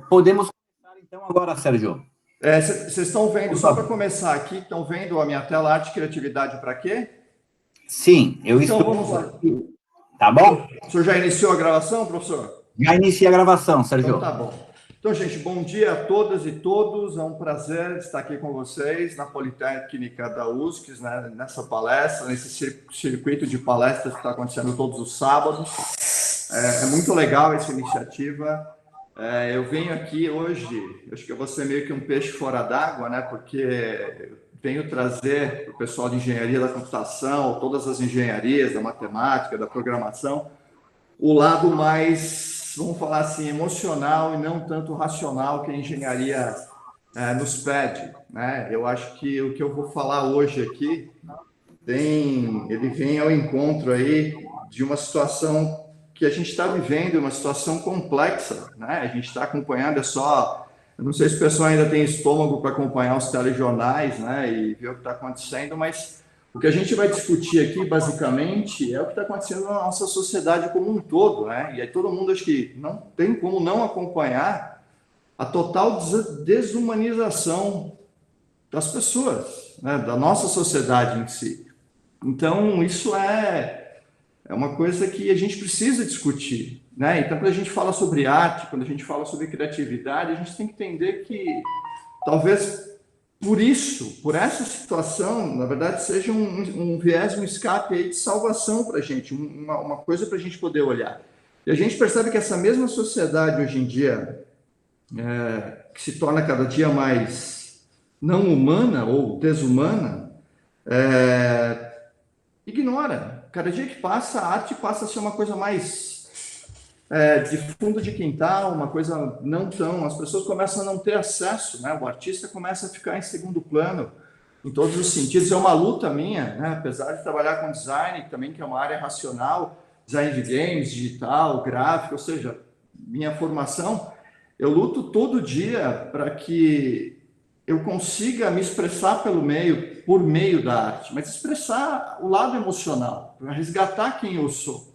Podemos começar então agora, Sérgio. Vocês estão vendo, só para começar aqui, estão vendo a minha tela Arte e Criatividade para quê? Sim, eu então, estou. Vamos lá. Tá bom? O senhor já iniciou a gravação, professor? Já iniciei a gravação, Sérgio. Então tá bom. Então, gente, bom dia a todas e todos. É um prazer estar aqui com vocês na Politécnica da USC, né, nessa palestra, nesse circuito de palestras que está acontecendo todos os sábados. É muito legal essa iniciativa. Eu venho aqui hoje, acho que eu vou ser meio que um peixe fora d'água, né? Porque venho trazer para o pessoal de engenharia da computação, todas as engenharias, da matemática, da programação, o lado mais, vamos falar assim, emocional e não tanto racional que a engenharia nos pede, né? Eu acho que o que eu vou falar hoje aqui ele vem ao encontro aí de uma situação que a gente está vivendo, uma situação complexa, né? A gente está acompanhando, eu não sei se o pessoal ainda tem estômago para acompanhar os telejornais, né? E ver o que está acontecendo, mas o que a gente vai discutir aqui, basicamente, é o que está acontecendo na nossa sociedade como um todo, né? E aí todo mundo, acho que não tem como não acompanhar a total desumanização das pessoas, né? Da nossa sociedade em si. Então, isso é uma coisa que a gente precisa discutir, né? Então, quando a gente fala sobre arte, quando a gente fala sobre criatividade, a gente tem que entender que talvez por essa situação, na verdade, seja um viés, um escape aí de salvação para a gente, uma coisa para a gente poder olhar. E a gente percebe que essa mesma sociedade hoje em dia, que se torna cada dia mais não humana ou desumana, ignora. Cada dia que passa, a arte passa a ser uma coisa mais de fundo de quintal, uma coisa não tão... As pessoas começam a não ter acesso, né? O artista começa a ficar em segundo plano, em todos os sentidos. É uma luta minha, né? Apesar de trabalhar com design, também que é uma área racional, design de games, digital, gráfico, ou seja, minha formação, eu luto todo dia para que eu consiga me expressar por meio da arte, mas expressar o lado emocional, para resgatar quem eu sou.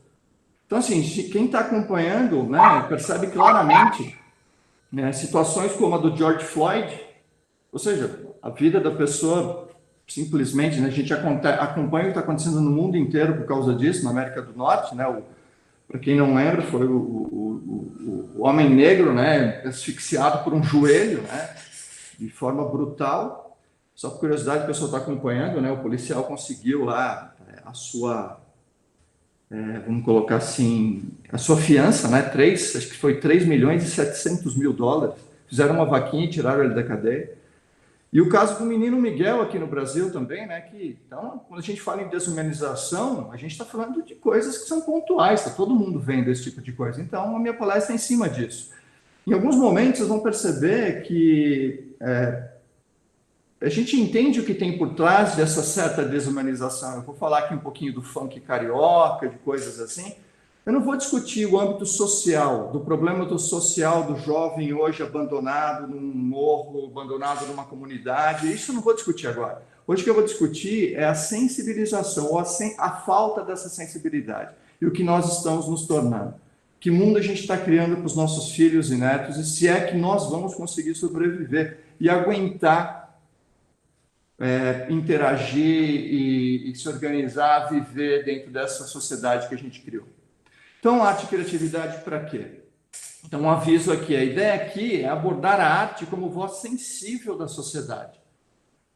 Então, assim, quem está acompanhando, né, percebe claramente, né, situações como a do George Floyd, ou seja, a vida da pessoa simplesmente, né, a gente acompanha o que está acontecendo no mundo inteiro por causa disso, na América do Norte, né, para quem não lembra, foi o homem negro, né, asfixiado por um joelho, né, de forma brutal. Só por curiosidade, a pessoa está acompanhando, né? O policial conseguiu lá a sua, vamos colocar assim, a sua fiança, né? Acho que foi 3 milhões e 700 mil dólares. Fizeram uma vaquinha e tiraram ele da cadeia. E o caso do menino Miguel aqui no Brasil também, né? Então, quando a gente fala em desumanização, a gente está falando de coisas que são pontuais, está todo mundo vendo esse tipo de coisa. Então, a minha palestra é em cima disso. Em alguns momentos, vocês vão perceber que a gente entende o que tem por trás dessa certa desumanização. Eu vou falar aqui um pouquinho do funk carioca, de coisas assim. Eu não vou discutir o âmbito social, do problema do social do jovem hoje abandonado num morro, abandonado numa comunidade. Isso eu não vou discutir agora. Hoje o que eu vou discutir é a sensibilização, ou a falta dessa sensibilidade, e o que nós estamos nos tornando. Que mundo a gente está criando para os nossos filhos e netos, e se é que nós vamos conseguir sobreviver e aguentar interagir e se organizar, viver dentro dessa sociedade que a gente criou. Então, arte e criatividade para quê? Então, um aviso aqui, a ideia aqui é abordar a arte como voz sensível da sociedade,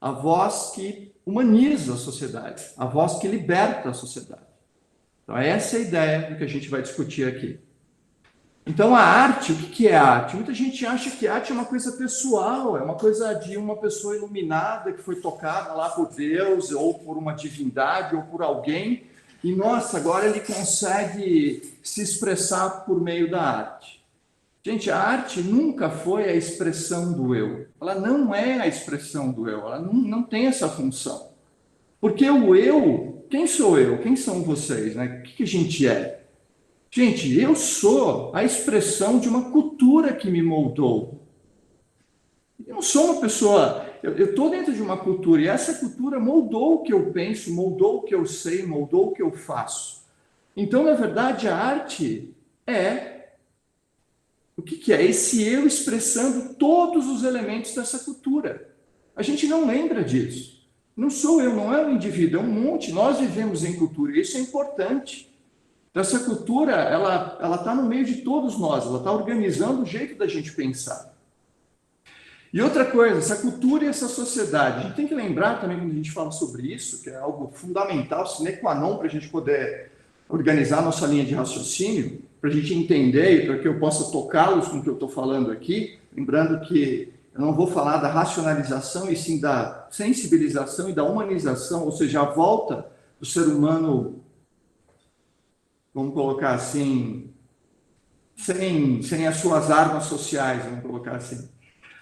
a voz que humaniza a sociedade, a voz que liberta a sociedade. Então, essa é a ideia do que a gente vai discutir aqui. Então, a arte, o que é arte? Muita gente acha que arte é uma coisa pessoal, é uma coisa de uma pessoa iluminada que foi tocada lá por Deus, ou por uma divindade, ou por alguém, e, nossa, agora ele consegue se expressar por meio da arte. Gente, a arte nunca foi a expressão do eu. Ela não é a expressão do eu, ela não tem essa função. Porque o eu, quem sou eu? Quem são vocês? Né? O que a gente é? Gente, eu sou a expressão de uma cultura que me moldou. Eu não sou uma pessoa... Eu estou dentro de uma cultura, e essa cultura moldou o que eu penso, moldou o que eu sei, moldou o que eu faço. Então, na verdade, a arte é que é? Esse eu expressando todos os elementos dessa cultura. A gente não lembra disso. Não sou eu, não é um indivíduo, é um monte. Nós vivemos em cultura, e isso é importante. Então, essa cultura, ela está no meio de todos nós, ela está organizando o jeito da gente pensar. E outra coisa, essa cultura e essa sociedade, a gente tem que lembrar também, quando a gente fala sobre isso, que é algo fundamental, sine qua non, para a gente poder organizar a nossa linha de raciocínio, para a gente entender e para que eu possa tocá-los com o que eu estou falando aqui, lembrando que eu não vou falar da racionalização, e sim da sensibilização e da humanização, ou seja, a volta do ser humano, vamos colocar assim, sem as suas armas sociais, vamos colocar assim.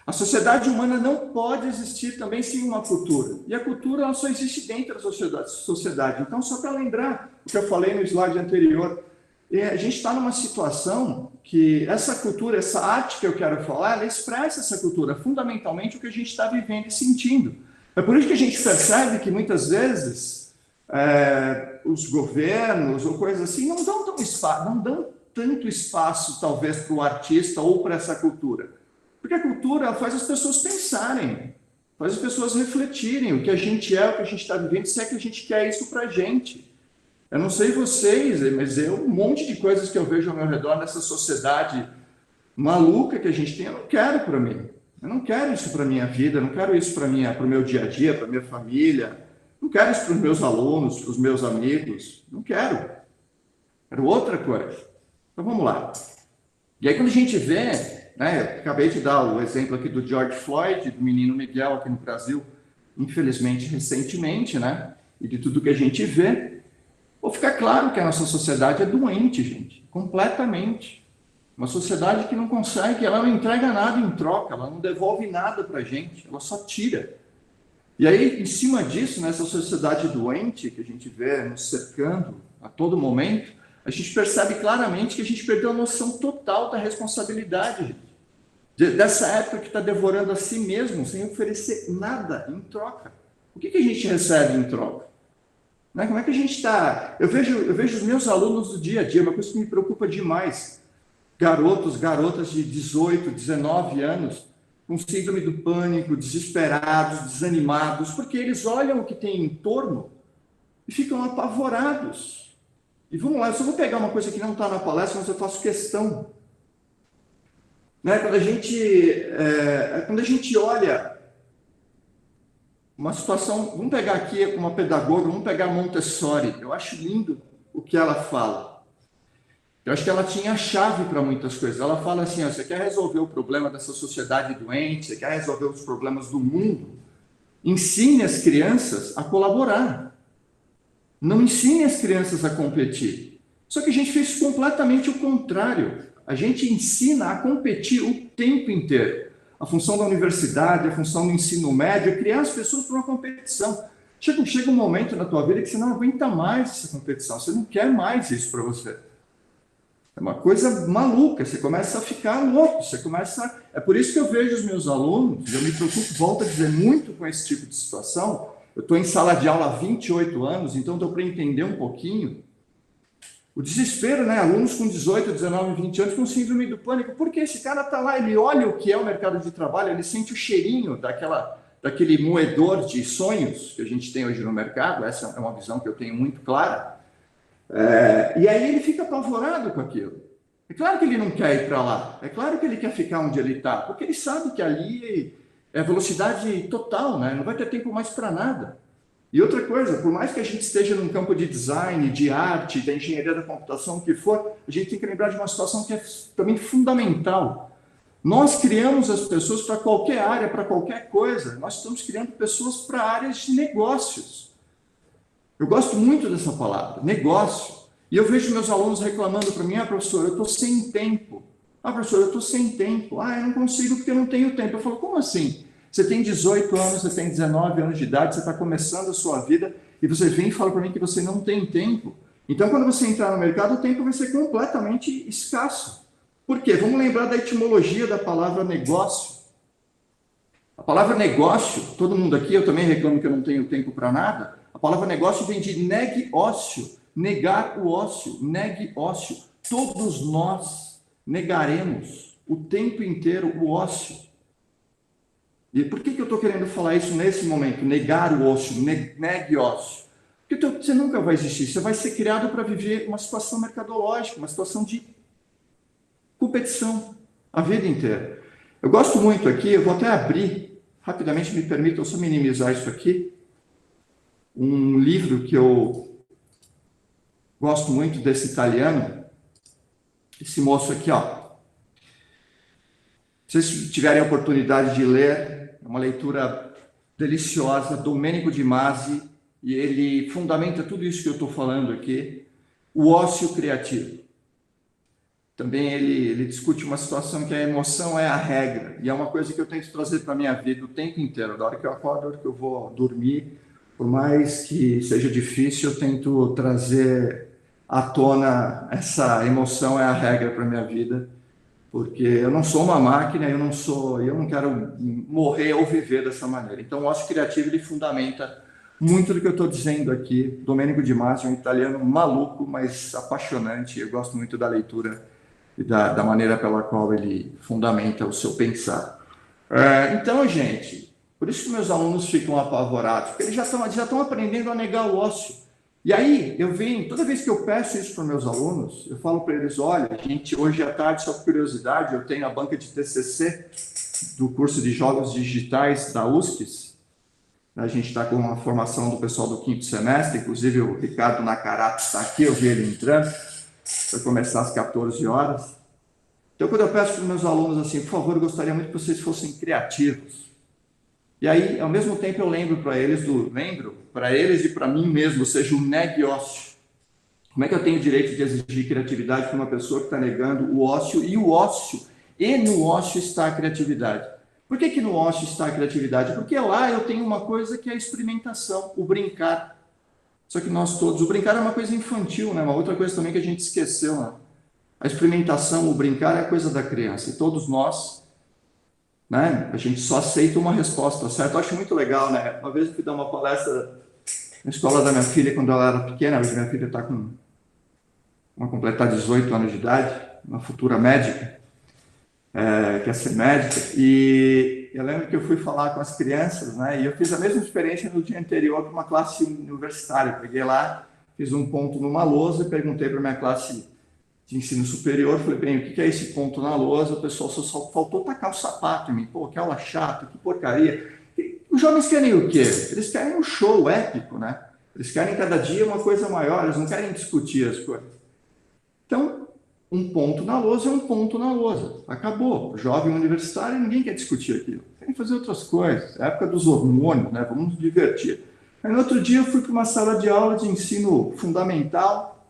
A sociedade humana não pode existir também sem uma cultura. E a cultura ela só existe dentro da sociedade. Então, só para lembrar o que eu falei no slide anterior, a gente está numa situação que essa cultura, essa arte que eu quero falar, ela expressa essa cultura, fundamentalmente o que a gente está vivendo e sentindo. É por isso que a gente percebe que muitas vezes os governos ou coisas assim não dão tanto espaço, talvez, para o artista ou para essa cultura. Porque a cultura faz as pessoas pensarem, faz as pessoas refletirem o que a gente é, o que a gente está vivendo, se é que a gente quer isso para a gente. Eu não sei vocês, mas um monte de coisas que eu vejo ao meu redor nessa sociedade maluca que a gente tem, eu não quero para mim. Eu não quero isso para a minha vida, eu não quero isso para o meu dia a dia, para a minha família, não quero isso para os meus alunos, para os meus amigos, não quero. Quero outra coisa. Então vamos lá. E aí quando a gente vê... Eu acabei de dar o exemplo aqui do George Floyd, do menino Miguel aqui no Brasil, infelizmente, recentemente, e de tudo que a gente vê. Vou ficar claro que a nossa sociedade é doente, gente, completamente. Uma sociedade que não consegue, ela não entrega nada em troca, ela não devolve nada para a gente, ela só tira. E aí, em cima disso, nessa sociedade doente que a gente vê nos cercando a todo momento, a gente percebe claramente que a gente perdeu a noção total da responsabilidade, dessa época que está devorando a si mesmo, sem oferecer nada em troca. O que a gente recebe em troca? Como é que a gente está? Eu vejo os meus alunos do dia a dia, uma coisa que me preocupa demais. Garotas de 18, 19 anos, com síndrome do pânico, desesperados, desanimados, porque eles olham o que tem em torno e ficam apavorados. E vamos lá, eu só vou pegar uma coisa que não está na palestra, mas eu faço questão. Quando a gente olha uma situação, vamos pegar aqui uma pedagoga, vamos pegar Montessori, eu acho lindo o que ela fala. Eu acho que ela tinha a chave para muitas coisas. Ela fala assim, você quer resolver o problema dessa sociedade doente, você quer resolver os problemas do mundo, ensine as crianças a colaborar. Não ensine as crianças a competir. Só que a gente fez completamente o contrário. A gente ensina a competir o tempo inteiro. A função da universidade, a função do ensino médio é criar as pessoas para uma competição. Chega um momento na tua vida que você não aguenta mais essa competição. Você não quer mais isso para você. É uma coisa maluca. Você começa a ficar louco. É por isso que eu vejo os meus alunos, eu me preocupo, volto a dizer, muito com esse tipo de situação. Eu estou em sala de aula há 28 anos, então estou para entender um pouquinho o desespero, alunos com 18, 19, 20 anos com síndrome do pânico, porque esse cara está lá, ele olha o que é o mercado de trabalho, ele sente o cheirinho daquele moedor de sonhos que a gente tem hoje no mercado, essa é uma visão que eu tenho muito clara, e aí ele fica apavorado com aquilo. É claro que ele não quer ir para lá, é claro que ele quer ficar onde ele está, porque ele sabe que ali é velocidade total, não vai ter tempo mais para nada. E outra coisa, por mais que a gente esteja num campo de design, de arte, da engenharia da computação, o que for, a gente tem que lembrar de uma situação que é também fundamental. Nós criamos as pessoas para qualquer área, para qualquer coisa. Nós estamos criando pessoas para áreas de negócios. Eu gosto muito dessa palavra, negócio. E eu vejo meus alunos reclamando para mim, professor, eu estou sem tempo. Professor, eu estou sem tempo. Eu não consigo porque eu não tenho tempo. Eu falo, como assim? Você tem 18 anos, você tem 19 anos de idade, você está começando a sua vida e você vem e fala para mim que você não tem tempo. Então, quando você entrar no mercado, o tempo vai ser completamente escasso. Por quê? Vamos lembrar da etimologia da palavra negócio. A palavra negócio, todo mundo aqui, eu também reclamo que eu não tenho tempo para nada. A palavra negócio vem de negue ócio, negar o ócio, negue ócio. Todos nós negaremos o tempo inteiro o ócio. E por que eu estou querendo falar isso nesse momento? Negar o ócio, negue ócio. Porque você nunca vai existir, você vai ser criado para viver uma situação mercadológica, uma situação de competição a vida inteira. Eu gosto muito aqui, eu vou até abrir, rapidamente me permitam só minimizar isso aqui, um livro que eu gosto muito desse italiano, esse moço aqui, ó. Se vocês tiverem a oportunidade de ler, é uma leitura deliciosa, Domenico de Masi, e ele fundamenta tudo isso que eu estou falando aqui, o ócio criativo. Também ele discute uma situação que a emoção é a regra, e é uma coisa que eu tento trazer para a minha vida o tempo inteiro, da hora que eu acordo, da hora que eu vou dormir, por mais que seja difícil, eu tento trazer à tona essa emoção é a regra para a minha vida, porque eu não sou uma máquina, eu não quero morrer ou viver dessa maneira. Então, o ócio criativo, ele fundamenta muito do que eu estou dizendo aqui. Domenico de Masi é um italiano maluco, mas apaixonante, eu gosto muito da leitura e da maneira pela qual ele fundamenta o seu pensar. Então, gente, por isso que meus alunos ficam apavorados, porque eles já estão aprendendo a negar o ócio. E aí, toda vez que eu peço isso para meus alunos, eu falo para eles, olha, gente, hoje à tarde, só por curiosidade, eu tenho a banca de TCC do curso de Jogos Digitais da USP. A gente está com a formação do pessoal do 5º semestre, inclusive o Ricardo Nakarato está aqui, eu vi ele entrando, vai começar às 14 horas. Então, quando eu peço para os meus alunos assim, por favor, eu gostaria muito que vocês fossem criativos. E aí, ao mesmo tempo, eu lembro para eles e para mim mesmo, ou seja, o negue ócio. Como é que eu tenho o direito de exigir criatividade para uma pessoa que está negando o ócio e no ócio está a criatividade? Por que no ócio está a criatividade? Porque lá eu tenho uma coisa que é a experimentação, o brincar. Só que o brincar é uma coisa infantil, né? Uma outra coisa também que a gente esqueceu, né? A experimentação, o brincar é a coisa da criança. E todos nós, né? A gente só aceita uma resposta, certo? Eu acho muito legal, né? Uma vez eu fui dar uma palestra na escola da minha filha, quando ela era pequena, hoje minha filha está com uma completar 18 anos de idade, uma futura médica, quer ser médica, e eu lembro que eu fui falar com as crianças, né? E eu fiz a mesma experiência no dia anterior para uma classe universitária. Eu peguei lá, fiz um ponto numa lousa e perguntei para a minha classe de ensino superior, falei, bem, o que é esse ponto na lousa? O pessoal só faltou tacar o sapato em mim. Pô, que aula chata, que porcaria. E os jovens querem o quê? Eles querem um show épico, né? Eles querem cada dia uma coisa maior, eles não querem discutir as coisas. Então, um ponto na lousa é um ponto na lousa. Acabou. Jovem universitário, ninguém quer discutir aquilo. Querem fazer outras coisas. É a época dos hormônios, né? Vamos nos divertir. Aí, no outro dia, eu fui para uma sala de aula de ensino fundamental,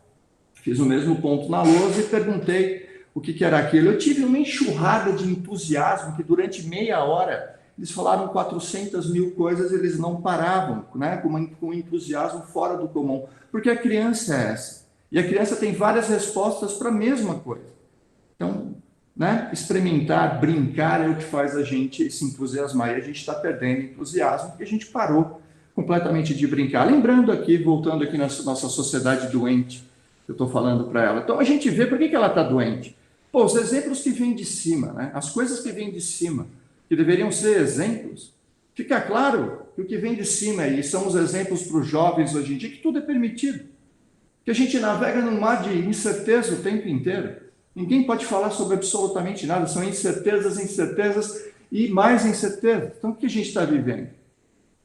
fiz o mesmo ponto na lousa e perguntei o que era aquilo. Eu tive uma enxurrada de entusiasmo que durante meia hora eles falaram 400 mil coisas, eles não paravam, né? com um entusiasmo fora do comum, porque a criança é essa. E a criança tem várias respostas para a mesma coisa. Então, né? Experimentar, brincar é o que faz a gente se entusiasmar. E a gente está perdendo entusiasmo porque a gente parou completamente de brincar. Lembrando aqui, voltando aqui na nossa sociedade doente, eu estou falando para ela. Então, a gente vê por que ela está doente. Pô, os exemplos que vêm de cima, né? As coisas que vêm de cima, que deveriam ser exemplos, fica claro que o que vem de cima, e são os exemplos para os jovens hoje em dia, que tudo é permitido. Que a gente navega num mar de incerteza o tempo inteiro. Ninguém pode falar sobre absolutamente nada, são incertezas, incertezas e mais incertezas. Então, o que a gente está vivendo?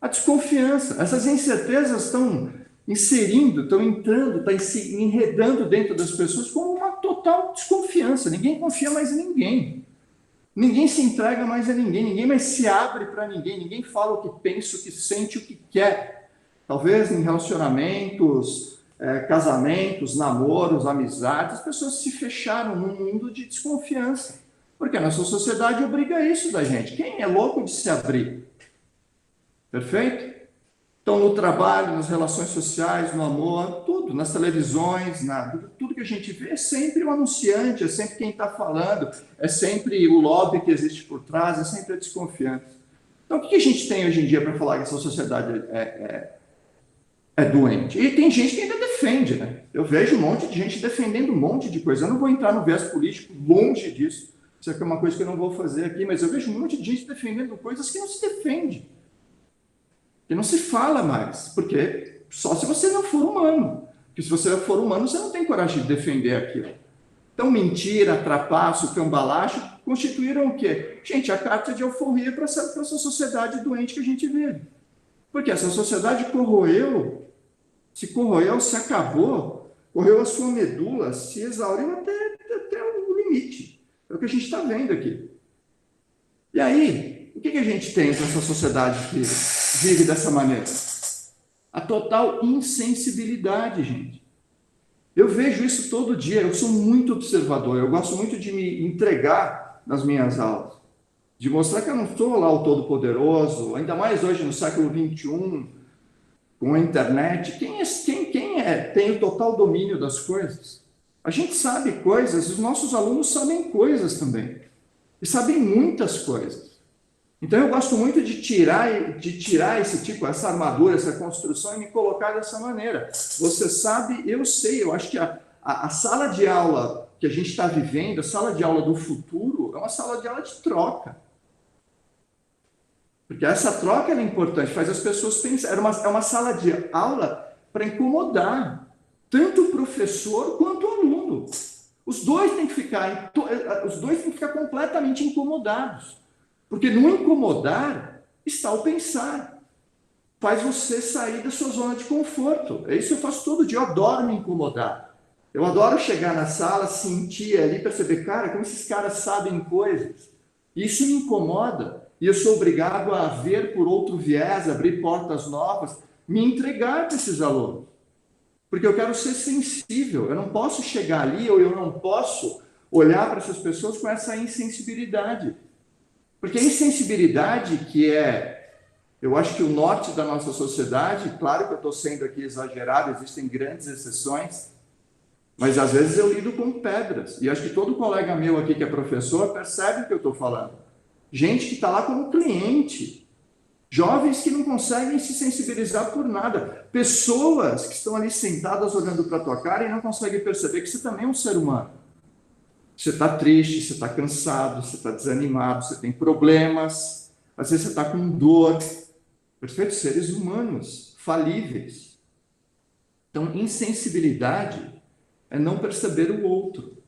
A desconfiança. Essas incertezas estão estão entrando, estão se enredando dentro das pessoas com uma total desconfiança. Ninguém confia mais em ninguém. Ninguém se entrega mais a ninguém, ninguém mais se abre para ninguém, ninguém fala o que pensa, o que sente, o que quer. Talvez em relacionamentos, casamentos, namoros, amizades, as pessoas se fecharam num mundo de desconfiança. Porque a nossa sociedade obriga isso da gente. Quem é louco de se abrir? Perfeito? Então, no trabalho, nas relações sociais, no amor, tudo, nas televisões, tudo que a gente vê é sempre o anunciante, é sempre quem está falando, é sempre o lobby que existe por trás, é sempre a desconfiança. Então, o que a gente tem hoje em dia para falar que essa sociedade é doente? E tem gente que ainda defende, né? Eu vejo um monte de gente defendendo um monte de coisa. Eu não vou entrar no viés político, longe disso. Isso aqui é uma coisa que eu não vou fazer aqui, mas eu vejo um monte de gente defendendo coisas que não se defende, que não se fala mais, porque só se você não for humano. Porque se você for humano, você não tem coragem de defender aquilo. Então, mentira, trapaço, cambalacho, constituíram o quê? Gente, a carta de alforria para essa sociedade doente que a gente vive. Porque essa sociedade corroeu, se acabou, corroeu a sua medula, se exauriu até o limite. É o que a gente está vendo aqui. E aí, o que a gente tem com essa sociedade que vive dessa maneira? A total insensibilidade, gente. Eu vejo isso todo dia, eu sou muito observador, eu gosto muito de me entregar nas minhas aulas, de mostrar que eu não sou lá o todo-poderoso, ainda mais hoje no século XXI, com a internet. Quem tem o total domínio das coisas? A gente sabe coisas, os nossos alunos sabem coisas também, e sabem muitas coisas. Então eu gosto muito de tirar esse tipo, essa armadura, essa construção e me colocar dessa maneira. Você sabe, eu sei, eu acho que a sala de aula que a gente está vivendo, a sala de aula do futuro, é uma sala de aula de troca. Porque essa troca é importante, faz as pessoas pensarem. É uma sala de aula para incomodar tanto o professor quanto o aluno. Os dois têm que ficar completamente incomodados. Porque no incomodar está o pensar. Faz você sair da sua zona de conforto. É isso que eu faço todo dia. Eu adoro me incomodar. Eu adoro chegar na sala, sentir ali, perceber, cara, como esses caras sabem coisas. Isso me incomoda. E eu sou obrigado a ver por outro viés, abrir portas novas, me entregar para esses alunos. Porque eu quero ser sensível. Eu não posso chegar ali, ou eu não posso olhar para essas pessoas com essa insensibilidade. Porque a insensibilidade, que eu acho que o norte da nossa sociedade, claro que eu estou sendo aqui exagerado, existem grandes exceções, mas às vezes eu lido com pedras. E acho que todo colega meu aqui que é professor percebe o que eu estou falando. Gente que está lá como cliente. Jovens que não conseguem se sensibilizar por nada. Pessoas que estão ali sentadas olhando para a tua cara e não conseguem perceber que você também é um ser humano. Você está triste, você está cansado, você está desanimado, você tem problemas, às vezes você está com dor. Perfeito? Seres humanos, falíveis. Então, insensibilidade é não perceber o outro.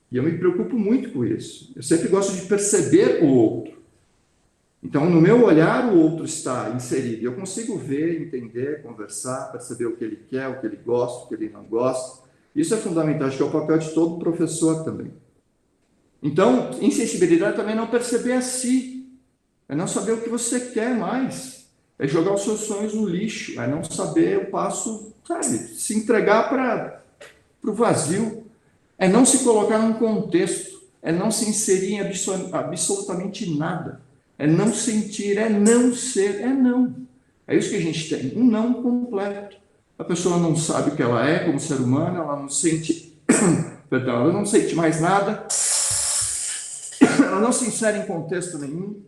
E eu me preocupo muito com isso. Eu sempre gosto de perceber o outro. Então, no meu olhar, o outro está inserido. Eu consigo ver, entender, conversar, perceber o que ele quer, o que ele gosta, o que ele não gosta. Isso é fundamental, acho que é o papel de todo professor também. Então, insensibilidade também é não perceber a si, é não saber o que você quer mais, é jogar os seus sonhos no lixo, é não saber o passo, sabe, se entregar para o vazio, é não se colocar num contexto, é não se inserir em absolutamente nada, é não sentir, é não ser, é não. É isso que a gente tem, um não completo. A pessoa não sabe o que ela é como ser humano, ela não sente, perdão, ela não sente mais nada, ela não se insere em contexto nenhum,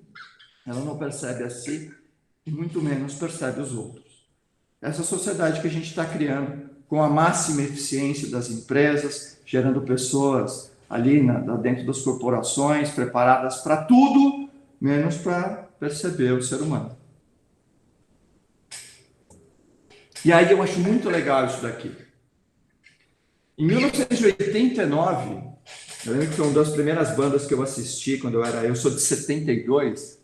ela não percebe a si e muito menos percebe os outros. Essa sociedade que a gente está criando, com a máxima eficiência das empresas, gerando pessoas ali dentro das corporações, preparadas para tudo, menos para perceber o ser humano. E aí eu acho muito legal isso daqui. Em 1989, eu lembro que foi uma das primeiras bandas que eu assisti quando eu sou de 72.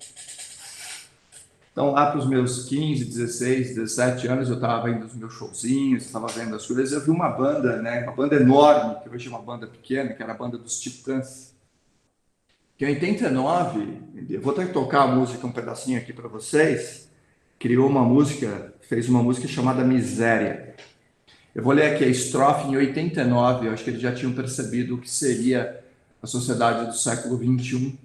Então, lá para os meus 15, 16, 17 anos, eu estava indo nos meus showzinhos, estava vendo as coisas, eu vi uma banda, né, uma banda enorme, que hoje é uma banda pequena, que era a banda dos Titãs. Que em 89, eu vou até tocar a música, um pedacinho aqui para vocês, fez uma música chamada Miséria. Eu vou ler aqui a estrofe em 89, eu acho que eles já tinham percebido o que seria a sociedade do século XXI.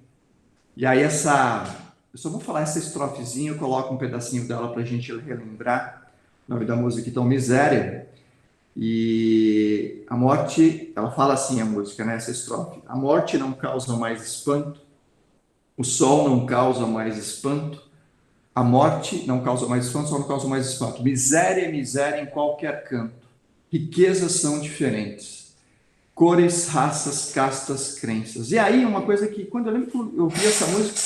E aí eu só vou falar essa estrofezinha, eu coloco um pedacinho dela para a gente relembrar. O nome da música, então, Miséria. E a morte, ela fala assim a música, né, essa estrofe. A morte não causa mais espanto, o sol não causa mais espanto, a morte não causa mais espanto, o sol não causa mais espanto. Miséria é miséria em qualquer canto. Riquezas são diferentes. cores, raças, castas, crenças. E aí, uma coisa que, quando eu lembro que eu vi essa música,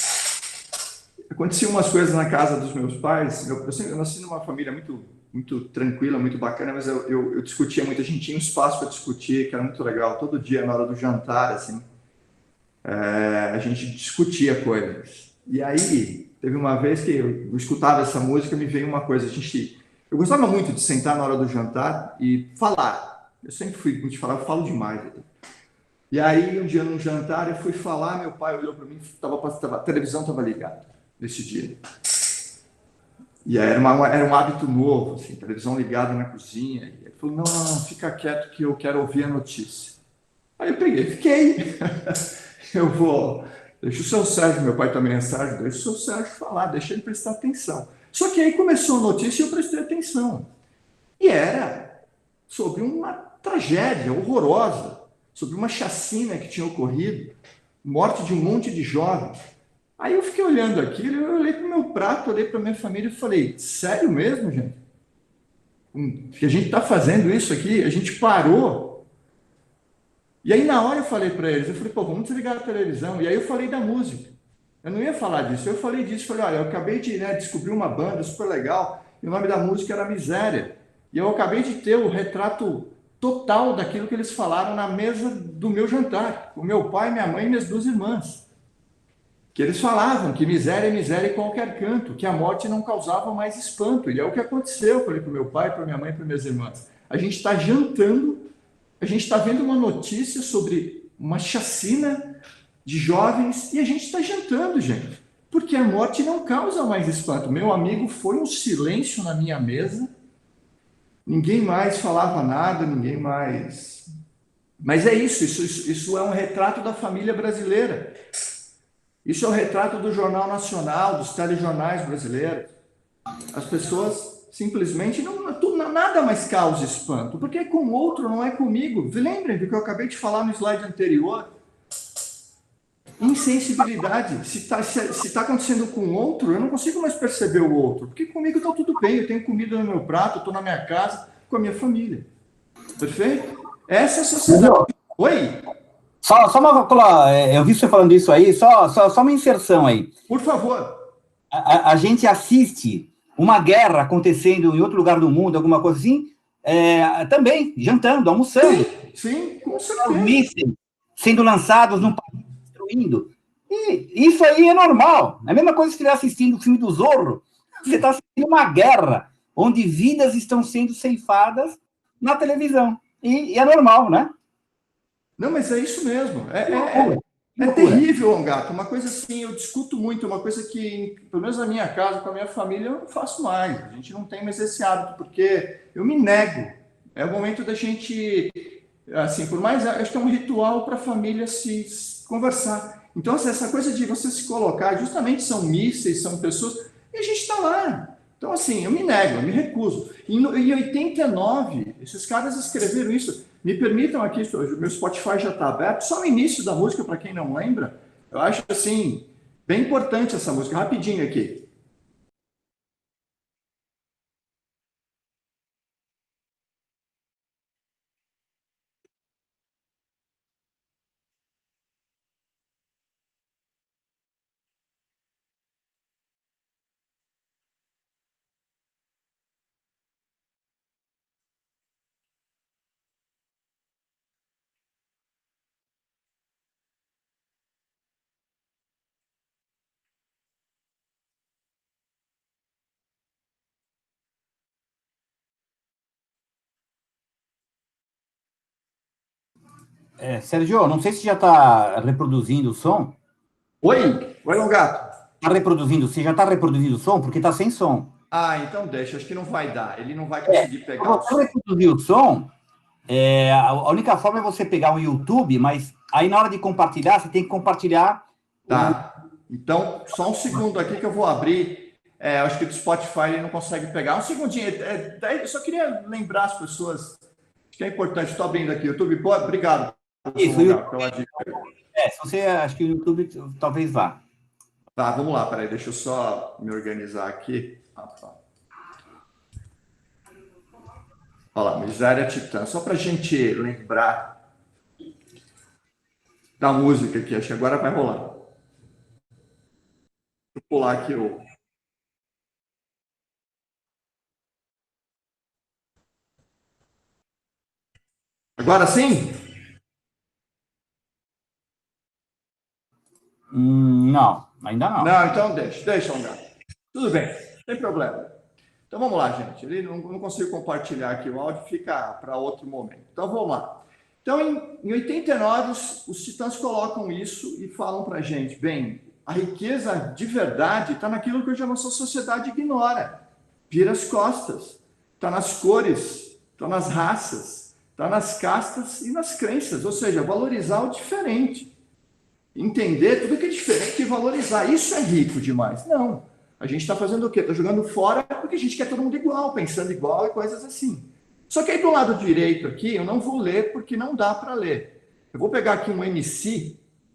aconteciam umas coisas na casa dos meus pais. Eu nasci numa família muito tranquila, muito bacana, mas eu discutia muito. A gente tinha um espaço para discutir, que era muito legal. Todo dia, na hora do jantar, assim, a gente discutia coisas. E aí, teve uma vez que eu escutava essa música, me veio uma coisa. Eu gostava muito de sentar na hora do jantar e falar. Eu sempre fui muito de falar, eu falo demais. E aí, um dia no jantar, eu fui falar, meu pai olhou para mim, a televisão estava ligada nesse dia. E aí era um hábito novo, assim, televisão ligada na cozinha. E ele falou, não, fica quieto que eu quero ouvir a notícia. Aí eu peguei, fiquei. Deixa o seu Sérgio, meu pai também é Sérgio, deixa o seu Sérgio falar, deixa ele prestar atenção. Só que aí começou a notícia e eu prestei atenção. E era sobre uma tragédia horrorosa, sobre uma chacina que tinha ocorrido, morte de um monte de jovens. Aí eu fiquei olhando aquilo, eu olhei para o meu prato, olhei para a minha família e falei, sério mesmo, gente? Que a gente está fazendo isso aqui? A gente parou. E aí na hora eu falei para eles, eu falei, pô, vamos desligar a televisão. E aí eu falei da música. Eu não ia falar disso, eu falei disso, falei, olha, eu acabei de descobrir uma banda super legal, e o nome da música era Miséria. E eu acabei de ter o retrato total daquilo que eles falaram na mesa do meu jantar, com meu pai, minha mãe e minhas duas irmãs. Que eles falavam que miséria é miséria em qualquer canto, que a morte não causava mais espanto. E é o que aconteceu, eu falei para o meu pai, para minha mãe e para minhas irmãs. A gente está jantando, a gente está vendo uma notícia sobre uma chacina de jovens e a gente está jantando, gente. Porque a morte não causa mais espanto. Meu amigo, foi um silêncio na minha mesa, ninguém mais falava nada, ninguém mais... Mas é isso é um retrato da família brasileira. Isso é o retrato do Jornal Nacional, dos telejornais brasileiros. As pessoas simplesmente nada mais causa espanto, porque é com o outro, não é comigo. Lembrem do que eu acabei de falar no slide anterior. Insensibilidade. Se tá acontecendo com o outro, eu não consigo mais perceber o outro, porque comigo está tudo bem, eu tenho comida no meu prato, eu estou na minha casa, com a minha família. Perfeito? Essa é a sociedade. Oi? Só eu vi você falando isso aí, só uma inserção aí. Por favor. A gente assiste uma guerra acontecendo em outro lugar do mundo, alguma coisa assim, também, jantando, almoçando. Sim, com certeza. Os mísseis sendo lançados num país, destruindo. E isso aí é normal. É a mesma coisa que você estiver assistindo o filme do Zorro. Você está assistindo uma guerra, onde vidas estão sendo ceifadas na televisão. E é normal, né? Não, mas é isso mesmo. É terrível, Ongato. Uma coisa assim, eu discuto muito, uma coisa que, pelo menos na minha casa, com a minha família, eu não faço mais. A gente não tem mais esse hábito, porque eu me nego. É o momento da gente, assim, por mais, acho que é um ritual para a família se conversar. Então, assim, essa coisa de você se colocar, justamente são mísseis, são pessoas, e a gente está lá. Então, assim, eu me nego, eu me recuso. Em 89, esses caras escreveram isso. Me permitam aqui, meu Spotify já está aberto, só o início da música, para quem não lembra. Eu acho, assim, bem importante essa música. Rapidinho aqui. Sérgio, não sei se já está reproduzindo o som. Oi, Longato. Você já está reproduzindo o som? Porque está sem som. Ah, então deixa, acho que não vai dar. Ele não vai conseguir pegar o som. Para reproduzir o som, a única forma é você pegar o YouTube, mas aí na hora de compartilhar, você tem que compartilhar. Tá. Então, só um segundo aqui que eu vou abrir. Acho que do Spotify ele não consegue pegar. Um segundinho. Eu só queria lembrar as pessoas que é importante. Estou abrindo aqui. YouTube, obrigado. Isso, pela dica. Se você acha que o YouTube talvez vá. Tá, vamos lá, peraí, deixa eu só me organizar aqui. Olha lá, Miséria Titã. Só para a gente lembrar da música aqui, acho que agora vai rolar. Vou pular aqui o... Agora sim? Não, ainda não. Não, então deixa, Algar. Tudo bem, não tem problema. Então vamos lá, gente. Ele não consigo compartilhar aqui o áudio, fica para outro momento. Então vamos lá. Então, em 89, os Titãs colocam isso e falam para a gente, bem, a riqueza de verdade está naquilo que hoje a nossa sociedade ignora. Vira as costas. Está nas cores, está nas raças, está nas castas e nas crenças. Ou seja, valorizar o diferente. Entender tudo que é diferente e valorizar. Isso é rico demais. Não. A gente está fazendo o quê? Está jogando fora porque a gente quer todo mundo igual, pensando igual e coisas assim. Só que aí do lado direito aqui, eu não vou ler porque não dá para ler. Eu vou pegar aqui um MC,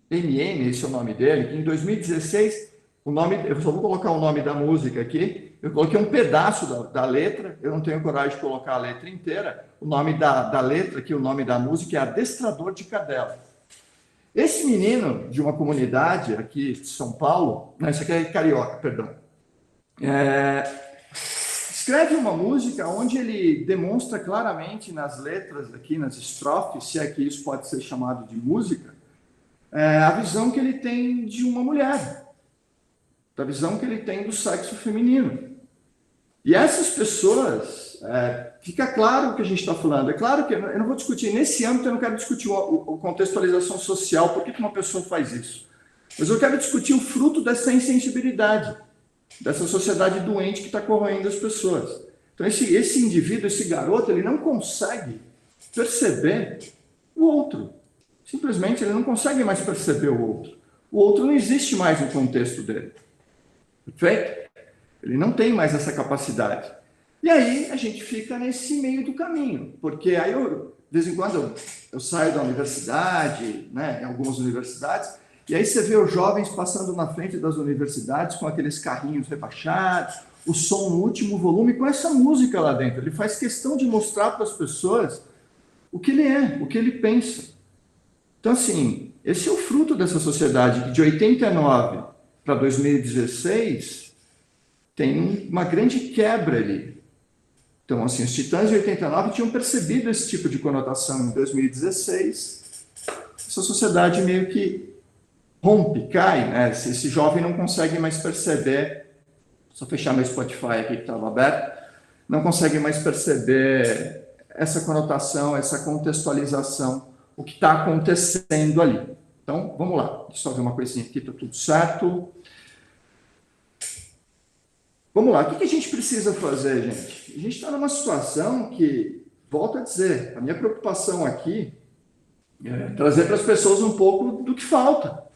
MM, esse é o nome dele, que em 2016, o nome, eu só vou colocar o nome da música aqui, eu coloquei um pedaço da letra, eu não tenho coragem de colocar a letra inteira, o nome da letra aqui, o nome da música é Adestrador de Cadela. Esse menino de uma comunidade aqui de São Paulo, não, isso aqui é carioca, perdão, escreve uma música onde ele demonstra claramente nas letras aqui, nas estrofes, se é que isso pode ser chamado de música, a visão que ele tem de uma mulher, da visão que ele tem do sexo feminino. E essas pessoas, fica claro o que a gente está falando. É claro que eu não vou discutir, nesse âmbito eu não quero discutir a contextualização social, por que uma pessoa faz isso. Mas eu quero discutir o fruto dessa insensibilidade, dessa sociedade doente que está corroendo as pessoas. Então, esse indivíduo, esse garoto, ele não consegue perceber o outro. Simplesmente, ele não consegue mais perceber o outro. O outro não existe mais no contexto dele. Perfeito? Ele não tem mais essa capacidade. E aí, a gente fica nesse meio do caminho. Porque aí, de vez em quando, eu saio da universidade, né, em algumas universidades, e aí você vê os jovens passando na frente das universidades com aqueles carrinhos rebaixados, o som no último volume, com essa música lá dentro. Ele faz questão de mostrar para as pessoas o que ele é, o que ele pensa. Então, assim, esse é o fruto dessa sociedade que de 89 para 2016 tem uma grande quebra ali. Então, assim, os Titãs de 89 tinham percebido esse tipo de conotação em 2016. Essa sociedade meio que rompe, cai, né? Esse jovem não consegue mais perceber, só fechar meu Spotify aqui que estava aberto, não consegue mais perceber essa conotação, essa contextualização, o que está acontecendo ali. Então, vamos lá, deixa eu só ver uma coisinha aqui, está tudo certo. Vamos lá, o que a gente precisa fazer, gente? A gente está numa situação que, volto a dizer, a minha preocupação aqui é trazer para as pessoas um pouco do que falta.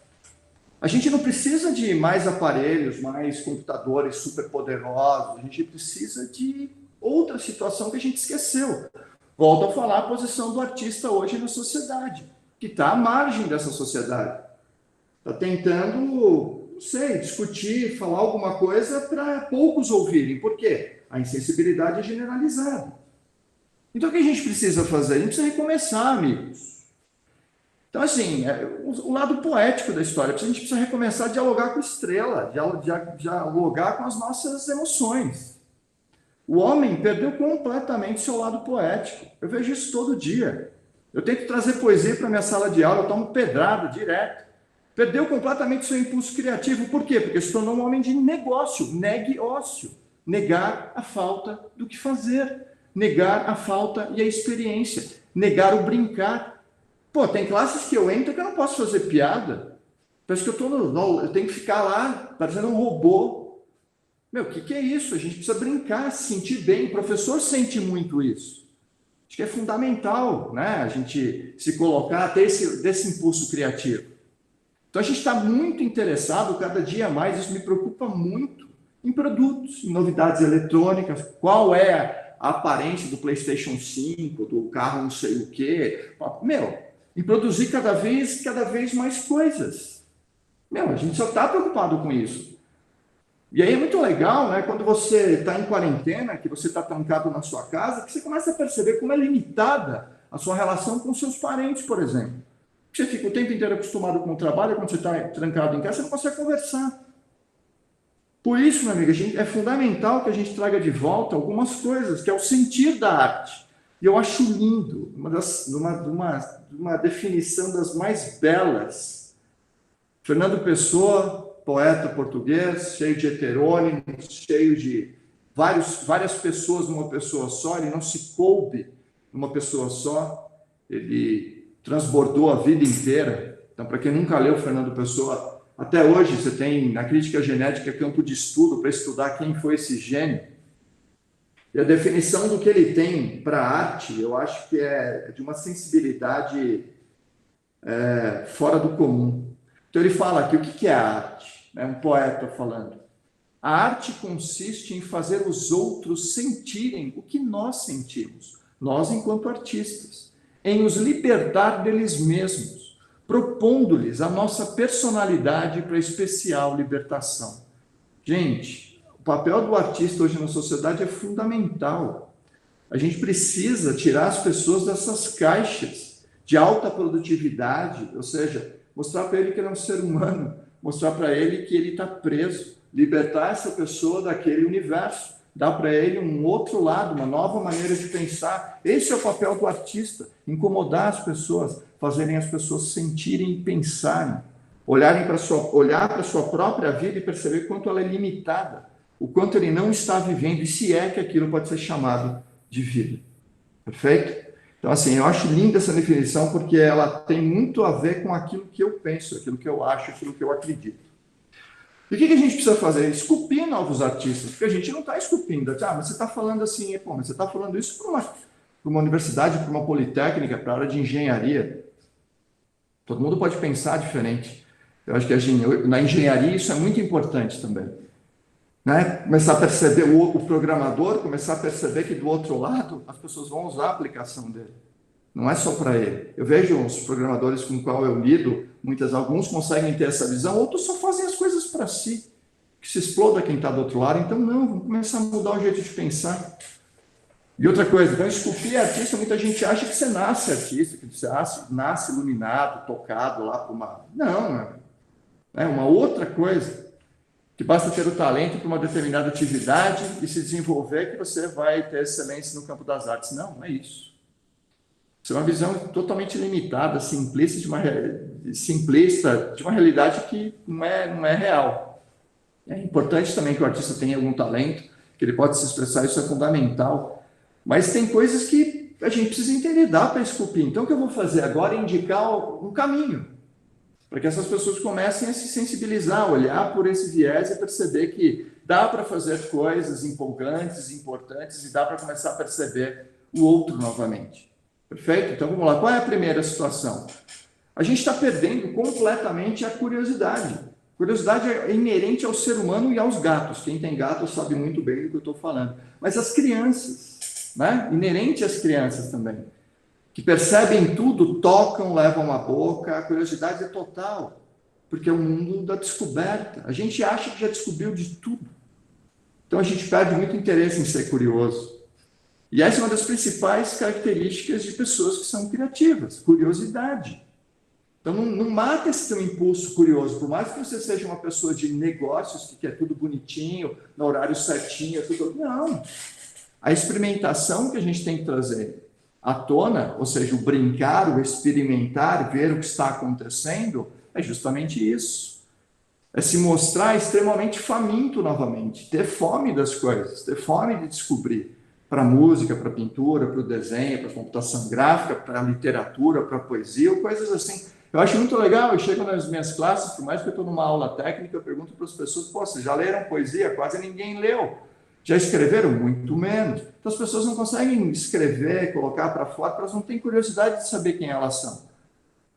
A gente não precisa de mais aparelhos, mais computadores superpoderosos, a gente precisa de outra situação que a gente esqueceu. Volto a falar a posição do artista hoje na sociedade, que está à margem dessa sociedade. Está tentando, não sei, discutir, falar alguma coisa para poucos ouvirem. Por quê? A insensibilidade é generalizada. Então, o que a gente precisa fazer? A gente precisa recomeçar, amigos. Então, assim, o lado poético da história, a gente precisa recomeçar a dialogar com a estrela, dialogar com as nossas emoções. O homem perdeu completamente seu lado poético. Eu vejo isso todo dia. Eu tento trazer poesia para minha sala de aula, eu tomo pedrada direto. Perdeu completamente seu impulso criativo. Por quê? Porque se tornou um homem de negócio, negue-ócio. Negar a falta do que fazer. Negar a falta e a experiência. Negar o brincar. Pô, tem classes que eu entro que eu não posso fazer piada. Parece que eu tenho que ficar lá, parecendo um robô. Meu, o que é isso? A gente precisa brincar, se sentir bem. O professor sente muito isso. Acho que é fundamental, né? A gente se colocar, ter desse impulso criativo. Então, a gente está muito interessado, cada dia mais, isso me preocupa muito, em produtos, em novidades eletrônicas, qual é a aparência do PlayStation 5, do carro não sei o quê. Meu, em produzir cada vez mais coisas. Meu, a gente só está preocupado com isso. E aí é muito legal, né, quando você está em quarentena, que você está trancado na sua casa, que você começa a perceber como é limitada a sua relação com seus parentes, por exemplo. Você fica o tempo inteiro acostumado com o trabalho, quando você está trancado em casa, você não consegue conversar. Por isso, meu amigo, é fundamental que a gente traga de volta algumas coisas, que é o sentir da arte. E eu acho lindo, uma definição das mais belas. Fernando Pessoa, poeta português, cheio de heterônimos, cheio de várias pessoas numa pessoa só, ele não se coube numa pessoa só, ele transbordou a vida inteira. Então, para quem nunca leu Fernando Pessoa, até hoje você tem na crítica genética campo de estudo para estudar quem foi esse gênio. E a definição do que ele tem para a arte, eu acho que é de uma sensibilidade fora do comum. Então ele fala aqui, o que é a arte? É um poeta falando. A arte consiste em fazer os outros sentirem o que nós sentimos, nós enquanto artistas, em os libertar deles mesmos, propondo-lhes a nossa personalidade para especial libertação. Gente, o papel do artista hoje na sociedade é fundamental. A gente precisa tirar as pessoas dessas caixas de alta produtividade, ou seja, mostrar para ele que ele é um ser humano, mostrar para ele que ele está preso, libertar essa pessoa daquele universo, dar para ele um outro lado, uma nova maneira de pensar. Esse é o papel do artista, incomodar as pessoas, fazerem as pessoas sentirem e pensarem, olhar para a sua própria vida e perceber quanto ela é limitada, o quanto ele não está vivendo e se é que aquilo pode ser chamado de vida. Perfeito? Então, assim, eu acho linda essa definição porque ela tem muito a ver com aquilo que eu penso, aquilo que eu acho, aquilo que eu acredito. E o que a gente precisa fazer? Esculpir novos artistas, porque a gente não está esculpindo. Mas você está falando assim, mas você está falando isso para uma universidade, para uma politécnica, para a área de engenharia. Todo mundo pode pensar diferente. Eu acho que na engenharia isso é muito importante também. Né? Começar a perceber o programador, começar a perceber que do outro lado as pessoas vão usar a aplicação dele. Não é só para ele. Eu vejo os programadores com os quais eu lido, alguns conseguem ter essa visão, outros só fazem as coisas para si, que se exploda quem está do outro lado. Então, não, vamos começar a mudar o jeito de pensar. E outra coisa, então, esculpir artista, muita gente acha que você nasce artista, que você nasce iluminado, tocado lá por uma... Não, é uma outra coisa, que basta ter o talento para uma determinada atividade e se desenvolver que você vai ter excelência no campo das artes. Não é isso. Isso é uma visão totalmente limitada, simplista de uma realidade que não é real. É importante também que o artista tenha algum talento, que ele pode se expressar, isso é fundamental. Mas tem coisas que a gente precisa entender, dá para esculpir. Então, o que eu vou fazer agora é indicar um caminho, para que essas pessoas comecem a se sensibilizar, olhar por esse viés e perceber que dá para fazer coisas empolgantes, importantes, e dá para começar a perceber o outro novamente. Perfeito? Então, vamos lá. Qual é a primeira situação? A gente está perdendo completamente a curiosidade. Curiosidade é inerente ao ser humano e aos gatos. Quem tem gato sabe muito bem do que eu estou falando. Mas as crianças, né? Inerente às crianças também, que percebem tudo, tocam, levam a boca. A curiosidade é total, porque é o mundo da descoberta. A gente acha que já descobriu de tudo. Então, a gente perde muito interesse em ser curioso. E essa é uma das principais características de pessoas que são criativas, curiosidade. Então, não mata esse teu impulso curioso, por mais que você seja uma pessoa de negócios, que quer tudo bonitinho, no horário certinho, tudo. Não. A experimentação que a gente tem que trazer à tona, ou seja, o brincar, o experimentar, ver o que está acontecendo, é justamente isso. É se mostrar extremamente faminto novamente, ter fome das coisas, ter fome de descobrir. Para a música, para a pintura, para o desenho, para a computação gráfica, para a literatura, para a poesia, ou coisas assim. Eu acho muito legal, eu chego nas minhas classes, por mais que eu estou numa aula técnica, eu pergunto para as pessoas, vocês já leram poesia? Quase ninguém leu. Já escreveram? Muito menos. Então as pessoas não conseguem escrever, colocar para fora, porque elas não têm curiosidade de saber quem elas são.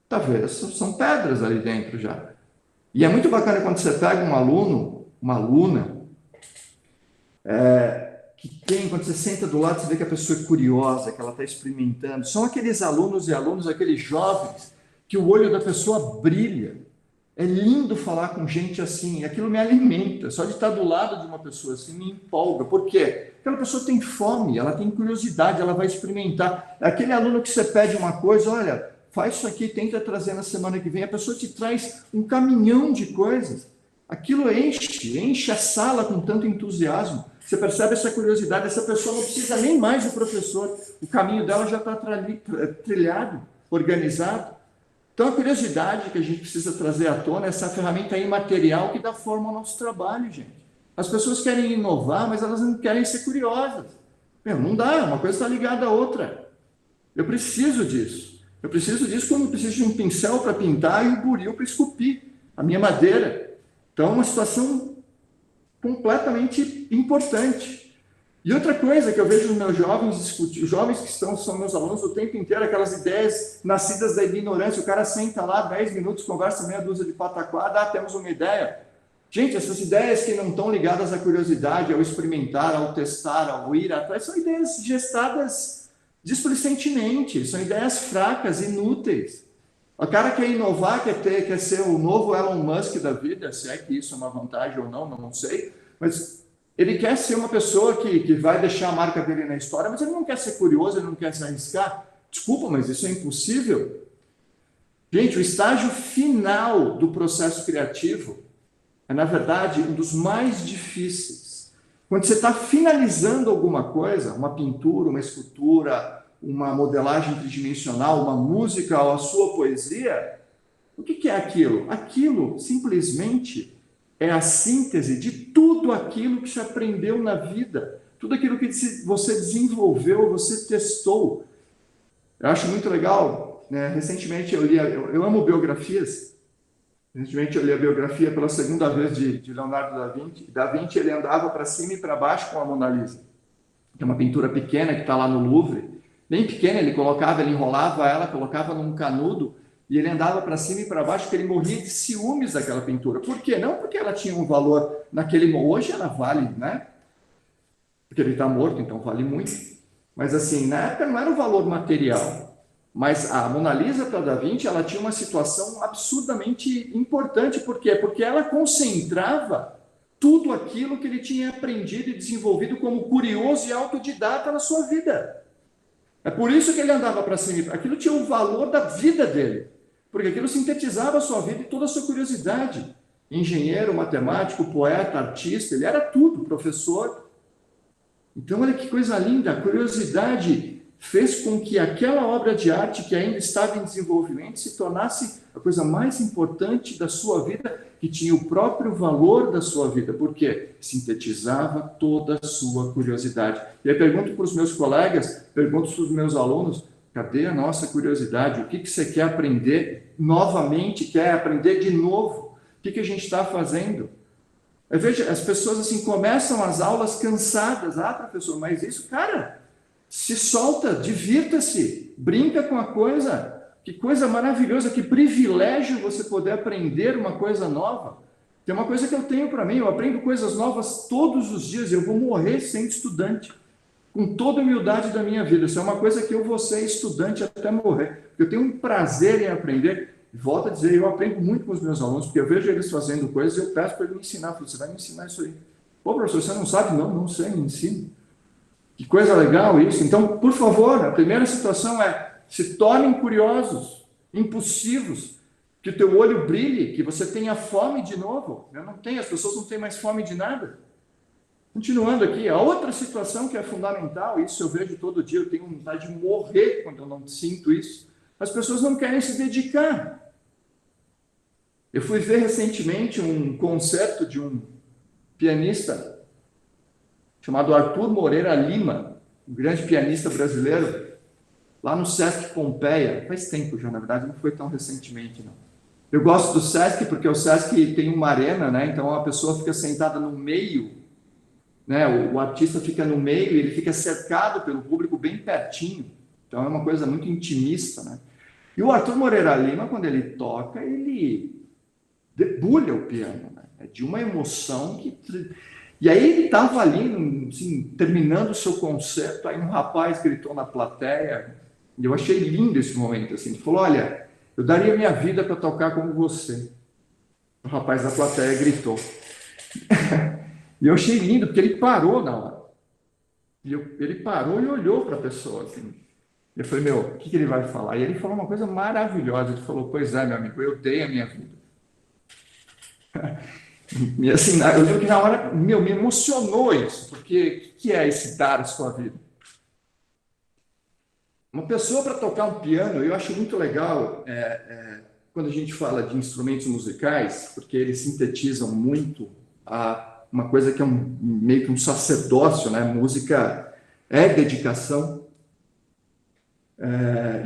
Tá vendo? São pedras ali dentro já. E é muito bacana quando você pega um aluno, uma aluna, quando você senta do lado, você vê que a pessoa é curiosa, que ela está experimentando. São aqueles alunos e alunos, aqueles jovens, que o olho da pessoa brilha. É lindo falar com gente assim, aquilo me alimenta. Só de estar do lado de uma pessoa assim me empolga. Por quê? Aquela pessoa tem fome, ela tem curiosidade, ela vai experimentar. Aquele aluno que você pede uma coisa, olha, faz isso aqui, tenta trazer na semana que vem. A pessoa te traz um caminhão de coisas. Aquilo enche a sala com tanto entusiasmo. Você percebe essa curiosidade, essa pessoa não precisa nem mais do professor. O caminho dela já está trilhado, organizado. Então, a curiosidade que a gente precisa trazer à tona é essa ferramenta imaterial que dá forma ao nosso trabalho, gente. As pessoas querem inovar, mas elas não querem ser curiosas. Não dá, uma coisa está ligada à outra. Eu preciso disso. Eu preciso disso quando eu preciso de um pincel para pintar e um buril para esculpir a minha madeira. Então, é uma situação completamente importante. E outra coisa que eu vejo os meus jovens discutir, os jovens que são meus alunos o tempo inteiro, aquelas ideias nascidas da ignorância, o cara senta lá 10 minutos, conversa meia dúzia de pataquada, temos uma ideia. Gente, essas ideias que não estão ligadas à curiosidade, ao experimentar, ao testar, ao ir atrás, são ideias gestadas displicentemente, são ideias fracas, inúteis. O cara quer inovar, quer ser o novo Elon Musk da vida, se é que isso é uma vantagem ou não, não sei, mas ele quer ser uma pessoa que vai deixar a marca dele na história, mas ele não quer ser curioso, ele não quer se arriscar. Desculpa, mas isso é impossível. Gente, o estágio final do processo criativo é, na verdade, um dos mais difíceis. Quando você está finalizando alguma coisa, uma pintura, uma escultura, uma modelagem tridimensional, uma música ou a sua poesia, o que é aquilo? Aquilo, simplesmente, é a síntese de tudo aquilo que você aprendeu na vida, tudo aquilo que você desenvolveu, você testou. Eu acho muito legal, né? Recentemente eu amo biografias. Recentemente eu li a biografia pela segunda vez de Leonardo da Vinci. Da Vinci ele andava para cima e para baixo com a Mona Lisa, que é uma pintura pequena que está lá no Louvre. Bem pequena, ele enrolava ela, colocava num canudo e ele andava para cima e para baixo porque ele morria de ciúmes daquela pintura. Por quê? Não porque ela tinha um valor naquele momento. Hoje ela vale, né? Porque ele está morto, então vale muito. Mas assim, na época não era o valor material. Mas a Mona Lisa para Da Vinci, ela tinha uma situação absurdamente importante. Por quê? Porque ela concentrava tudo aquilo que ele tinha aprendido e desenvolvido como curioso e autodidata na sua vida. É por isso que ele andava para cima. Aquilo tinha o valor da vida dele. Porque aquilo sintetizava a sua vida e toda a sua curiosidade. Engenheiro, matemático, poeta, artista, ele era tudo, professor. Então, olha que coisa linda. A curiosidade fez com que aquela obra de arte que ainda estava em desenvolvimento se tornasse a coisa mais importante da sua vida, que tinha o próprio valor da sua vida, porque sintetizava toda a sua curiosidade. E aí pergunto para os meus colegas, pergunto para os meus alunos, cadê a nossa curiosidade? O que você quer aprender novamente, quer aprender de novo? O que a gente está fazendo? Eu vejo as pessoas assim, começam as aulas cansadas. Ah, professor, mas isso, cara... Se solta, divirta-se, brinca com a coisa. Que coisa maravilhosa, que privilégio você poder aprender uma coisa nova. Tem uma coisa que eu tenho para mim, eu aprendo coisas novas todos os dias, eu vou morrer sendo estudante, com toda a humildade da minha vida. Isso é uma coisa que eu vou ser estudante até morrer. Eu tenho um prazer em aprender. Volto a dizer, eu aprendo muito com os meus alunos, porque eu vejo eles fazendo coisas e eu peço para eles me ensinar. Eu falo, você vai me ensinar isso aí. Pô, professor, você não sabe? Não, não sei, me ensine. Que coisa legal isso. Então, por favor, a primeira situação é se tornem curiosos, impulsivos, que o teu olho brilhe, que você tenha fome de novo. Eu não tenho, as pessoas não têm mais fome de nada. Continuando aqui, a outra situação que é fundamental, isso eu vejo todo dia, eu tenho vontade de morrer quando eu não sinto isso, as pessoas não querem se dedicar. Eu fui ver recentemente um concerto de um pianista chamado Arthur Moreira Lima, um grande pianista brasileiro, lá no Sesc Pompeia. Faz tempo já, na verdade, não foi tão recentemente, não. Eu gosto do Sesc porque o Sesc tem uma arena, né? Então a pessoa fica sentada no meio, né? O artista fica no meio e ele fica cercado pelo público bem pertinho. Então é uma coisa muito intimista, né? E o Arthur Moreira Lima, quando ele toca, ele debulha o piano, né? É de uma emoção que... E aí ele estava ali, assim, terminando o seu concerto, aí um rapaz gritou na plateia, e eu achei lindo esse momento, assim, ele falou, olha, eu daria minha vida para tocar como você. O rapaz da plateia gritou. E eu achei lindo, porque ele parou na hora. Ele parou e olhou para a pessoa, assim. Eu falei, meu, o que ele vai falar? E ele falou uma coisa maravilhosa. Ele falou, pois é, meu amigo, eu dei a minha vida. E assim, eu lembro que na hora, meu, me emocionou isso, porque o que é esse dar a sua vida? Uma pessoa para tocar um piano, eu acho muito legal quando a gente fala de instrumentos musicais, porque eles sintetizam muito uma coisa que é meio que um sacerdócio, né? Música é dedicação.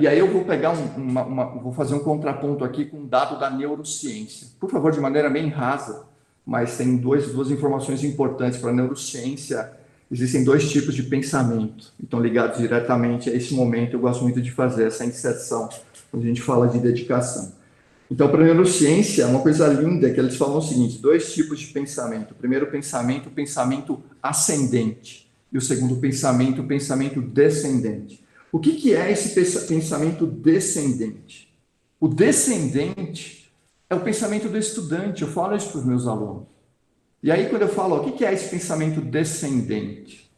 E aí eu vou pegar vou fazer um contraponto aqui com um dado da neurociência. Por favor, de maneira bem rasa, mas tem duas informações importantes para a neurociência. Existem dois tipos de pensamento, então ligados diretamente a esse momento. Eu gosto muito de fazer essa inserção quando a gente fala de dedicação. Então, para a neurociência, uma coisa linda é que eles falam o seguinte: dois tipos de pensamento. O primeiro pensamento, o pensamento ascendente, e o segundo pensamento, o pensamento descendente. O que é esse pensamento descendente? O descendente é o pensamento do estudante. Eu falo isso para os meus alunos. E aí, quando eu falo, o que é esse pensamento descendente?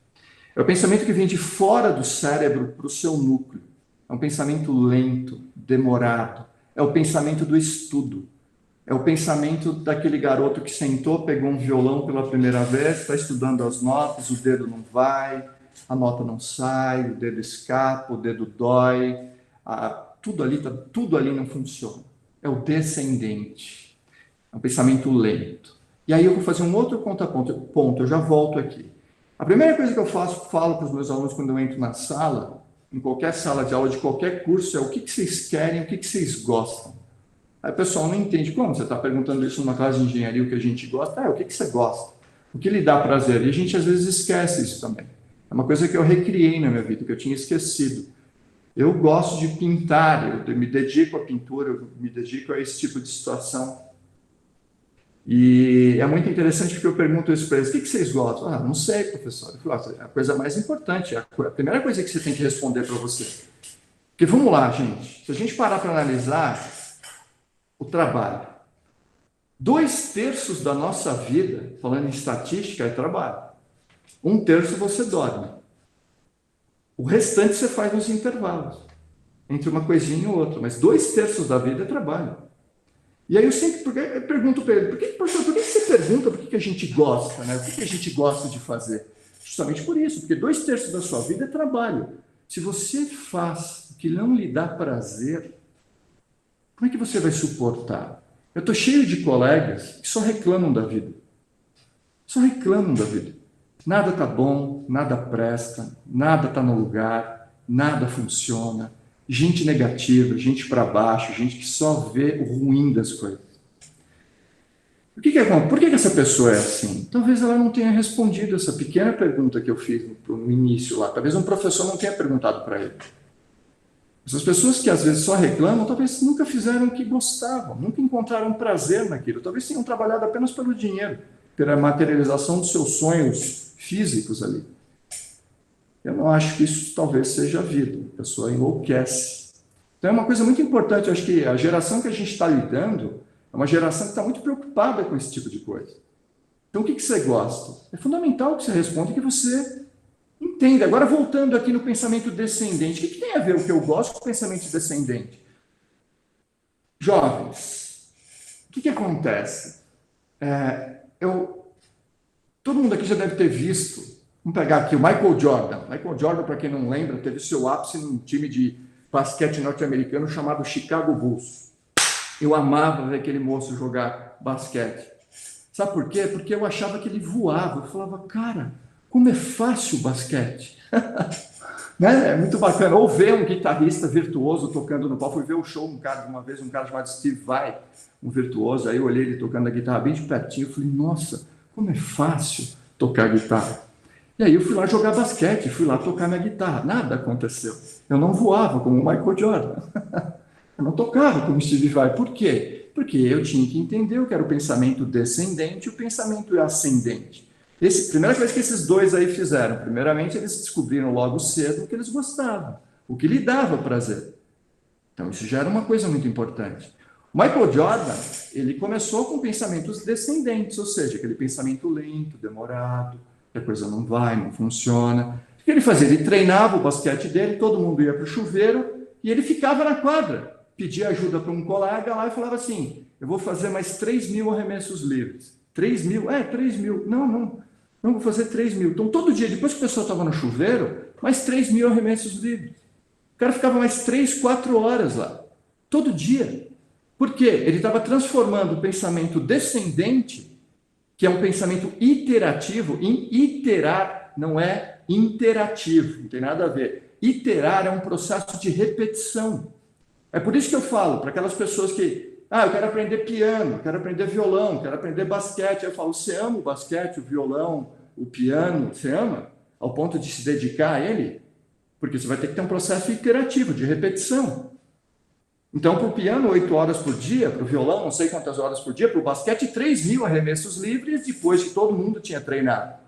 É o pensamento que vem de fora do cérebro para o seu núcleo. É um pensamento lento, demorado. É o pensamento do estudo. É o pensamento daquele garoto que sentou, pegou um violão pela primeira vez, está estudando as notas, o dedo não vai, a nota não sai, o dedo escapa, o dedo dói, tudo ali não funciona. É o descendente. É um pensamento lento. E aí eu vou fazer um outro ponto, eu já volto aqui. A primeira coisa que eu falo para os meus alunos quando eu entro na sala, em qualquer sala de aula de qualquer curso, é o que vocês querem, o que vocês gostam. Aí o pessoal não entende como você está perguntando isso numa classe de engenharia, o que a gente gosta. O que você gosta? O que lhe dá prazer? E a gente às vezes esquece isso também. É uma coisa que eu recriei na minha vida, que eu tinha esquecido. Eu gosto de pintar, eu me dedico à pintura, eu me dedico a esse tipo de situação. E é muito interessante porque eu pergunto isso para eles: o que vocês gostam? Não sei, professor. Eu falo, a coisa mais importante, a primeira coisa que você tem que responder para você. Porque vamos lá, gente, se a gente parar para analisar o trabalho, 2/3 da nossa vida, falando em estatística, é trabalho. 1/3 você dorme. O restante você faz nos intervalos, entre uma coisinha e outra, mas 2/3 da vida é trabalho. E aí eu pergunto para ele: professor, por que você pergunta por que a gente gosta, né? O que a gente gosta de fazer? Justamente por isso, porque 2/3 da sua vida é trabalho. Se você faz o que não lhe dá prazer, como é que você vai suportar? Eu estou cheio de colegas que só reclamam da vida. Só reclamam da vida. Nada está bom, nada presta, nada está no lugar, nada funciona. Gente negativa, gente para baixo, gente que só vê o ruim das coisas. Por que essa pessoa é assim? Talvez ela não tenha respondido essa pequena pergunta que eu fiz no início lá. Talvez um professor não tenha perguntado para ele. Essas pessoas que às vezes só reclamam, talvez nunca fizeram o que gostavam, nunca encontraram prazer naquilo. Talvez tenham trabalhado apenas pelo dinheiro, pela materialização dos seus sonhos físicos ali. Eu não acho que isso talvez seja a vida. A pessoa enlouquece. Então é uma coisa muito importante. Eu acho que a geração que a gente está lidando é uma geração que está muito preocupada com esse tipo de coisa. Então o que você gosta? É fundamental que você responda e que você entenda. Agora voltando aqui no pensamento descendente. O que tem a ver o que eu gosto com o pensamento descendente? Jovens, o que acontece? Todo mundo aqui já deve ter visto. Vamos pegar aqui o Michael Jordan. Michael Jordan, para quem não lembra, teve seu ápice num time de basquete norte-americano chamado Chicago Bulls. Eu amava ver aquele moço jogar basquete. Sabe por quê? Porque eu achava que ele voava. Eu falava, cara, como é fácil o basquete. Né? É muito bacana. Ou ver um guitarrista virtuoso tocando no palco. Fui ver o show de uma vez, um cara chamado Steve Vai, um virtuoso. Aí eu olhei ele tocando a guitarra bem de pertinho. Eu falei, nossa, como é fácil tocar guitarra. E aí eu fui lá jogar basquete, fui lá tocar minha guitarra. Nada aconteceu. Eu não voava como o Michael Jordan. Eu não tocava como Steve Vai. Por quê? Porque eu tinha que entender o que era o pensamento descendente e o pensamento ascendente. Primeira coisa que esses dois aí fizeram, primeiramente eles descobriram logo cedo o que eles gostavam, o que lhe dava prazer. Então isso já era uma coisa muito importante. O Michael Jordan, ele começou com pensamentos descendentes, ou seja, aquele pensamento lento, demorado, que a coisa não vai, não funciona. O que ele fazia? Ele treinava o basquete dele, todo mundo ia para o chuveiro e ele ficava na quadra. Pedia ajuda para um colega lá e falava assim, eu vou fazer mais 3.000 arremessos livres. 3.000? 3.000. Não vou fazer 3.000. Então, todo dia, depois que o pessoal estava no chuveiro, mais 3.000 arremessos livres. O cara ficava mais 3, 4 horas lá. Todo dia. Por quê? Ele estava transformando o pensamento descendente, que é um pensamento iterativo, em iterar, não é interativo, não tem nada a ver. Iterar é um processo de repetição. É por isso que eu falo, para aquelas pessoas que, eu quero aprender piano, quero aprender violão, quero aprender basquete. Eu falo, você ama o basquete, o violão, o piano, você ama? Ao ponto de se dedicar a ele? Porque você vai ter que ter um processo iterativo, de repetição. Então, para o piano, 8 horas por dia, para o violão, não sei quantas horas por dia, para o basquete, 3.000 arremessos livres, depois que todo mundo tinha treinado.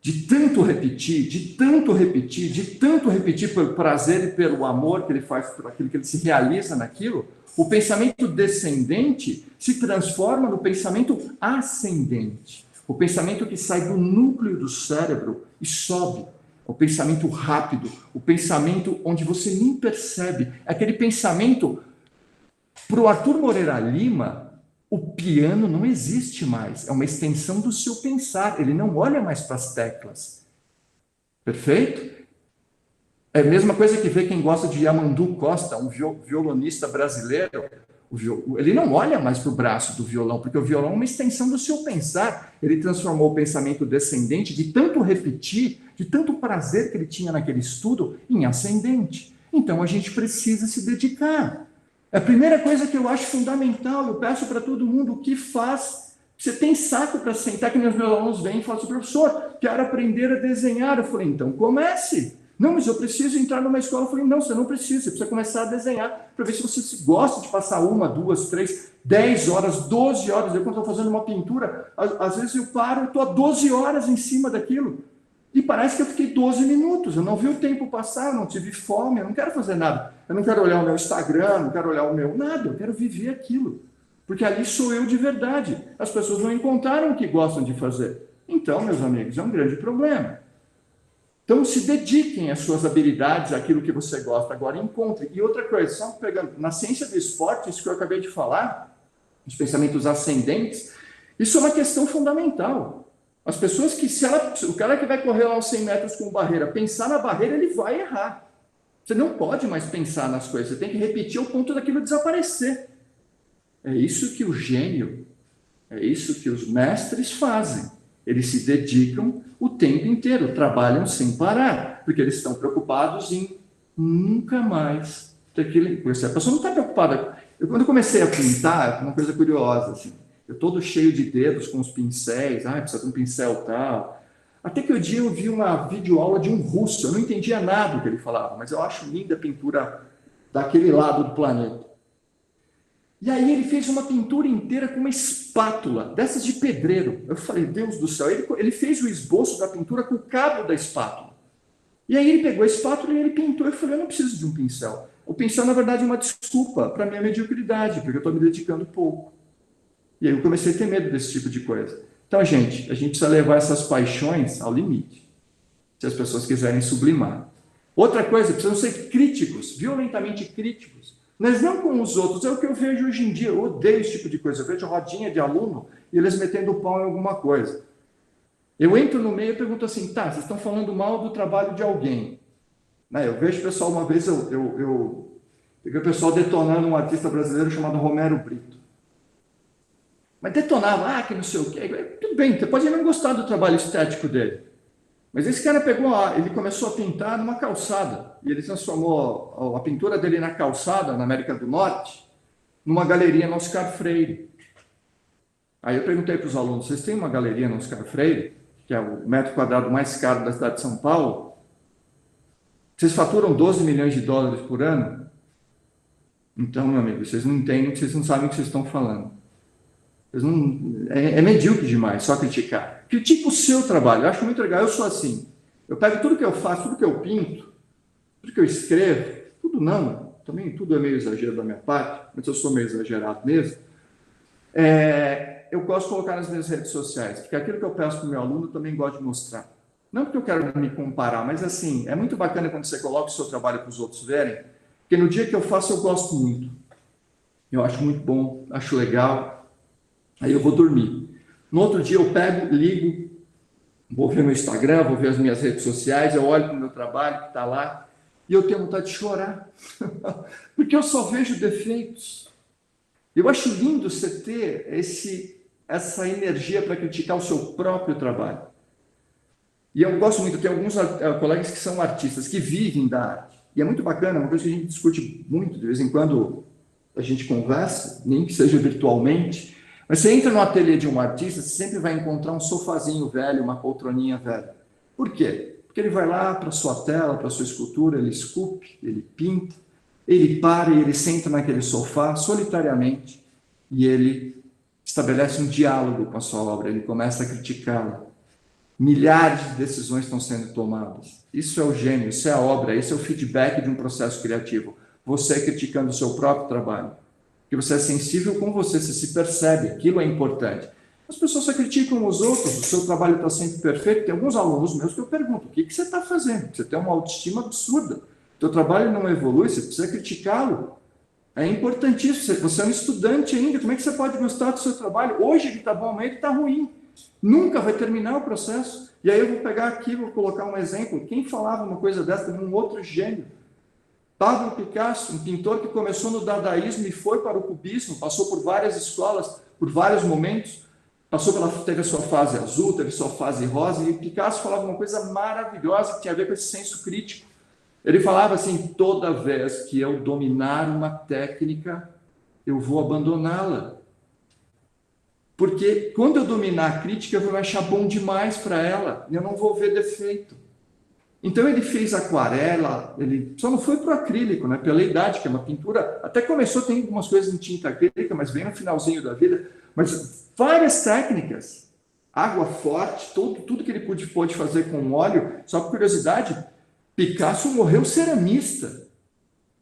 De tanto repetir, de tanto repetir, de tanto repetir pelo prazer e pelo amor que ele faz por aquilo, que ele se realiza naquilo, o pensamento descendente se transforma no pensamento ascendente. O pensamento que sai do núcleo do cérebro e sobe. O pensamento rápido, o pensamento onde você nem percebe. Aquele pensamento, para o Arthur Moreira Lima, o piano não existe mais. É uma extensão do seu pensar. Ele não olha mais para as teclas. Perfeito? É a mesma coisa que vê quem gosta de Yamandu Costa, um violonista brasileiro. Ele não olha mais para o braço do violão, porque o violão é uma extensão do seu pensar. Ele transformou o pensamento descendente, de tanto repetir, de tanto prazer que ele tinha naquele estudo, em ascendente. Então, a gente precisa se dedicar. A primeira coisa que eu acho fundamental, eu peço para todo mundo, o que faz? Você tem saco para sentar, que meus alunos vêm e falam assim, professor, quero aprender a desenhar. Eu falei, então comece. Não, mas eu preciso entrar numa escola. Eu falei, não, você não precisa, você precisa começar a desenhar, para ver se você gosta de passar 1, 2, 3, 10 horas, 12 horas. Eu, quando estou fazendo uma pintura, às vezes eu paro, estou há 12 horas em cima daquilo. E parece que eu fiquei 12 minutos, eu não vi o tempo passar, eu não tive fome, eu não quero fazer nada. Eu não quero olhar o meu Instagram, não quero olhar o meu nada, eu quero viver aquilo. Porque ali sou eu de verdade. As pessoas não encontraram o que gostam de fazer. Então, meus amigos, é um grande problema. Então, se dediquem às suas habilidades, àquilo que você gosta. Agora, encontre. E outra coisa, só pegando, na ciência do esporte, isso que eu acabei de falar, os pensamentos ascendentes, isso é uma questão fundamental. As pessoas que, o cara que vai correr lá aos 100 metros com barreira, pensar na barreira, ele vai errar. Você não pode mais pensar nas coisas, você tem que repetir ao ponto daquilo desaparecer. É isso que o gênio, é isso que os mestres fazem. Eles se dedicam o tempo inteiro, trabalham sem parar, porque eles estão preocupados em nunca mais ter que lembrar. A pessoa não está preocupada. Quando eu comecei a pintar, uma coisa curiosa, assim, eu todo cheio de dedos com os pincéis, precisa de um pincel tal. Até que um dia eu vi uma videoaula de um russo, eu não entendia nada do que ele falava, mas eu acho linda a pintura daquele lado do planeta. E aí ele fez uma pintura inteira com uma espátula, dessas de pedreiro. Eu falei, Deus do céu, ele fez o esboço da pintura com o cabo da espátula. E aí ele pegou a espátula e ele pintou. Eu falei, eu não preciso de um pincel. O pincel, na verdade, é uma desculpa para a minha mediocridade, porque eu estou me dedicando pouco. E aí eu comecei a ter medo desse tipo de coisa. Então, gente, a gente precisa levar essas paixões ao limite, se as pessoas quiserem sublimar. Outra coisa, precisam ser críticos, violentamente críticos, mas não com os outros. É o que eu vejo hoje em dia, eu odeio esse tipo de coisa. Eu vejo rodinha de aluno e eles metendo o pau em alguma coisa. Eu entro no meio e pergunto assim, vocês estão falando mal do trabalho de alguém. Eu vejo o pessoal, uma vez eu peguei o pessoal detonando um artista brasileiro chamado Romero Brito. Mas detonava, que não sei o quê. Tudo bem, você pode não gostar do trabalho estético dele. Mas esse cara ele começou a pintar numa calçada. E ele transformou a pintura dele na calçada, na América do Norte, numa galeria no Oscar Freire. Aí eu perguntei para os alunos, vocês têm uma galeria no Oscar Freire, que é o metro quadrado mais caro da cidade de São Paulo? Vocês faturam 12 milhões de dólares por ano? Então, meu amigo, vocês não entendem, vocês não sabem o que vocês estão falando. É medíocre demais só criticar. Critica o seu trabalho, eu acho muito legal, eu sou assim. Eu pego tudo que eu faço, tudo que eu pinto, tudo que eu escrevo, tudo não, também tudo é meio exagero da minha parte, mas eu sou meio exagerado mesmo. Eu gosto de colocar nas minhas redes sociais, porque aquilo que eu peço para o meu aluno eu também gosto de mostrar. Não porque eu quero me comparar, mas assim, é muito bacana quando você coloca o seu trabalho para os outros verem, porque no dia que eu faço, eu gosto muito. Eu acho muito bom, acho legal. Aí eu vou dormir. No outro dia eu pego, ligo, vou ver meu Instagram, vou ver as minhas redes sociais, eu olho para o meu trabalho que está lá e eu tenho vontade de chorar, porque eu só vejo defeitos. Eu acho lindo você ter essa energia para criticar o seu próprio trabalho. E eu gosto muito, tem alguns colegas que são artistas, que vivem da arte. E é muito bacana, uma coisa que a gente discute muito, de vez em quando a gente conversa, nem que seja virtualmente, mas você entra no ateliê de um artista, você sempre vai encontrar um sofazinho velho, uma poltroninha velha. Por quê? Porque ele vai lá para a sua tela, para a sua escultura, ele esculpe, ele pinta, ele para e ele senta naquele sofá solitariamente e ele estabelece um diálogo com a sua obra, ele começa a criticá-la. Milhares de decisões estão sendo tomadas. Isso é o gênio, isso é a obra, esse é o feedback de um processo criativo. Você criticando o seu próprio trabalho. Porque você é sensível com você se percebe, aquilo é importante. As pessoas só criticam os outros, o seu trabalho está sempre perfeito. Tem alguns alunos meus que eu pergunto, o que você está fazendo? Você tem uma autoestima absurda. O teu trabalho não evolui, você precisa criticá-lo. É importantíssimo, você é um estudante ainda, como é que você pode gostar do seu trabalho? Hoje ele está bom, amanhã ele está ruim. Nunca vai terminar o processo. E aí eu vou pegar aqui, vou colocar um exemplo. Quem falava uma coisa dessa, um outro gênio. Pablo Picasso, um pintor que começou no dadaísmo e foi para o cubismo, passou por várias escolas, por vários momentos, teve a sua fase azul, teve a sua fase rosa, e Picasso falava uma coisa maravilhosa que tinha a ver com esse senso crítico. Ele falava assim, toda vez que eu dominar uma técnica, eu vou abandoná-la. Porque quando eu dominar a crítica, eu vou achar bom demais para ela, e eu não vou ver defeito. Então ele fez aquarela, ele só não foi para o acrílico, né? Pela idade, que é uma pintura, até começou, tem algumas coisas em tinta acrílica, mas bem no finalzinho da vida, mas várias técnicas, água forte, tudo que ele pôde fazer com óleo. Só por curiosidade, Picasso morreu ceramista.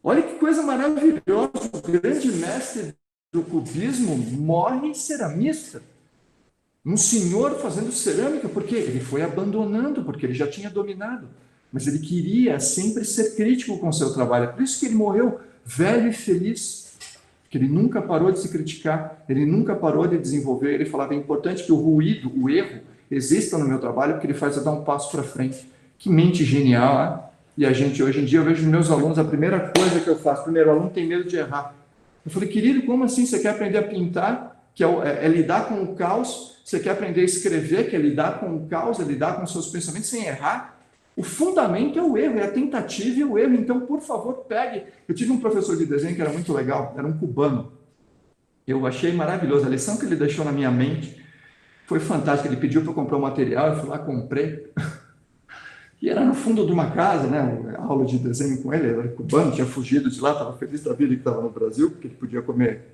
Olha que coisa maravilhosa, o grande mestre do cubismo morre ceramista. Um senhor fazendo cerâmica, porque ele foi abandonando, porque ele já tinha dominado. Mas ele queria sempre ser crítico com o seu trabalho. Por isso que ele morreu velho e feliz. Porque ele nunca parou de se criticar, ele nunca parou de desenvolver. Ele falava, é importante que o ruído, o erro, exista no meu trabalho, porque ele faz eu dar um passo para frente. Que mente genial, hein? E a gente, hoje em dia, eu vejo meus alunos, a primeira coisa que eu faço, primeiro, o aluno tem medo de errar. Eu falei, querido, como assim? Você quer aprender a pintar, que é lidar com o caos? Você quer aprender a escrever, que é lidar com o caos, é lidar com os seus pensamentos sem errar? O fundamento é o erro, é a tentativa e o erro. Então, por favor, pegue. Eu tive um professor de desenho que era muito legal, era um cubano. Eu achei maravilhoso. A lição que ele deixou na minha mente foi fantástica. Ele pediu para eu comprar um material, eu fui lá, comprei. E era no fundo de uma casa, né? A aula de desenho com ele, ele era cubano, tinha fugido de lá, estava feliz da vida que estava no Brasil, porque ele podia comer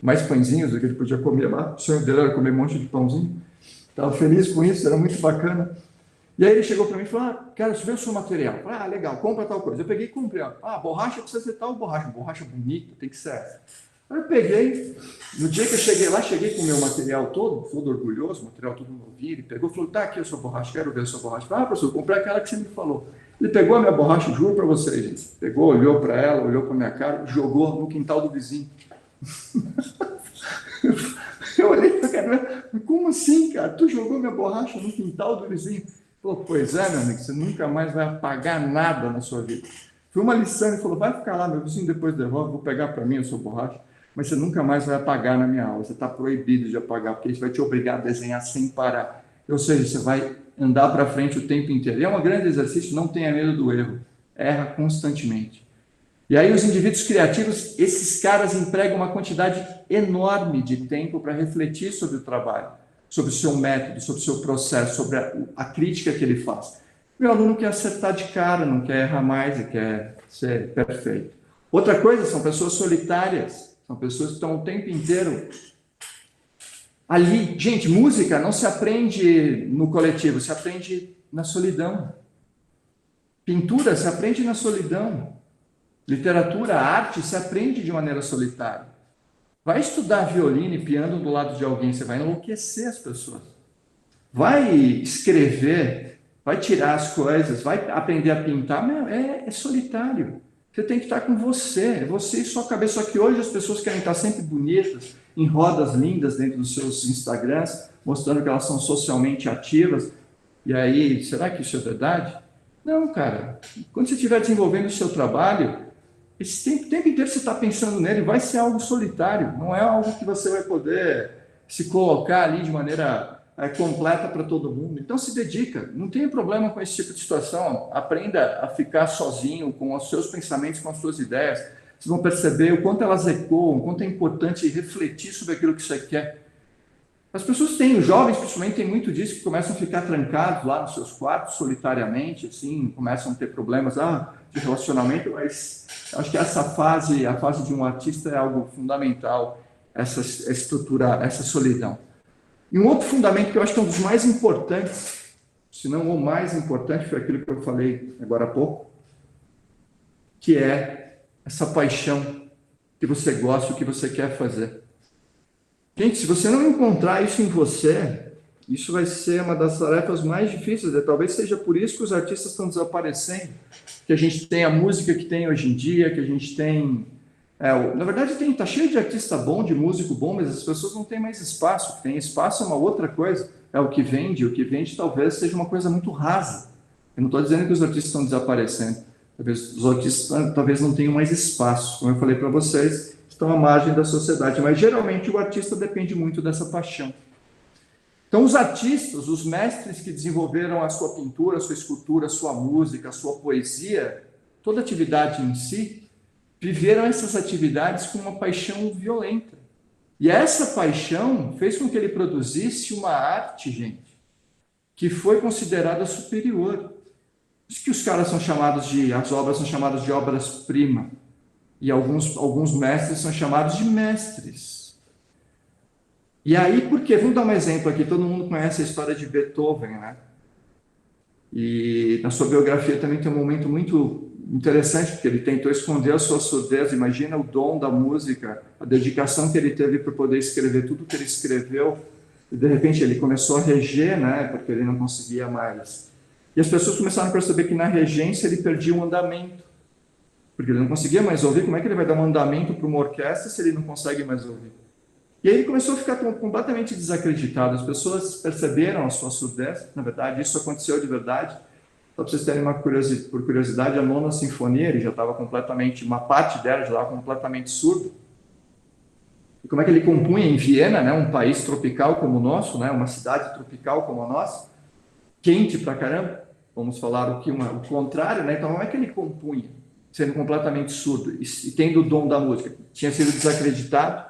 mais pãezinhos do que ele podia comer lá. O sonho dele era comer um monte de pãozinho. Estava feliz com isso, era muito bacana. E aí ele chegou para mim e falou, quero ver o seu material. Eu falei, legal, compra tal coisa. Eu peguei e comprei. Borracha precisa ser tal borracha bonita, tem que ser essa. Aí eu peguei, no dia que eu cheguei lá, cheguei com o meu material todo orgulhoso, material todo novinho. Ele pegou e falou, tá aqui a sua borracha, quero ver a sua borracha. Eu falei, professor, comprei aquela que você me falou. Ele pegou a minha borracha, juro para vocês, gente. Pegou, olhou para ela, olhou para minha cara, jogou no quintal do vizinho. Eu olhei para cara, como assim, cara? Tu jogou minha borracha no quintal do vizinho? Falou, pois é, meu amigo, você nunca mais vai apagar nada na sua vida. Foi uma lição, ele falou, vai ficar lá, meu vizinho depois devolve, vou pegar para mim a sua borracha, mas você nunca mais vai apagar na minha aula, você está proibido de apagar, porque isso vai te obrigar a desenhar sem parar. Ou seja, você vai andar para frente o tempo inteiro. E é um grande exercício, não tenha medo do erro, erra constantemente. E aí os indivíduos criativos, esses caras empregam uma quantidade enorme de tempo para refletir sobre o trabalho, sobre o seu método, sobre o seu processo, sobre a crítica que ele faz. Meu aluno quer acertar de cara, não quer errar mais, ele quer ser perfeito. Outra coisa, são pessoas solitárias, são pessoas que estão o tempo inteiro ali. Gente, música não se aprende no coletivo, se aprende na solidão. Pintura se aprende na solidão. Literatura, arte se aprende de maneira solitária. Vai estudar violino e piano do lado de alguém, você vai enlouquecer as pessoas. Vai escrever, vai tirar as coisas, vai aprender a pintar, é solitário. Você tem que estar com você e sua cabeça. Só que hoje as pessoas querem estar sempre bonitas, em rodas lindas dentro dos seus Instagrams, mostrando que elas são socialmente ativas. E aí, será que isso é verdade? Não, cara. Quando você estiver desenvolvendo o seu trabalho, esse tempo inteiro você está pensando nele, vai ser algo solitário, não é algo que você vai poder se colocar ali de maneira completa para todo mundo. Então se dedica, não tem problema com esse tipo de situação, aprenda a ficar sozinho com os seus pensamentos, com as suas ideias. Vocês vão perceber o quanto elas ecoam, o quanto é importante refletir sobre aquilo que você quer. As pessoas têm, os jovens principalmente, têm muito disso, que começam a ficar trancados lá nos seus quartos, solitariamente, assim, começam a ter problemas de relacionamento, mas acho que essa fase, a fase de um artista é algo fundamental, essa estrutura, essa solidão. E um outro fundamento que eu acho que é um dos mais importantes, se não o mais importante, foi aquilo que eu falei agora há pouco, que é essa paixão que você gosta, o que você quer fazer. Gente, se você não encontrar isso em você, isso vai ser uma das tarefas mais difíceis. Talvez seja por isso que os artistas estão desaparecendo, que a gente tem a música que tem hoje em dia, que a gente tem... na verdade, está cheio de artista bom, de músico bom, mas as pessoas não têm mais espaço. O que tem espaço é uma outra coisa. É o que vende talvez seja uma coisa muito rasa. Eu não estou dizendo que os artistas estão desaparecendo. Talvez os artistas talvez não tenham mais espaço. Como eu falei para vocês, estão à margem da sociedade, mas geralmente o artista depende muito dessa paixão. Então, os artistas, os mestres que desenvolveram a sua pintura, a sua escultura, a sua música, a sua poesia, toda atividade em si, viveram essas atividades com uma paixão violenta. E essa paixão fez com que ele produzisse uma arte, gente, que foi considerada superior. Por isso que os caras são chamados as obras são chamadas de obras-prima. E alguns mestres são chamados de mestres. E aí, por quê? Vamos dar um exemplo aqui. Todo mundo conhece a história de Beethoven, né? E na sua biografia também tem um momento muito interessante, porque ele tentou esconder a sua surdez. Imagina o dom da música, a dedicação que ele teve para poder escrever tudo que ele escreveu. E, de repente, ele começou a reger, né? Porque ele não conseguia mais. E as pessoas começaram a perceber que na regência ele perdia o andamento. Porque ele não conseguia mais ouvir. Como é que ele vai dar um andamento para uma orquestra se ele não consegue mais ouvir? E aí ele começou a ficar completamente desacreditado. As pessoas perceberam a sua surdez. Na verdade, isso aconteceu de verdade. Só para vocês terem por curiosidade, a Nona Sinfonia, ele já estava completamente, uma parte dela já estava completamente surdo. E como é que ele compunha em Viena, né, um país tropical como o nosso, né, uma cidade tropical como a nossa, quente pra caramba, vamos falar o contrário, né? Então como é que ele compunha? Sendo completamente surdo e tendo o dom da música. Tinha sido desacreditado,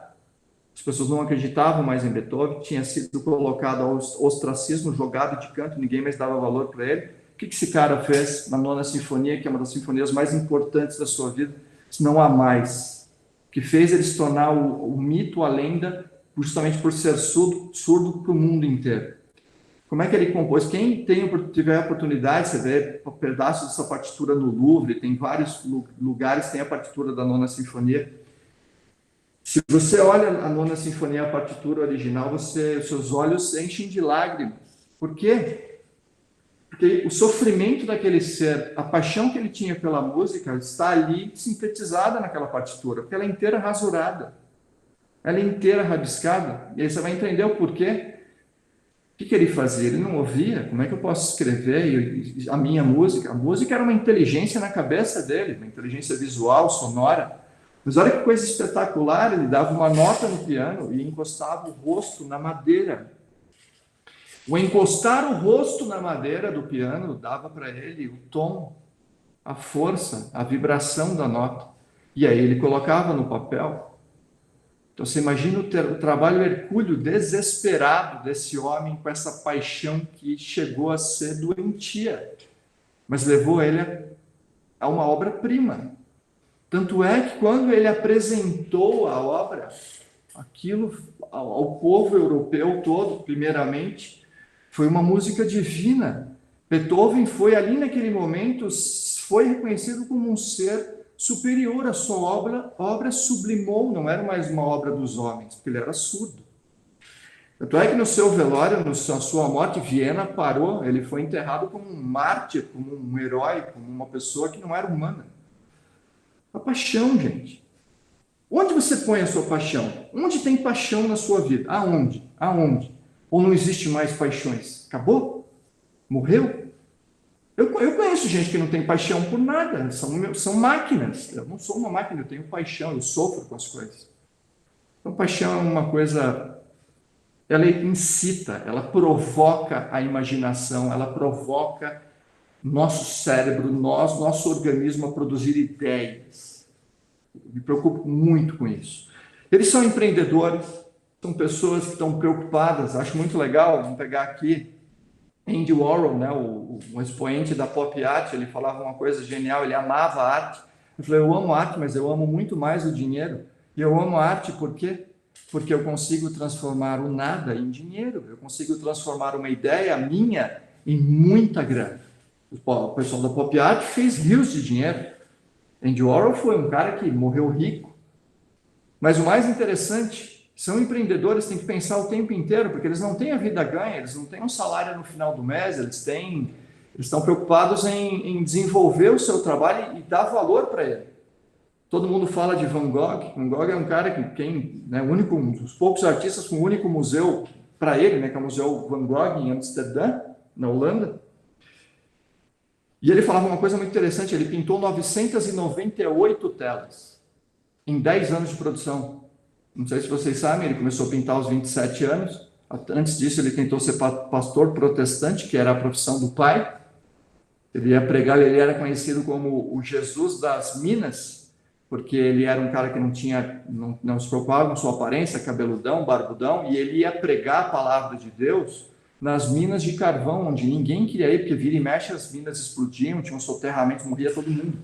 as pessoas não acreditavam mais em Beethoven, tinha sido colocado ao ostracismo, jogado de canto, ninguém mais dava valor para ele. O que esse cara fez na Nona Sinfonia, que é uma das sinfonias mais importantes da sua vida? Não há mais. O que fez ele se tornar o mito, a lenda, justamente por ser surdo para o mundo inteiro. Como é que ele compôs? Quem tiver a oportunidade, você vê pedaços dessa partitura no Louvre, tem vários lugares, tem a partitura da Nona Sinfonia. Se você olha a Nona Sinfonia, a partitura original, os seus olhos enchem de lágrimas. Por quê? Porque o sofrimento daquele ser, a paixão que ele tinha pela música, está ali sintetizada naquela partitura, porque ela é inteira rasurada, ela é inteira rabiscada, e aí você vai entender o porquê. O que ele fazia? Ele não ouvia. Como é que eu posso escrever a minha música? A música era uma inteligência na cabeça dele, uma inteligência visual, sonora. Mas olha que coisa espetacular, ele dava uma nota no piano e encostava o rosto na madeira. O encostar o rosto na madeira do piano dava para ele o tom, a força, a vibração da nota. E aí ele colocava no papel. Então, você imagina o trabalho hercúleo, desesperado desse homem com essa paixão que chegou a ser doentia, mas levou ele a uma obra-prima. Tanto é que quando ele apresentou a obra, aquilo ao povo europeu todo, primeiramente, foi uma música divina. Beethoven foi ali naquele momento, foi reconhecido como um ser superior. A sua obra sublimou, não era mais uma obra dos homens, porque ele era surdo. Tanto é que no seu velório, na sua morte, Viena parou, ele foi enterrado como um mártir, como um herói, como uma pessoa que não era humana. A paixão, gente. Onde você põe a sua paixão? Onde tem paixão na sua vida? Aonde? Aonde? Ou não existe mais paixões? Acabou? Morreu? Eu conheço gente que não tem paixão por nada, são máquinas. Eu não sou uma máquina, eu tenho paixão, eu sofro com as coisas. Então, paixão é uma coisa, ela incita, ela provoca a imaginação, ela provoca nosso cérebro, nosso organismo a produzir ideias. Eu me preocupo muito com isso. Eles são empreendedores, são pessoas que estão preocupadas, acho muito legal, vamos pegar aqui, Andy Warhol, né, o expoente da pop art, ele falava uma coisa genial, ele amava a arte. Eu falei, eu amo arte, mas eu amo muito mais o dinheiro. E eu amo a arte por quê? Porque eu consigo transformar o nada em dinheiro. Eu consigo transformar uma ideia minha em muita grana. O pessoal da pop art fez rios de dinheiro. Andy Warhol foi um cara que morreu rico. Mas o mais interessante, são empreendedores, têm que pensar o tempo inteiro, porque eles não têm a vida ganha, eles não têm um salário no final do mês, eles estão preocupados em desenvolver o seu trabalho e dar valor para ele. Todo mundo fala de Van Gogh. Van Gogh é um cara um dos poucos artistas com o único museu para ele, né, que é o Museu Van Gogh em Amsterdã, na Holanda. E ele falava uma coisa muito interessante, ele pintou 998 telas em 10 anos de produção. Não sei se vocês sabem, ele começou a pintar aos 27 anos. Antes disso, ele tentou ser pastor protestante, que era a profissão do pai. Ele ia pregar, ele era conhecido como o Jesus das Minas, porque ele era um cara que não se preocupava com sua aparência, cabeludão, barbudão, e ele ia pregar a palavra de Deus nas minas de carvão, onde ninguém queria ir, porque vira e mexe as minas explodiam, tinha um soterramento, morria todo mundo.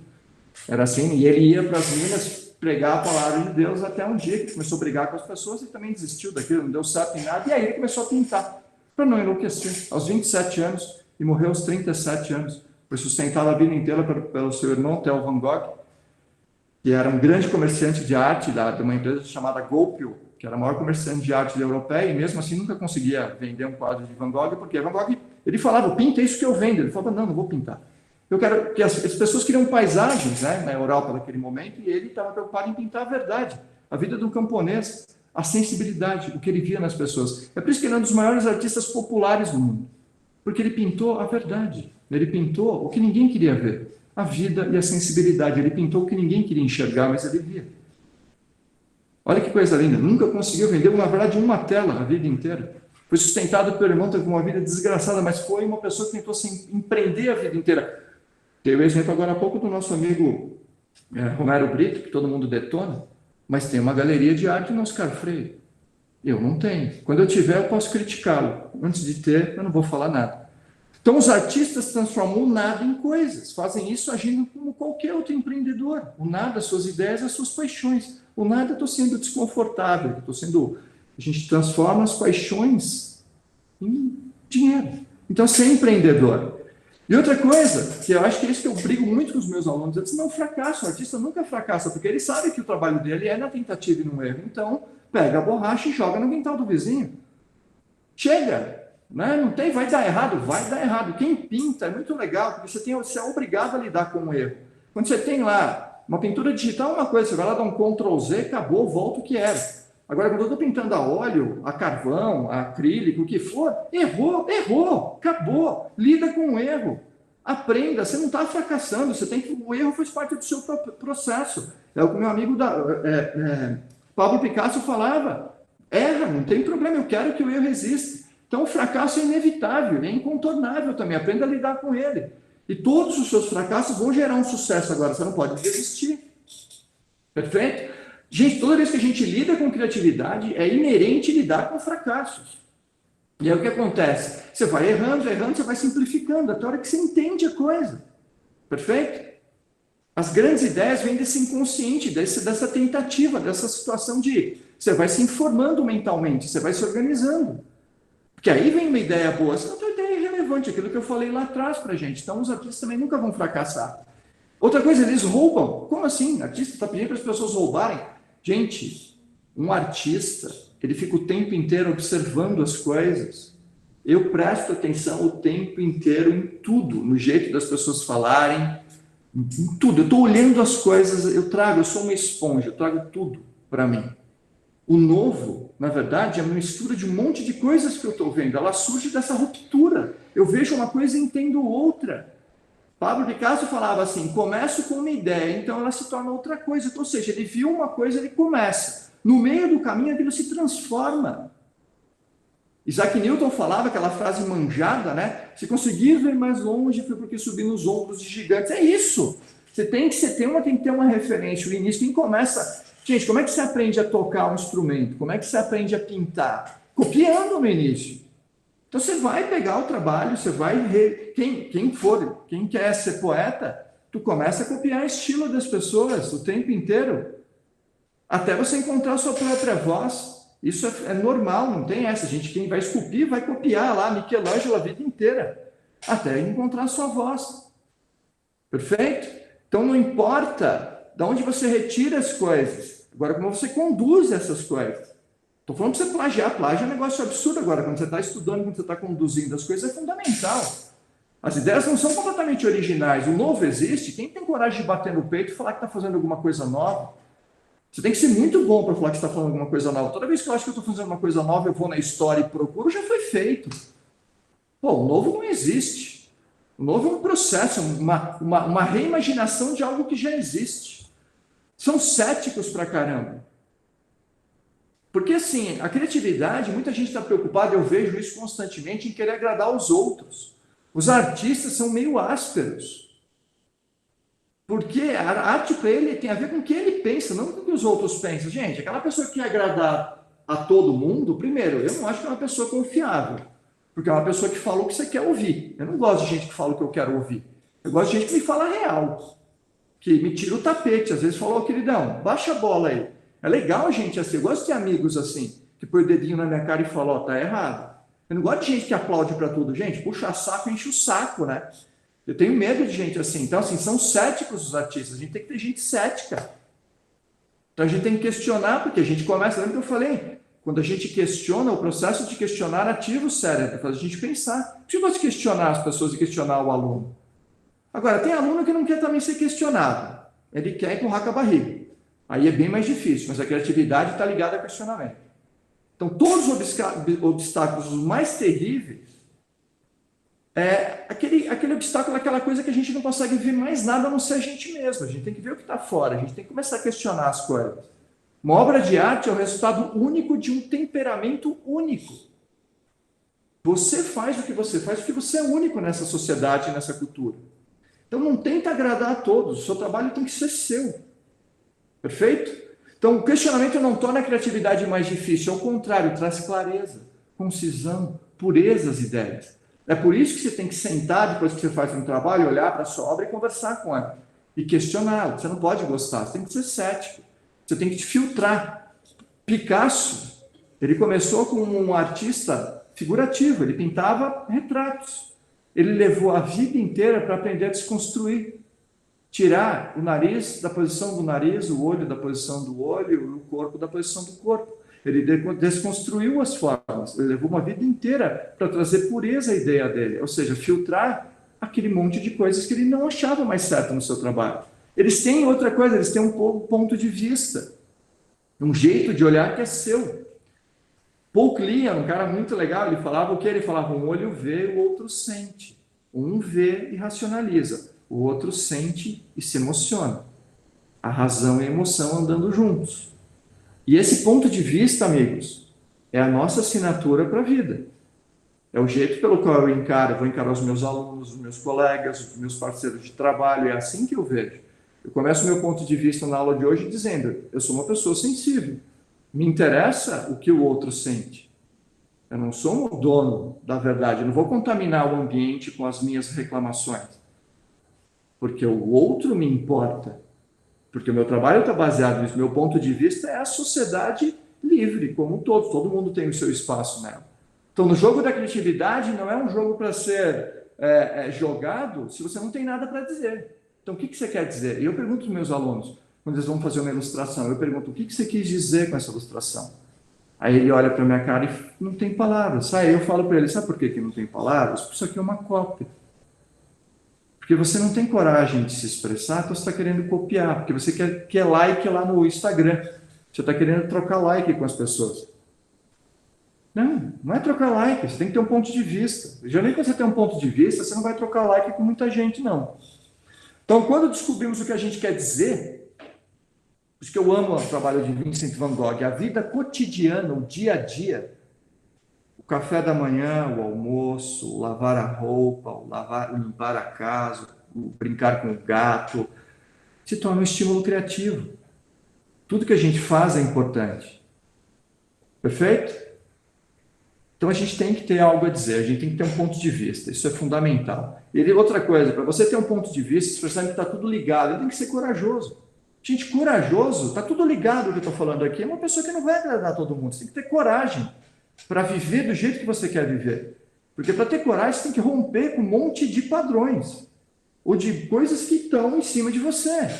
Era assim, e ele ia para as minas pregar a palavra de Deus até um dia que começou a brigar com as pessoas e também desistiu daquilo, não deu certo em nada, e aí ele começou a pintar, para não enlouquecer, aos 27 anos, e morreu aos 37 anos. Foi sustentado a vida inteira pelo seu irmão, Theo Van Gogh, que era um grande comerciante de arte de uma empresa chamada Goupil, que era a maior comerciante de arte europeia, e mesmo assim nunca conseguia vender um quadro de Van Gogh, porque Van Gogh, ele falava, pinta isso que eu vendo. Ele falava, não vou pintar. Eu quero que as pessoas queriam paisagens, né, na Europa naquele momento, e ele estava preocupado em pintar a verdade, a vida do camponês, a sensibilidade, o que ele via nas pessoas. É por isso que ele é um dos maiores artistas populares do mundo, porque ele pintou a verdade, ele pintou o que ninguém queria ver, a vida e a sensibilidade. Ele pintou o que ninguém queria enxergar, mas ele via. Olha que coisa linda, nunca conseguiu vender, na verdade, uma tela a vida inteira. Foi sustentado pelo irmão, teve uma vida desgraçada, mas foi uma pessoa que tentou se empreender a vida inteira. Tem o exemplo agora há pouco do nosso amigo Romero Brito, que todo mundo detona, mas tem uma galeria de arte no Oscar Freire. Eu não tenho. Quando eu tiver, eu posso criticá-lo. Antes de ter, eu não vou falar nada. Então, os artistas transformam o nada em coisas. Fazem isso agindo como qualquer outro empreendedor. O nada, as suas ideias, as suas paixões. O nada, estou sendo desconfortável. A gente transforma as paixões em dinheiro. Então, ser empreendedor. E outra coisa, que eu acho que é isso que eu brigo muito com os meus alunos, eu disse, não fracassa, o artista nunca fracassa, porque ele sabe que o trabalho dele é na tentativa e no erro. Então, pega a borracha e joga no quintal do vizinho. Chega, né? Não tem, vai dar errado. Quem pinta é muito legal, porque você é obrigado a lidar com o erro. Quando você tem lá uma pintura digital, é uma coisa, você vai lá dar um Ctrl Z, acabou, volta o que era. Agora, quando eu estou pintando a óleo, a carvão, a acrílico, o que for, errou, acabou. Lida com o erro. Aprenda, você não está fracassando, o erro faz parte do seu processo. É o que meu amigo Pablo Picasso falava. Erra, não tem problema, eu quero que o erro exista. Então, o fracasso é inevitável, é incontornável também. Aprenda a lidar com ele. E todos os seus fracassos vão gerar um sucesso agora, você não pode desistir. Perfeito? Gente, toda vez que a gente lida com criatividade, é inerente lidar com fracassos. E aí o que acontece? Você vai errando, você vai simplificando, até a hora que você entende a coisa. Perfeito? As grandes ideias vêm desse inconsciente, dessa tentativa, dessa situação de... Você vai se informando mentalmente, você vai se organizando. Porque aí vem uma ideia boa, senão a tua ideia é irrelevante, aquilo que eu falei lá atrás pra gente. Então os artistas também nunca vão fracassar. Outra coisa, eles roubam. Como assim? O artista está pedindo para as pessoas roubarem? Gente, um artista, ele fica o tempo inteiro observando as coisas. Eu presto atenção o tempo inteiro em tudo, no jeito das pessoas falarem, em tudo. Eu estou olhando as coisas, eu sou uma esponja, eu trago tudo para mim. O novo, na verdade, é uma mistura de um monte de coisas que eu estou vendo. Ela surge dessa ruptura. Eu vejo uma coisa e entendo outra. Pablo Picasso falava assim, começo com uma ideia, então ela se torna outra coisa. Ou seja, ele viu uma coisa, ele começa. No meio do caminho, aquilo se transforma. Isaac Newton falava aquela frase manjada, né? Se conseguir ver mais longe, foi porque subi nos ombros de gigantes. É isso. Você tem que ter uma referência. O início, quem começa... Gente, como é que você aprende a tocar um instrumento? Como é que você aprende a pintar? Copiando no início. Então você vai pegar o trabalho, você vai... Quem quer ser poeta, tu começa a copiar o estilo das pessoas o tempo inteiro. Até você encontrar a sua própria voz. Isso é normal, não tem essa. Gente, quem vai esculpir vai copiar lá Michelangelo a vida inteira, até encontrar a sua voz. Perfeito? Então não importa de onde você retira as coisas, agora como você conduz essas coisas. Estou falando para você plagiar. Plágio é um negócio absurdo agora. Quando você está estudando, quando você está conduzindo as coisas, é fundamental. As ideias não são completamente originais. O novo existe. Quem tem coragem de bater no peito e falar que está fazendo alguma coisa nova? Você tem que ser muito bom para falar que está falando alguma coisa nova. Toda vez que eu acho que eu estou fazendo uma coisa nova, eu vou na história e procuro, já foi feito. Pô, o novo não existe. O novo é um processo, uma reimaginação de algo que já existe. São céticos pra caramba. Porque, assim, a criatividade, muita gente está preocupada, eu vejo isso constantemente, em querer agradar os outros. Os artistas são meio ásperos. Porque a arte para ele tem a ver com o que ele pensa, não com o que os outros pensam. Gente, aquela pessoa que quer agradar a todo mundo, primeiro, eu não acho que é uma pessoa confiável. Porque é uma pessoa que fala o que você quer ouvir. Eu não gosto de gente que fala o que eu quero ouvir. Eu gosto de gente que me fala real. Que me tira o tapete. Às vezes fala, ô queridão, baixa a bola aí. É legal, gente, assim. Eu gosto de amigos assim, que põe o dedinho na minha cara e fala, ó, tá errado. Eu não gosto de gente que aplaude para tudo. Gente, puxa saco, enche o saco, né? Eu tenho medo de gente assim. Então, assim, são céticos os artistas. A gente tem que ter gente cética. Então, a gente tem que questionar, porque a gente começa... Lembra que eu falei? Quando a gente questiona, o processo de questionar ativa o cérebro, faz a gente pensar. Por que você questionar as pessoas e questionar o aluno? Agora, tem aluno que não quer também ser questionado. Ele quer empurrar com a barriga. Aí é bem mais difícil, mas a criatividade está ligada a questionamento. Então, todos os obstáculos os mais terríveis é aquele obstáculo, aquela coisa que a gente não consegue ver mais nada a não ser a gente mesmo. A gente tem que ver o que está fora, a gente tem que começar a questionar as coisas. Uma obra de arte é o resultado único de um temperamento único. Você faz o que você faz porque você é único nessa sociedade, nessa cultura. Então não tenta agradar a todos, o seu trabalho tem que ser seu. Perfeito? Então o questionamento não torna a criatividade mais difícil, ao contrário, traz clareza, concisão, pureza às ideias. É por isso que você tem que sentar depois que você faz um trabalho, olhar para a sua obra e conversar com ela. E questioná-la. Você não pode gostar, você tem que ser cético. Você tem que te filtrar. Picasso, ele começou como um artista figurativo, ele pintava retratos. Ele levou a vida inteira para aprender a desconstruir. Tirar o nariz da posição do nariz, o olho da posição do olho, o corpo da posição do corpo. Ele desconstruiu as formas. Ele levou uma vida inteira para trazer pureza à ideia dele. Ou seja, filtrar aquele monte de coisas que ele não achava mais certo no seu trabalho. Eles têm outra coisa, eles têm um ponto de vista, um jeito de olhar que é seu. Paul Klee, um cara muito legal, ele falava o que? Ele falava, um olho vê, o outro sente. Um vê e racionaliza, o outro sente e se emociona. A razão e a emoção andando juntos. E esse ponto de vista, amigos, é a nossa assinatura para a vida. É o jeito pelo qual eu encaro, vou encarar os meus alunos, os meus colegas, os meus parceiros de trabalho, é assim que eu vejo. Eu começo o meu ponto de vista na aula de hoje dizendo, eu sou uma pessoa sensível. Me interessa o que o outro sente. Eu não sou o dono da verdade, eu não vou contaminar o ambiente com as minhas reclamações. Porque o outro me importa. Porque o meu trabalho está baseado nisso. Meu ponto de vista é a sociedade livre, como um todo mundo tem o seu espaço nela. Então, no jogo da criatividade, não é um jogo para ser jogado se você não tem nada para dizer. Então, o que você quer dizer? E eu pergunto para os meus alunos, quando eles vão fazer uma ilustração, eu pergunto, o que você quis dizer com essa ilustração? Aí ele olha para minha cara e não tem palavras. Aí eu falo para ele, sabe por que não tem palavras? Porque isso aqui é uma cópia. Porque você não tem coragem de se expressar, então você está querendo copiar, porque você quer like lá no Instagram. Você está querendo trocar like com as pessoas. Não é trocar like, você tem que ter um ponto de vista. Já nem quando você tem um ponto de vista, você não vai trocar like com muita gente, não. Então, quando descobrimos o que a gente quer dizer, por isso que eu amo o trabalho de Vincent Van Gogh, a vida cotidiana, o dia a dia, o café da manhã, o almoço, o lavar a roupa, o limpar a casa, o brincar com o gato, se torna um estímulo criativo. Tudo que a gente faz é importante. Perfeito? Então a gente tem que ter algo a dizer, a gente tem que ter um ponto de vista, isso é fundamental. E outra coisa, para você ter um ponto de vista, você precisa estar tudo ligado, tem que ser corajoso. Gente, corajoso, está tudo ligado o que eu estou falando aqui, é uma pessoa que não vai agradar todo mundo, você tem que ter coragem para viver do jeito que você quer viver. Porque para ter coragem, você tem que romper com um monte de padrões, ou de coisas que estão em cima de você.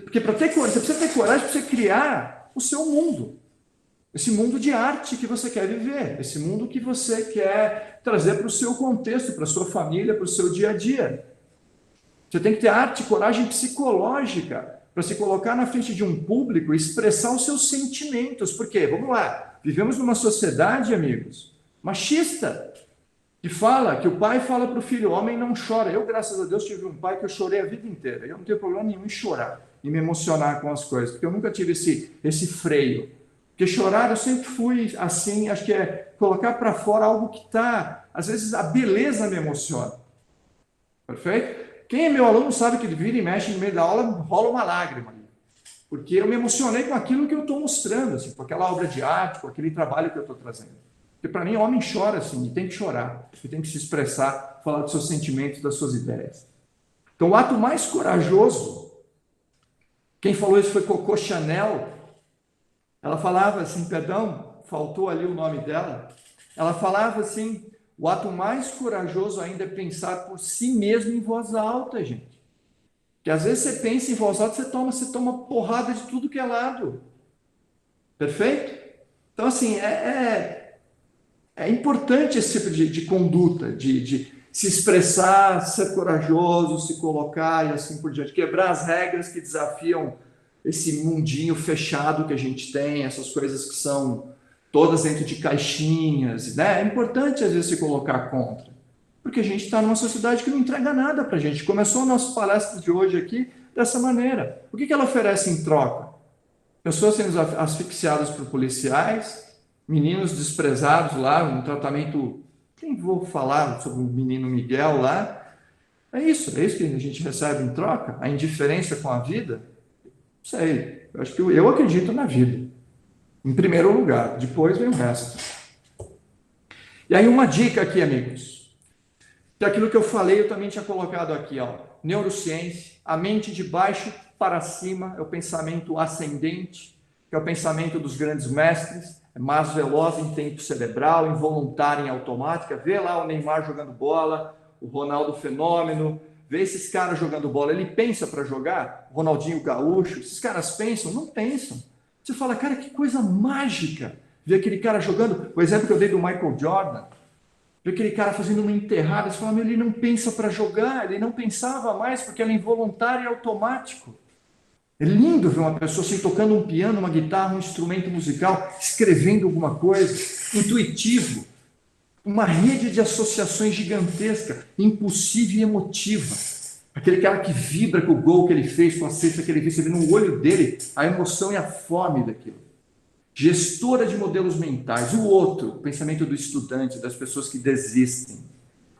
Porque para ter coragem, você precisa ter coragem para você criar o seu mundo. Esse mundo de arte que você quer viver, esse mundo que você quer trazer para o seu contexto, para a sua família, para o seu dia a dia. Você tem que ter arte e coragem psicológica para se colocar na frente de um público e expressar os seus sentimentos. Por quê? Vamos lá, vivemos numa sociedade, amigos, machista, que fala, que o pai fala para o filho, o homem não chora. Eu, graças a Deus, tive um pai que eu chorei a vida inteira. Eu não tenho problema nenhum em chorar, em me emocionar com as coisas, porque eu nunca tive esse freio. Porque chorar, eu sempre fui assim, acho que é colocar para fora algo que está, às vezes a beleza me emociona. Perfeito? Quem é meu aluno sabe que ele vira e mexe no meio da aula, rola uma lágrima. Porque eu me emocionei com aquilo que eu estou mostrando, assim, com aquela obra de arte, com aquele trabalho que eu estou trazendo. Porque para mim, o homem chora assim, e tem que chorar, e tem que se expressar, falar dos seus sentimentos, das suas ideias. Então, o ato mais corajoso, quem falou isso foi Coco Chanel. Ela falava assim, perdão, faltou ali o nome dela. Ela falava assim, o ato mais corajoso ainda é pensar por si mesmo em voz alta, gente. Porque às vezes você pensa em voz alta, você toma porrada de tudo que é lado. Perfeito? Então, assim, é importante esse tipo de conduta, de se expressar, ser corajoso, se colocar e assim por diante. Quebrar as regras que desafiam esse mundinho fechado que a gente tem, essas coisas que são todas dentro de caixinhas, né? É importante, às vezes, se colocar contra, porque a gente está numa sociedade que não entrega nada para a gente. Começou a nossa palestra de hoje aqui dessa maneira. O que ela oferece em troca? Pessoas sendo asfixiadas por policiais, meninos desprezados lá, um tratamento... Nem vou falar sobre o menino Miguel lá. É isso que a gente recebe em troca? A indiferença com a vida? Não sei, acho que eu acredito na vida, em primeiro lugar, depois vem o resto. E aí uma dica aqui, amigos, que aquilo que eu falei eu também tinha colocado aqui, ó, neurociência, a mente de baixo para cima é o pensamento ascendente, que é o pensamento dos grandes mestres, é mais veloz em tempo cerebral, involuntário em automática, vê lá o Neymar jogando bola, o Ronaldo Fenômeno, vê esses caras jogando bola, ele pensa para jogar? Ronaldinho Gaúcho, esses caras pensam? Não pensam. Você fala, cara, que coisa mágica ver aquele cara jogando. O exemplo que eu dei do Michael Jordan, ver aquele cara fazendo uma enterrada, você fala, ele não pensa para jogar, ele não pensava mais porque era involuntário e automático. É lindo ver uma pessoa assim tocando um piano, uma guitarra, um instrumento musical, escrevendo alguma coisa, intuitivo. Uma rede de associações gigantesca, impulsiva e emotiva. Aquele cara que vibra com o gol que ele fez, com a cesta que ele fez, você vê no olho dele a emoção e a fome daquilo. Gestora de modelos mentais. O outro, o pensamento do estudante, das pessoas que desistem.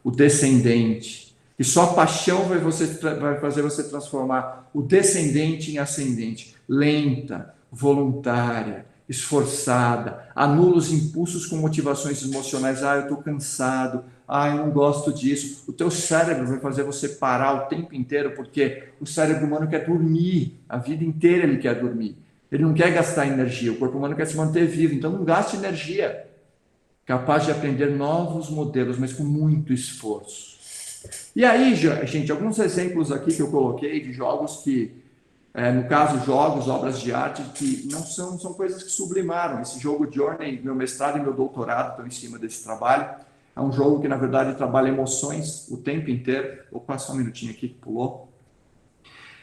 O descendente. E só a paixão vai fazer você transformar o descendente em ascendente. Lenta, voluntária, esforçada, anula os impulsos com motivações emocionais. Ah, eu estou cansado. Ah, eu não gosto disso. O teu cérebro vai fazer você parar o tempo inteiro, porque o cérebro humano quer dormir. A vida inteira ele quer dormir. Ele não quer gastar energia. O corpo humano quer se manter vivo. Então não gaste energia. Capaz de aprender novos modelos, mas com muito esforço. E aí, gente, alguns exemplos aqui que eu coloquei de jogos que no caso, jogos, obras de arte, que não são coisas que sublimaram. Esse jogo Journey, meu mestrado e meu doutorado estão em cima desse trabalho. É um jogo que, na verdade, trabalha emoções o tempo inteiro. Opa, só um minutinho aqui, que pulou.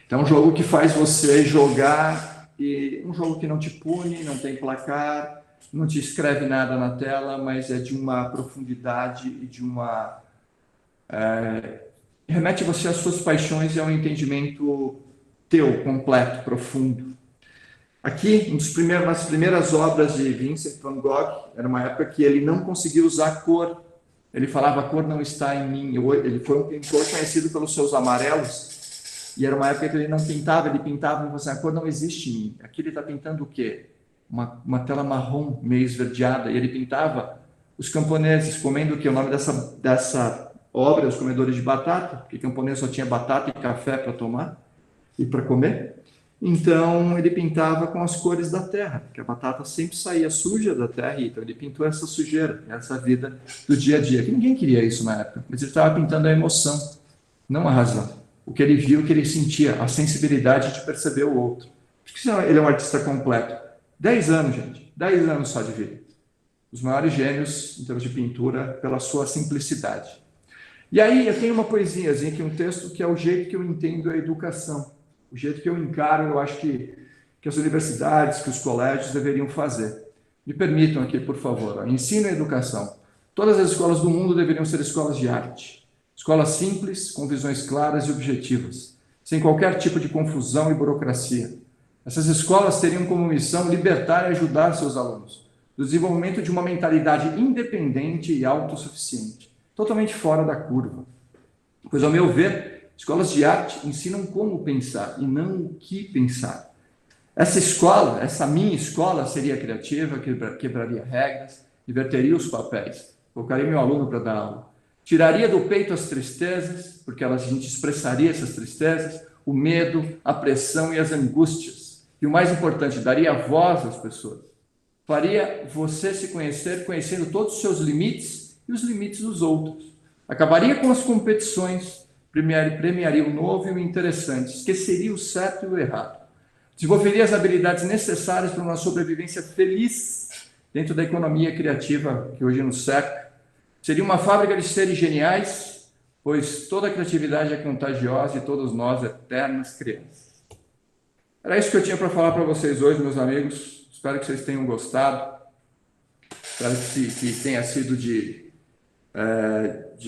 Então, é um jogo que faz você jogar, e um jogo que não te pune, não tem placar, não te escreve nada na tela, mas é de uma profundidade e de uma... remete você às suas paixões e ao entendimento teu, completo, profundo. Aqui, uma das primeiras obras de Vincent van Gogh, era uma época que ele não conseguia usar cor. Ele falava, a cor não está em mim. Ele foi um pintor conhecido pelos seus amarelos, e era uma época que ele não pintava, ele pintava e falava assim, a cor não existe em mim. Aqui ele está pintando o quê? Uma tela marrom, meio esverdeada, e ele pintava os camponeses comendo o quê? O nome dessa obra, Os Comedores de Batata, porque camponês só tinha batata e café para tomar e para comer. Então, ele pintava com as cores da terra, porque a batata sempre saía suja da terra, então ele pintou essa sujeira, essa vida do dia a dia, que ninguém queria isso na época, mas ele estava pintando a emoção, não a razão. O que ele viu, o que ele sentia, a sensibilidade de perceber o outro. Por que ele é um artista completo? 10 anos, gente, 10 anos só de vida. Os maiores gênios, em termos de pintura, pela sua simplicidade. E aí, eu tenho uma poesiazinha aqui, um texto que é o jeito que eu entendo a educação. O jeito que eu encaro, eu acho que as universidades, que os colégios deveriam fazer. Me permitam aqui, por favor, ensino e educação. Todas as escolas do mundo deveriam ser escolas de arte. Escolas simples, com visões claras e objetivas, sem qualquer tipo de confusão e burocracia. Essas escolas teriam como missão libertar e ajudar seus alunos no desenvolvimento de uma mentalidade independente e autossuficiente, totalmente fora da curva. Pois, ao meu ver, escolas de arte ensinam como pensar e não o que pensar. Essa escola, essa minha escola, seria criativa, quebraria regras, inverteria os papéis, colocaria meu aluno para dar aula, tiraria do peito as tristezas, porque a gente expressaria essas tristezas, o medo, a pressão e as angústias. E o mais importante, daria voz às pessoas. Faria você se conhecer, conhecendo todos os seus limites e os limites dos outros. Acabaria com as competições, premiaria o novo e o interessante, esqueceria o certo e o errado. Desenvolveria as habilidades necessárias para uma sobrevivência feliz dentro da economia criativa que hoje nos cerca. Seria uma fábrica de seres geniais, pois toda a criatividade é contagiosa e todos nós eternas crianças. Era isso que eu tinha para falar para vocês hoje, meus amigos. Espero que vocês tenham gostado. Espero que tenha sido de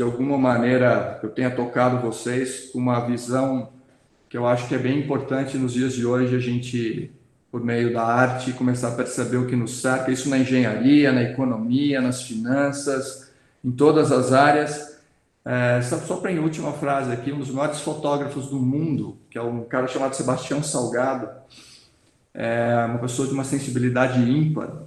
alguma maneira, eu tenha tocado vocês com uma visão que eu acho que é bem importante nos dias de hoje, a gente, por meio da arte, começar a perceber o que nos cerca, isso na engenharia, na economia, nas finanças, em todas as áreas. Só para em última frase aqui, um dos maiores fotógrafos do mundo, que é um cara chamado Sebastião Salgado, uma pessoa de uma sensibilidade ímpar,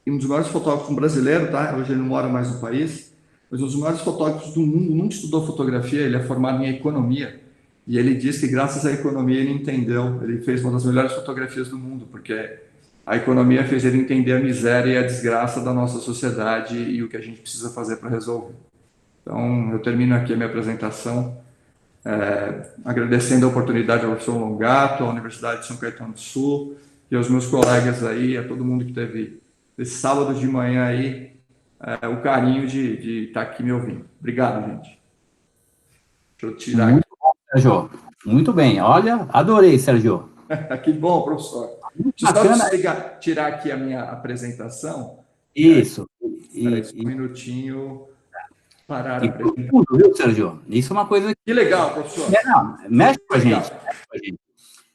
e um dos maiores fotógrafos brasileiros, tá? Hoje ele não mora mais no país, mas um dos maiores fotógrafos do mundo, nunca estudou fotografia, ele é formado em economia, e ele diz que graças à economia ele entendeu, ele fez uma das melhores fotografias do mundo, porque a economia fez ele entender a miséria e a desgraça da nossa sociedade e o que a gente precisa fazer para resolver. Então, eu termino aqui a minha apresentação, agradecendo a oportunidade ao professor Longato, à Universidade de São Caetano do Sul, e aos meus colegas aí, a todo mundo que teve esse sábado de manhã aí, o carinho de estar aqui me ouvindo. Obrigado, gente. Deixa eu tirar aqui. Muito bom, Sérgio. Muito bem. Olha, adorei, Sérgio. Que bom, professor. Deixa eu tirar aqui a minha apresentação. Isso. Espera aí, um minutinho. Parar a apresentação. Tudo, viu, Sérgio? Isso é uma coisa que legal, professor. Não, mexe com a gente.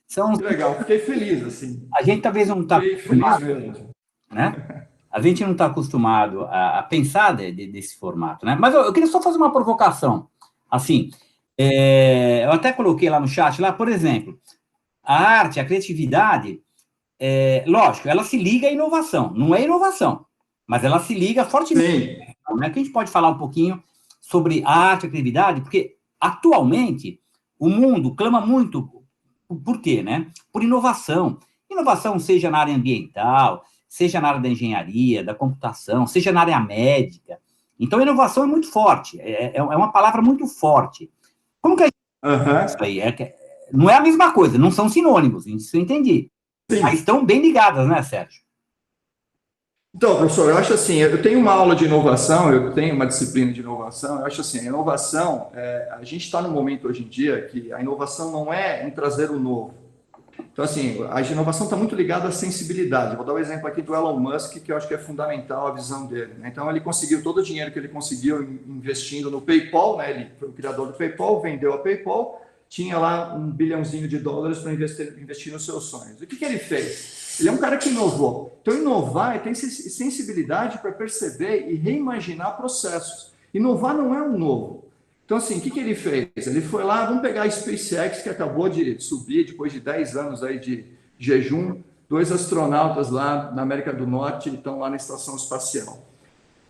Que legal, fiquei feliz, assim. A gente talvez não está acostumado, mesmo. Né? A gente não está acostumado a pensar desse formato, né? Mas eu queria só fazer uma provocação. Assim, eu até coloquei lá no chat, por exemplo, a arte, a criatividade, lógico, ela se liga à inovação. Não é inovação, mas ela se liga fortemente. Sim. Né? Que a gente pode falar um pouquinho sobre a arte e a criatividade, porque atualmente o mundo clama muito, por quê, né? Por inovação. Inovação seja na área ambiental, seja na área da engenharia, da computação, seja na área médica. Então, a inovação é muito forte, é uma palavra muito forte. Como que a gente isso aí? não é a mesma coisa, não são sinônimos, isso eu entendi. Sim. Mas estão bem ligadas, né, Sérgio? Então, professor, eu acho assim, eu tenho uma aula de inovação, eu tenho uma disciplina de inovação, eu acho assim, a inovação, a gente está no momento hoje em dia que a inovação não é em trazer o novo. Então, assim, a inovação está muito ligada à sensibilidade. Vou dar um exemplo aqui do Elon Musk, que eu acho que é fundamental a visão dele, né? Então, ele conseguiu todo o dinheiro que ele conseguiu investindo no PayPal, né? Ele foi o criador do PayPal, vendeu a PayPal, tinha lá $1 bilhãozinho para investir nos seus sonhos. O que ele fez? Ele é um cara que inovou. Então, inovar é ter sensibilidade para perceber e reimaginar processos. Inovar não é um novo. Então, assim, o que ele fez? Ele foi lá, vamos pegar a SpaceX, que acabou de subir, depois de 10 anos aí de jejum, 2 astronautas lá na América do Norte estão lá na estação espacial.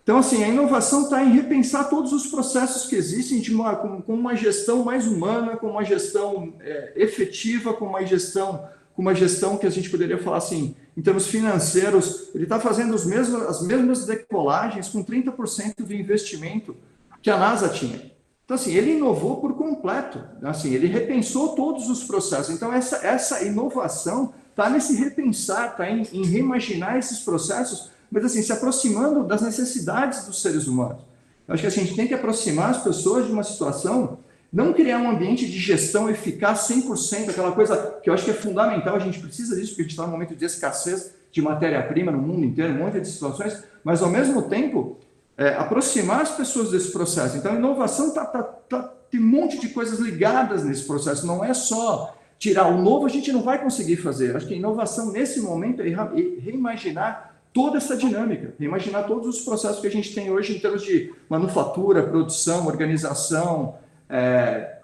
Então, assim, a inovação está em repensar todos os processos que existem com uma gestão mais humana, com uma gestão efetiva, com uma gestão que a gente poderia falar assim, em termos financeiros, ele está fazendo as mesmas decolagens com 30% do investimento que a NASA tinha. Então, assim, ele inovou por completo, assim, ele repensou todos os processos. Então, essa inovação está nesse repensar, está em reimaginar esses processos, mas, assim, se aproximando das necessidades dos seres humanos. Eu acho que assim, a gente tem que aproximar as pessoas de uma situação, não criar um ambiente de gestão eficaz 100%, aquela coisa que eu acho que é fundamental, a gente precisa disso, porque a gente está num momento de escassez de matéria-prima no mundo inteiro, um monte de situações, mas, ao mesmo tempo, aproximar as pessoas desse processo. Então, a inovação tem um monte de coisas ligadas nesse processo. Não é só tirar o novo, a gente não vai conseguir fazer. Acho que a inovação, nesse momento, é reimaginar toda essa dinâmica, reimaginar todos os processos que a gente tem hoje em termos de manufatura, produção, organização,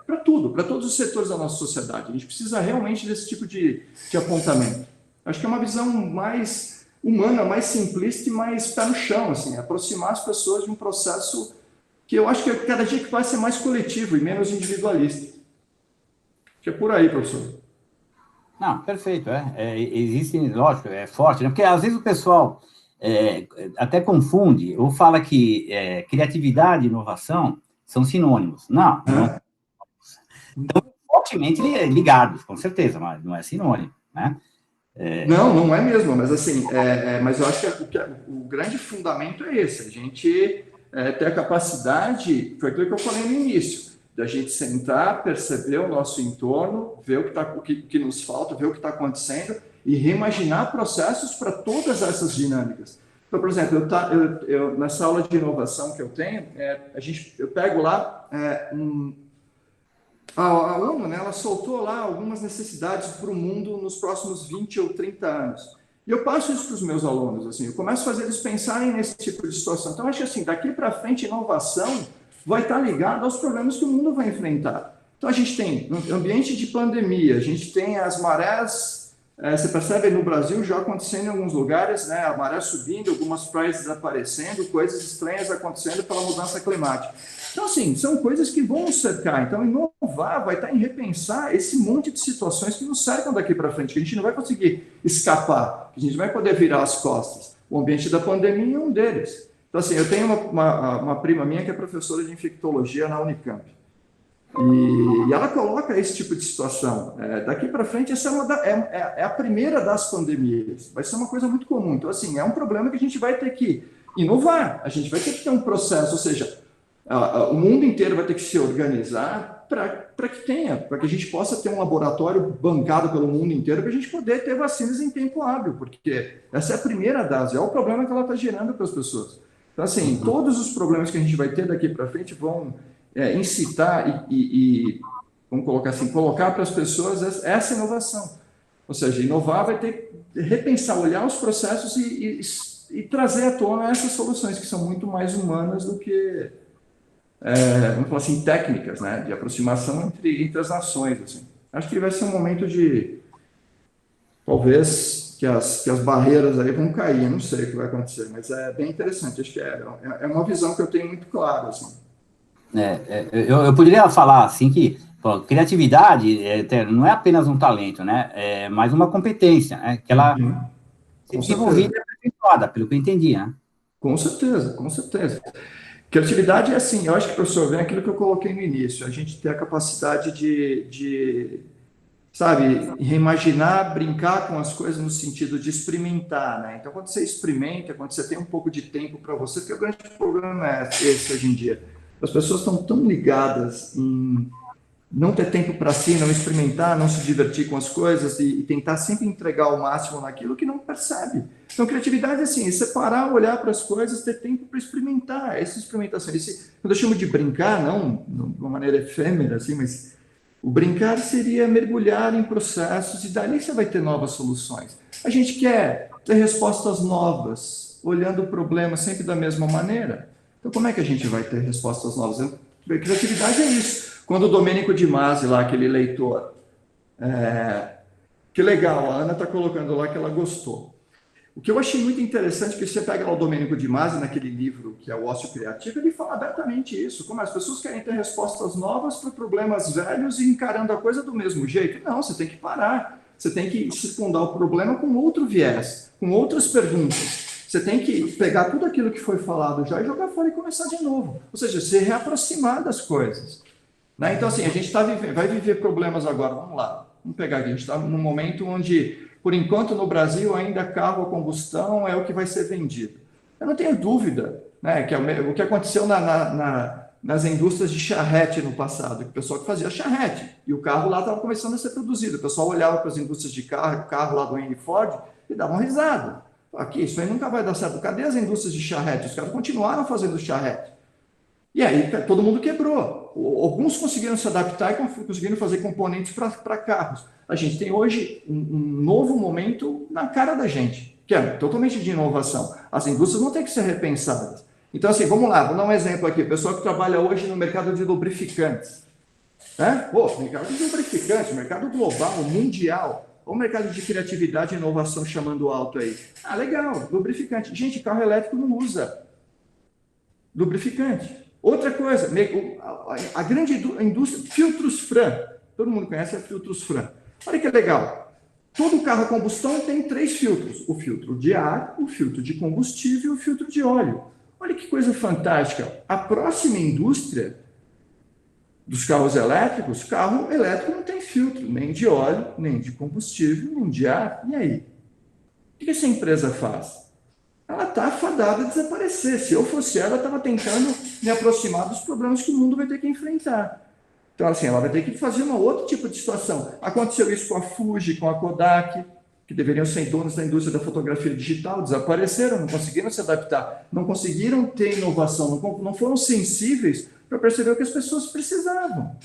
para tudo, para todos os setores da nossa sociedade. A gente precisa realmente desse tipo de apontamento. Acho que é uma visão mais humana, mais simplista e mais pé no chão, assim, aproximar as pessoas de um processo que eu acho que cada dia que vai ser mais coletivo e menos individualista. Acho que é por aí, professor. Não, perfeito, existe, lógico, é forte, né? Porque às vezes o pessoal até confunde, ou fala que criatividade e inovação são sinônimos. Não, não. Estão fortemente ligados, com certeza, mas não é sinônimo, né? Não é mesmo, mas assim, mas eu acho que o grande fundamento é esse, a gente ter a capacidade, foi aquilo que eu falei no início, da gente sentar, perceber o nosso entorno, ver o que nos falta, ver o que está acontecendo e reimaginar processos para todas essas dinâmicas. Então, por exemplo, eu nessa aula de inovação que eu tenho, eu pego lá a ONU, né, ela soltou lá algumas necessidades para o mundo nos próximos 20 ou 30 anos. E eu passo isso para os meus alunos, assim, eu começo a fazer eles pensarem nesse tipo de situação. Então, eu acho que assim, daqui para frente, inovação vai estar ligada aos problemas que o mundo vai enfrentar. Então, a gente tem um ambiente de pandemia, a gente tem as marés, você percebe no Brasil já acontecendo em alguns lugares, né, a maré subindo, algumas praias desaparecendo, coisas estranhas acontecendo pela mudança climática. Então, assim, são coisas que vão nos cercar. Então, inovar vai estar em repensar esse monte de situações que nos cercam daqui para frente, que a gente não vai conseguir escapar, que a gente não vai poder virar as costas. O ambiente da pandemia é um deles. Então, assim, eu tenho uma prima minha que é professora de infectologia na Unicamp. E ela coloca esse tipo de situação. Daqui para frente, essa é a primeira das pandemias. Vai ser uma coisa muito comum. Então, assim, é um problema que a gente vai ter que inovar. A gente vai ter que ter um processo, ou seja, o mundo inteiro vai ter que se organizar para que a gente possa ter um laboratório bancado pelo mundo inteiro para a gente poder ter vacinas em tempo hábil, porque essa é a primeira das, é o problema que ela está gerando para as pessoas. Então, assim, todos os problemas que a gente vai ter daqui para frente vão incitar e, vamos colocar assim, colocar para as pessoas essa inovação. Ou seja, inovar vai ter que repensar, olhar os processos e trazer à tona essas soluções que são muito mais humanas do que vamos falar assim, técnicas, né, de aproximação entre as nações, assim. Acho que vai ser um momento de, talvez, que as barreiras aí vão cair, eu não sei o que vai acontecer, mas é bem interessante, acho que é uma visão que eu tenho muito clara, assim. Eu poderia falar, assim, que criatividade não é apenas um talento, né, é mais uma competência, né, que ela se desenvolvida e aperfeiçoada, pelo que eu entendi, né? Com certeza, com certeza. Criatividade é assim, eu acho que, professor, vem aquilo que eu coloquei no início, a gente ter a capacidade de sabe, reimaginar, brincar com as coisas no sentido de experimentar, né? Então, quando você experimenta, quando você tem um pouco de tempo para você, porque o grande problema é esse hoje em dia. As pessoas estão tão ligadas em não ter tempo para si, não experimentar, não se divertir com as coisas e tentar sempre entregar o máximo naquilo que não percebe. Então, criatividade é assim, é separar, olhar para as coisas, ter tempo para experimentar. Essa experimentação, quando eu chamo de brincar, não de uma maneira efêmera, assim, mas o brincar seria mergulhar em processos e dali você vai ter novas soluções. A gente quer ter respostas novas, olhando o problema sempre da mesma maneira. Então, como é que a gente vai ter respostas novas? Criatividade é isso. Quando o Domênico de Masi, lá, aquele leitor, que legal, a Ana está colocando lá que ela gostou. O que eu achei muito interessante, que você pega lá o Domênico de Masi, naquele livro que é o Ócio Criativo, ele fala abertamente isso, como as pessoas querem ter respostas novas para problemas velhos e encarando a coisa do mesmo jeito. Não, você tem que parar, você tem que circundar o problema com outro viés, com outras perguntas. Você tem que pegar tudo aquilo que foi falado já e jogar fora e começar de novo. Ou seja, se reaproximar das coisas. Né? Então, assim, a gente vai viver problemas agora. Vamos lá, vamos pegar aqui. A gente está num momento onde, por enquanto, no Brasil, ainda carro a combustão é o que vai ser vendido. Eu não tenho dúvida, né, que o que aconteceu nas indústrias de charrete no passado, que o pessoal que fazia charrete, e o carro lá estava começando a ser produzido. O pessoal olhava para as indústrias de carro lá do Henry Ford e dava uma risada. Aqui, isso aí nunca vai dar certo. Cadê as indústrias de charrete? Os caras continuaram fazendo charrete. E aí todo mundo quebrou. Alguns conseguiram se adaptar e conseguiram fazer componentes para carros. A gente tem hoje um novo momento na cara da gente, que é totalmente de inovação. As indústrias vão ter que ser repensadas. Então, assim, vamos lá, vou dar um exemplo aqui. O pessoal que trabalha hoje no mercado de lubrificantes. Né? Pô, mercado de lubrificantes, mercado global, mundial. Olha o mercado de criatividade e inovação chamando alto aí. Ah, legal, lubrificante. Gente, carro elétrico não usa lubrificante. Outra coisa, a grande indústria, filtros Fran. Todo mundo conhece a filtros Fran. Olha que legal. Todo carro a combustão tem 3 filtros. O filtro de ar, o filtro de combustível e o filtro de óleo. Olha que coisa fantástica. A próxima indústria dos carros elétricos, carro elétrico não tem filtro, nem de óleo, nem de combustível, nem de ar. E aí? O que essa empresa faz? Ela está afadada a desaparecer. Se eu fosse ela, eu estava tentando me aproximar dos problemas que o mundo vai ter que enfrentar. Então, assim, ela vai ter que fazer um outro tipo de situação. Aconteceu isso com a Fuji, com a Kodak, que deveriam ser donos da indústria da fotografia digital, desapareceram, não conseguiram se adaptar, não conseguiram ter inovação, não foram sensíveis para perceber o que as pessoas precisavam.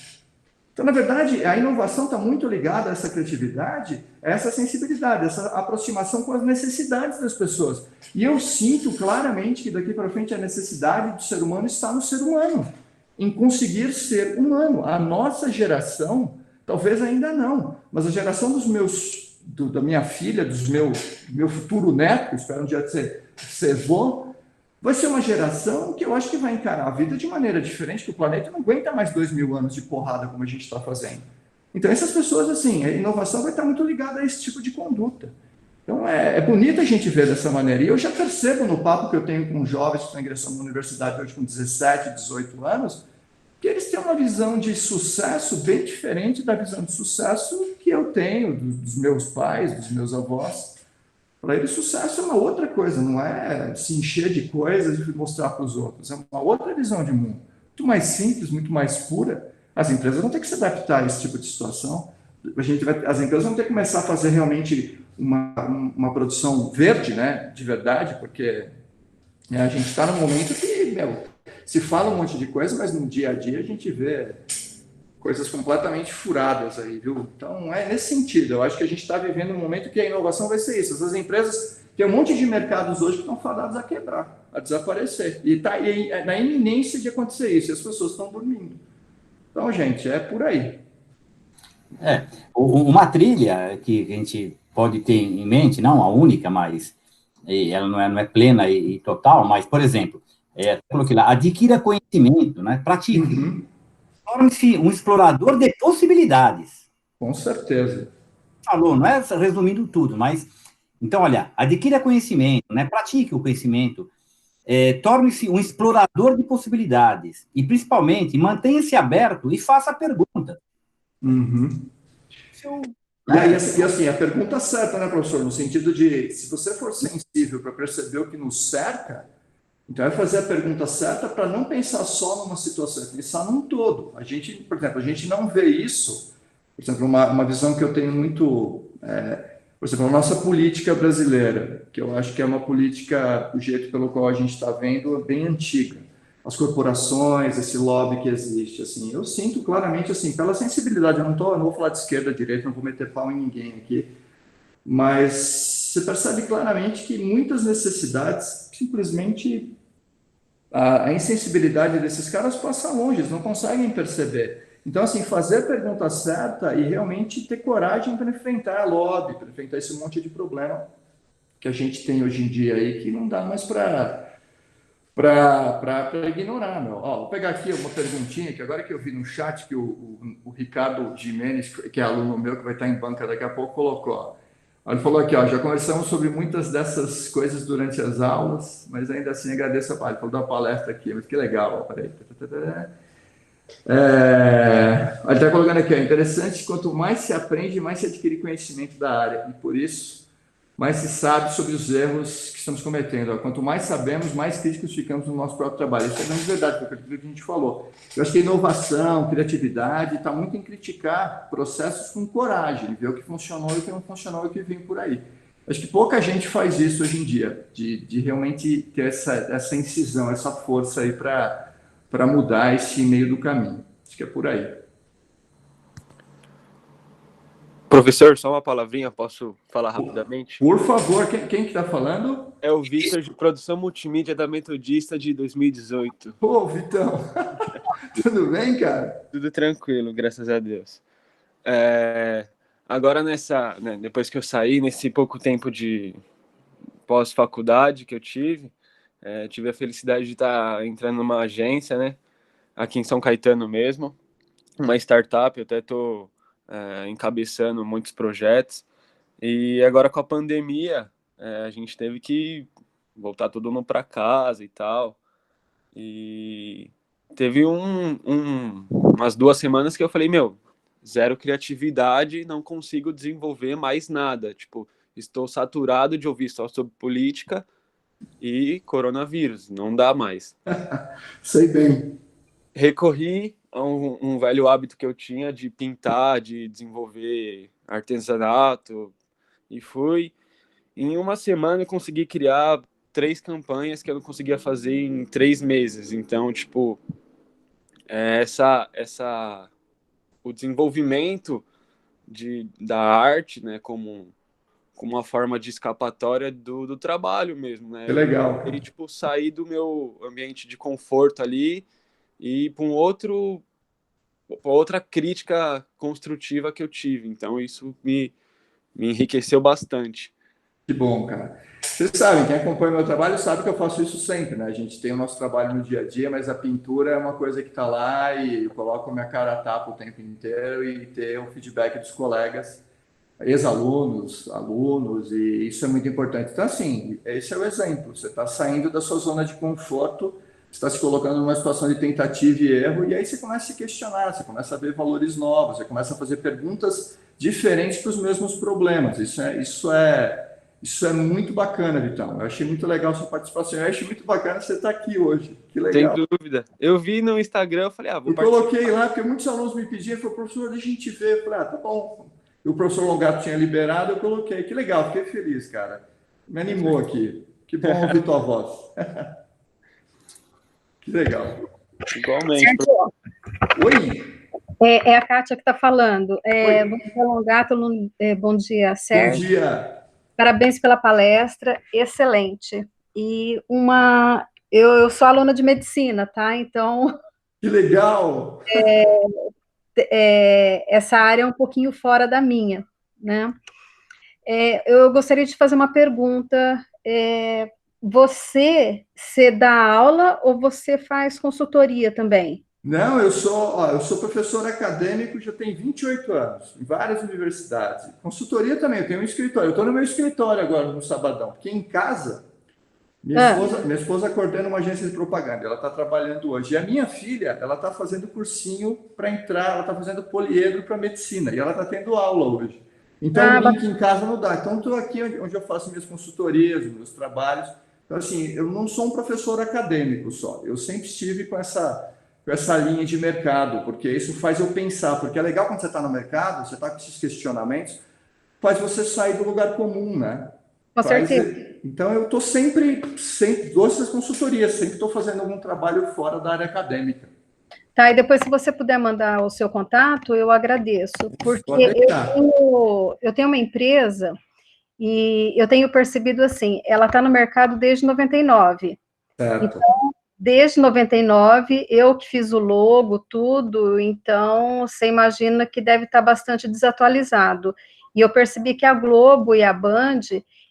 Então, na verdade, a inovação está muito ligada a essa criatividade, a essa sensibilidade, essa aproximação com as necessidades das pessoas. E eu sinto claramente que daqui para frente a necessidade do ser humano está no ser humano, em conseguir ser humano. A nossa geração, talvez ainda não, mas a geração da minha filha, meu futuro neto, espero um dia ser vô, vai ser uma geração que eu acho que vai encarar a vida de maneira diferente, que o planeta não aguenta mais 2000 anos de porrada como a gente está fazendo. Então, essas pessoas, assim, a inovação vai estar muito ligada a esse tipo de conduta. Então, é bonito a gente ver dessa maneira. E eu já percebo no papo que eu tenho com jovens que estão ingressando na universidade hoje com 17, 18 anos, que eles têm uma visão de sucesso bem diferente da visão de sucesso que eu tenho, dos meus pais, dos meus avós. Para eles, sucesso é uma outra coisa, não é se encher de coisas e mostrar para os outros. É uma outra visão de mundo, muito mais simples, muito mais pura. As empresas vão ter que se adaptar a esse tipo de situação. As empresas vão ter que começar a fazer realmente uma produção verde, né, de verdade, porque a gente está num momento que se fala um monte de coisa, mas no dia a dia a gente vê coisas completamente furadas aí, viu? Então, é nesse sentido. Eu acho que a gente está vivendo um momento que a inovação vai ser isso. Essas empresas, tem um monte de mercados hoje que estão fadados a quebrar, a desaparecer. E está na iminência de acontecer isso. E as pessoas estão dormindo. Então, gente, é por aí. Uma trilha que a gente pode ter em mente, não a única, mas ela não é plena e total, mas, por exemplo, coloquei lá, adquira conhecimento, né? Pratique. Uhum. Torne-se um explorador de possibilidades. Com certeza. Falou, não é resumindo tudo, mas... Então, olha, adquira conhecimento, né? Pratique o conhecimento, torne-se um explorador de possibilidades e, principalmente, mantenha-se aberto e faça perguntas. Uhum. Esse é o E aí, assim, a pergunta certa, né, professor? No sentido de, se você for sensível para perceber o que nos cerca, então é fazer a pergunta certa para não pensar só numa situação, é pensar num todo. A gente, por exemplo, a gente não vê isso, por exemplo, uma visão que eu tenho muito, por exemplo, a nossa política brasileira, que eu acho que é uma política, o jeito pelo qual a gente está vendo, é bem antiga. As corporações, esse lobby que existe, assim, eu sinto claramente, assim, pela sensibilidade, eu não vou falar de esquerda, direita, não vou meter pau em ninguém aqui, mas você percebe claramente que muitas necessidades simplesmente a insensibilidade desses caras passa longe, eles não conseguem perceber. Então, assim, fazer a pergunta certa e realmente ter coragem para enfrentar a lobby, para enfrentar esse monte de problema que a gente tem hoje em dia aí, que não dá mais para ignorar, meu. Ó, vou pegar aqui uma perguntinha, que agora que eu vi no chat, que o Ricardo Jimenez, que é aluno meu, que vai estar em banca daqui a pouco, colocou, ó. Ele falou aqui, ó, já conversamos sobre muitas dessas coisas durante as aulas, mas ainda assim agradeço a palestra. Ele falou da palestra aqui, mas que legal, ó, peraí. Ele está colocando aqui, ó, interessante, quanto mais se aprende, mais se adquire conhecimento da área, e por isso, mais se sabe sobre os erros que estamos cometendo. Ó. Quanto mais sabemos, mais críticos ficamos no nosso próprio trabalho. Isso é grande verdade, porque aquilo que a gente falou. Eu acho que a inovação, criatividade, está muito em criticar processos com coragem, ver o que funcionou e o que não funcionou e o que vem por aí. Acho que pouca gente faz isso hoje em dia, de realmente ter essa incisão, essa força aí para mudar esse meio do caminho. Acho que é por aí. Professor, só uma palavrinha, posso falar rapidamente? Por favor, quem que está falando? É o Vitor, de Produção Multimídia da Metodista de 2018. Pô, Vitão, tudo bem, cara? Tudo tranquilo, graças a Deus. Agora depois que eu saí, nesse pouco tempo de pós-faculdade que eu tive a felicidade de estar entrando numa agência, né? Aqui em São Caetano mesmo, uma startup, eu até estou encabeçando muitos projetos. E agora com a pandemia, a gente teve que voltar todo mundo para casa e tal. E teve umas 2 semanas que eu falei, zero criatividade, não consigo desenvolver mais nada. Tipo, estou saturado de ouvir só sobre política e coronavírus, não dá mais. Sei bem. Recorri a um velho hábito que eu tinha de pintar, de desenvolver artesanato, e fui. Em uma semana eu consegui criar 3 campanhas que eu não conseguia fazer em 3 meses. Então, tipo, o desenvolvimento da arte, né, como uma forma de escapatória do trabalho mesmo, né? Que legal. E tipo, sair do meu ambiente de conforto ali e ir para outra crítica construtiva que eu tive. Então, isso me enriqueceu bastante. Que bom, cara. Vocês sabem, quem acompanha o meu trabalho sabe que eu faço isso sempre, né? A gente tem o nosso trabalho no dia a dia, mas a pintura é uma coisa que está lá e eu coloco minha cara a tapa o tempo inteiro e ter o feedback dos colegas, ex-alunos, alunos, e isso é muito importante. Então, assim, esse é o exemplo. Você está saindo da sua zona de conforto, você está se colocando numa situação de tentativa e erro, e aí você começa a se questionar, você começa a ver valores novos, você começa a fazer perguntas diferentes para os mesmos problemas. Isso é muito bacana, Vitão. Eu achei muito legal a sua participação. Eu achei muito bacana você estar aqui hoje. Que legal. Sem dúvida. Eu vi no Instagram, eu falei, vou participar. Eu coloquei lá, porque muitos alunos me pediam, falou, professor, deixa a gente ver. Eu falei, tá bom. E o professor Longato tinha liberado, eu coloquei. Que legal, fiquei feliz, cara. Me animou aqui. Que bom ouvir tua voz. Que legal. Igualmente. Sérgio, oi? É a Kátia que está falando. Bom dia, Longato. Bom dia, Sérgio. Bom dia. Parabéns pela palestra, excelente. E eu sou aluna de medicina, tá? Então... Que legal! Essa área é um pouquinho fora da minha, né? Eu gostaria de fazer uma pergunta. Você dá aula ou você faz consultoria também? Não, eu sou professor acadêmico, já tem 28 anos, em várias universidades. Consultoria também, eu tenho um escritório. Eu estou no meu escritório agora, no sabadão, porque em casa, minha esposa coordena uma agência de propaganda, ela está trabalhando hoje. E a minha filha, ela está fazendo cursinho para entrar, ela está fazendo poliedro para medicina, e ela está tendo aula hoje. Então, o link em casa não dá. Então, estou aqui onde eu faço minhas consultorias, meus trabalhos. Então, assim, eu não sou um professor acadêmico só. Eu sempre estive com essa linha de mercado, porque isso faz eu pensar. Porque é legal quando você está no mercado, você está com esses questionamentos, faz você sair do lugar comum, né? Com certeza. Então, eu estou sempre dou essas consultorias, sempre estou fazendo algum trabalho fora da área acadêmica. Tá, e depois, se você puder mandar o seu contato, eu agradeço, porque eu tenho uma empresa e eu tenho percebido assim, ela está no mercado desde 99. Certo. Então, desde 99, eu que fiz o logo, tudo, então você imagina que deve estar bastante desatualizado. E eu percebi que a Globo e a Band,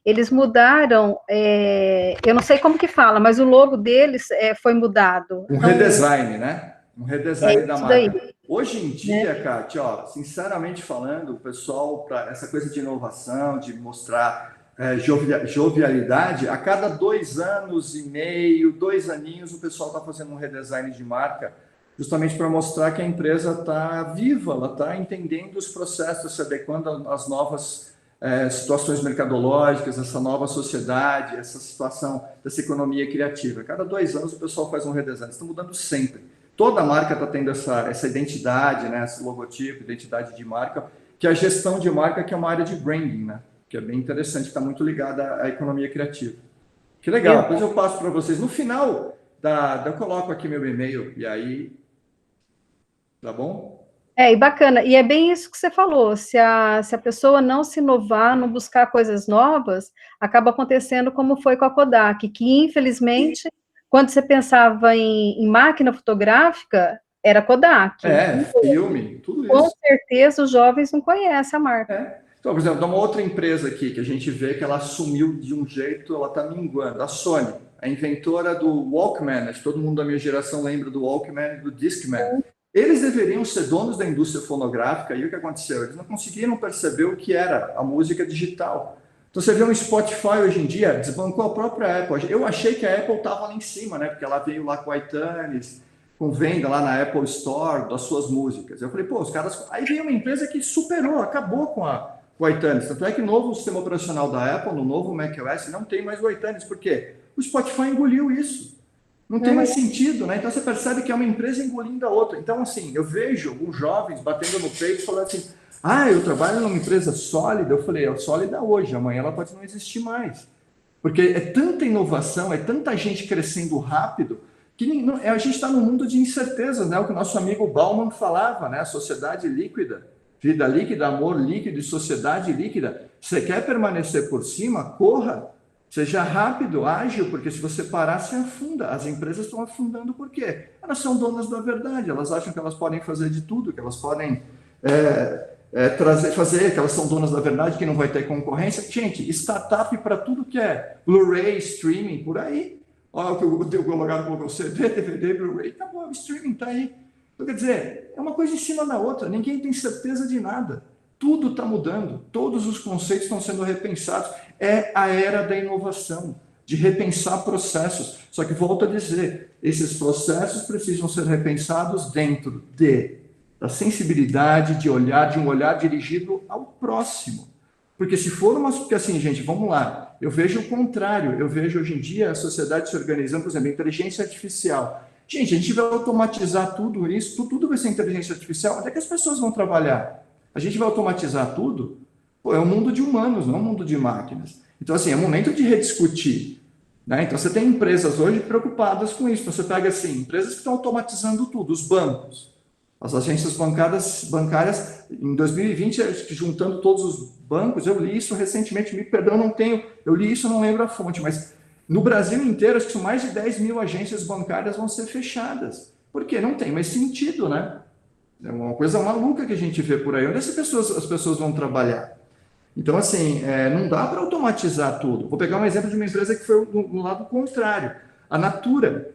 eles mudaram, eu não sei como que fala, mas o logo deles foi mudado. Um redesign, né? Um redesign da marca. Daí. Hoje em dia, Kátia, ó, sinceramente falando, o pessoal, para essa coisa de inovação, de mostrar jovialidade, a cada 2 anos e meio, 2 aninhos, o pessoal está fazendo um redesign de marca, justamente para mostrar que a empresa está viva, ela está entendendo os processos, se adequando às novas situações mercadológicas, essa nova sociedade, essa situação dessa economia criativa. A cada 2 anos, o pessoal faz um redesign, está mudando sempre. Toda marca está tendo essa identidade, né, esse logotipo, identidade de marca, que é a gestão de marca, que é uma área de branding, né, que é bem interessante, está muito ligada à economia criativa. Que legal, depois eu passo para vocês. No final, eu coloco aqui meu e-mail, e aí, tá bom? E bacana, e é bem isso que você falou, se a pessoa não se inovar, não buscar coisas novas, acaba acontecendo como foi com a Kodak, que infelizmente... Quando você pensava em máquina fotográfica, era Kodak. Filme, tudo isso. Com certeza os jovens não conhecem a marca. Então, por exemplo, dá uma outra empresa aqui que a gente vê que ela assumiu de um jeito, ela está minguando. A Sony, a inventora do Walkman, acho que todo mundo da minha geração lembra do Walkman e do Discman. Eles deveriam ser donos da indústria fonográfica, e o que aconteceu? Eles não conseguiram perceber o que era a música digital. Então, você vê um Spotify hoje em dia, desbancou a própria Apple. Eu achei que a Apple estava lá em cima, né? Porque ela veio lá com a iTunes, com venda lá na Apple Store das suas músicas. Eu falei, pô, os caras... Aí veio uma empresa que superou, acabou com a iTunes. Tanto é que no novo sistema operacional da Apple, no novo macOS, não tem mais o iTunes. Por quê? O Spotify engoliu isso. Não tem mais sentido, né? Então, você percebe que é uma empresa engolindo a outra. Então, assim, eu vejo alguns jovens batendo no peito e falando assim... eu trabalho numa empresa sólida. Eu falei, é sólida hoje, amanhã ela pode não existir mais. Porque é tanta inovação, é tanta gente crescendo rápido, que a gente está num mundo de incertezas, né? O que o nosso amigo Bauman falava, né? A sociedade líquida, vida líquida, amor líquido e sociedade líquida. Você quer permanecer por cima? Corra, seja rápido, ágil, porque se você parar, você afunda. As empresas estão afundando por quê? Elas são donas da verdade, elas acham que elas podem fazer de tudo, que elas podem... fazer, que elas são donas da verdade, que não vai ter concorrência. Gente, startup para tudo que é Blu-ray, streaming, por aí. Olha o que o Diego Logado colocou, CD, DVD, Blu-ray, acabou, o streaming está aí. Então, quer dizer, é uma coisa em cima da outra, ninguém tem certeza de nada. Tudo está mudando, todos os conceitos estão sendo repensados. É a era da inovação, de repensar processos. Só que, volto a dizer, esses processos precisam ser repensados dentro da sensibilidade, de um olhar dirigido ao próximo. Porque se for porque assim, gente, vamos lá, eu vejo o contrário, eu vejo hoje em dia a sociedade se organizando, por exemplo, inteligência artificial. Gente, a gente vai automatizar tudo isso, tudo vai ser inteligência artificial, onde é que as pessoas vão trabalhar? A gente vai automatizar tudo? Pô, é um mundo de humanos, não é um mundo de máquinas. Então, assim, é momento de rediscutir. Né? Então, você tem empresas hoje preocupadas com isso. Então, você pega, assim, empresas que estão automatizando tudo, os bancos. As agências bancárias, em 2020, juntando todos os bancos, eu li isso recentemente, me perdão, eu li isso, não lembro a fonte, mas no Brasil inteiro, acho que são mais de 10 mil agências bancárias vão ser fechadas. Por quê? Não tem mais sentido, né? É uma coisa maluca que a gente vê por aí. Onde as pessoas vão trabalhar? Então, assim, não dá para automatizar tudo. Vou pegar um exemplo de uma empresa que foi no lado contrário. A Natura.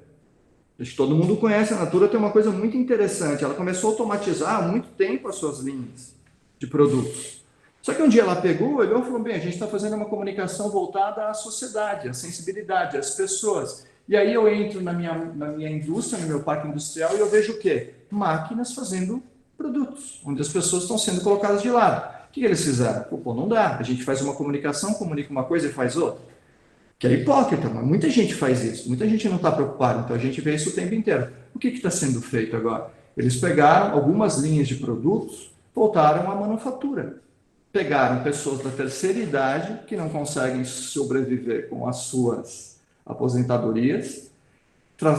Acho que todo mundo conhece, a Natura tem uma coisa muito interessante. Ela começou a automatizar há muito tempo as suas linhas de produtos. Só que um dia ela pegou, olhou e falou, bem, a gente está fazendo uma comunicação voltada à sociedade, à sensibilidade, às pessoas. E aí eu entro na minha indústria, no meu parque industrial, e eu vejo o quê? Máquinas fazendo produtos, onde as pessoas estão sendo colocadas de lado. que eles fizeram? Pô, não dá. A gente faz uma comunicação, comunica uma coisa e faz outra. Que é hipócrita, mas muita gente faz isso. Muita gente não está preocupada, então a gente vê isso o tempo inteiro. O que está sendo feito agora? Eles pegaram algumas linhas de produtos, voltaram à manufatura. Pegaram pessoas da terceira idade que não conseguem sobreviver com as suas aposentadorias,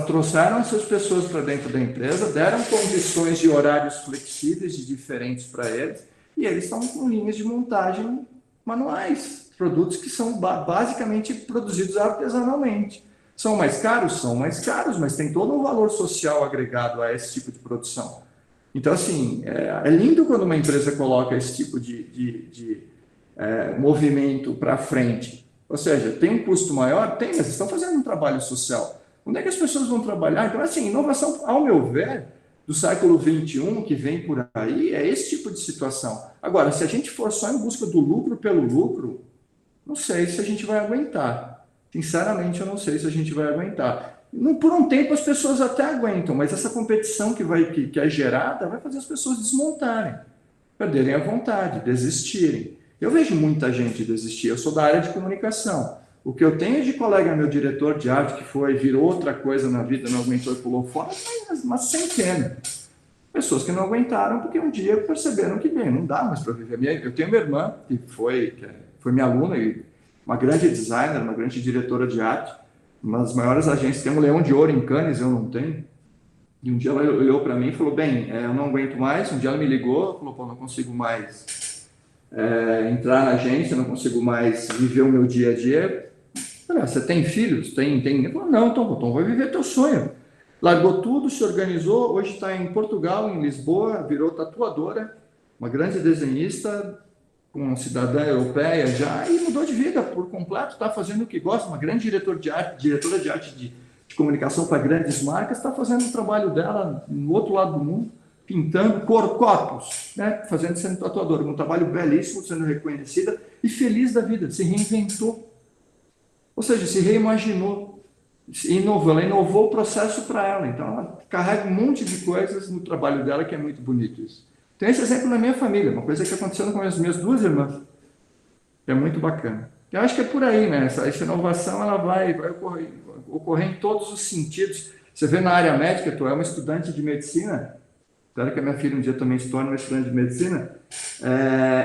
trouxeram essas pessoas para dentro da empresa, deram condições de horários flexíveis e diferentes para eles, e eles estão com linhas de montagem manuais, produtos que são basicamente produzidos artesanalmente. São mais caros? São mais caros, mas tem todo um valor social agregado a esse tipo de produção. Então, assim, é lindo quando uma empresa coloca esse tipo de movimento para frente. Ou seja, tem um custo maior? Tem, mas estão fazendo um trabalho social. Onde é que as pessoas vão trabalhar? Então, assim, inovação, ao meu ver, do século XXI, que vem por aí, é esse tipo de situação. Agora, se a gente for só em busca do lucro pelo lucro, não sei se a gente vai aguentar. Sinceramente, eu não sei se a gente vai aguentar. Por um tempo, as pessoas até aguentam, mas essa competição que é gerada vai fazer as pessoas desmontarem, perderem a vontade, desistirem. Eu vejo muita gente desistir. Eu sou da área de comunicação. O que eu tenho de colega, meu diretor de arte, que virou outra coisa na vida, não aguentou e pulou fora, tem uma centena. Pessoas que não aguentaram porque um dia perceberam que, bem, não dá mais para viver. Eu tenho uma irmã que foi minha aluna, e uma grande designer, uma grande diretora de arte, uma das maiores agências, tem um Leão de Ouro em Cannes, eu não tenho. E um dia ela olhou para mim e falou, bem, eu não aguento mais. Um dia ela me ligou, falou, pô, não consigo mais entrar na agência, não consigo mais viver o meu dia a dia. Falei, você tem filhos? Tem. Ele falou, não, então vai viver teu sonho. Largou tudo, se organizou, hoje está em Portugal, em Lisboa, virou tatuadora, uma grande desenhista, com cidadã europeia já, e mudou de vida por completo, está fazendo o que gosta, uma grande diretora de arte de comunicação para grandes marcas, está fazendo o trabalho dela no outro lado do mundo, pintando corpos, né? Sendo tatuadora, um trabalho belíssimo, sendo reconhecida e feliz da vida, se reinventou. Ou seja, se reimaginou, ela inovou o processo para ela. Então, ela carrega um monte de coisas no trabalho dela que é muito bonito isso. Tem esse exemplo na minha família, uma coisa que aconteceu com as minhas duas irmãs, que é muito bacana. Eu acho que é por aí, né? Essa inovação ela vai ocorrer em todos os sentidos. Você vê na área médica, tu é uma estudante de medicina, espero que a minha filha um dia também se torne uma estudante de medicina,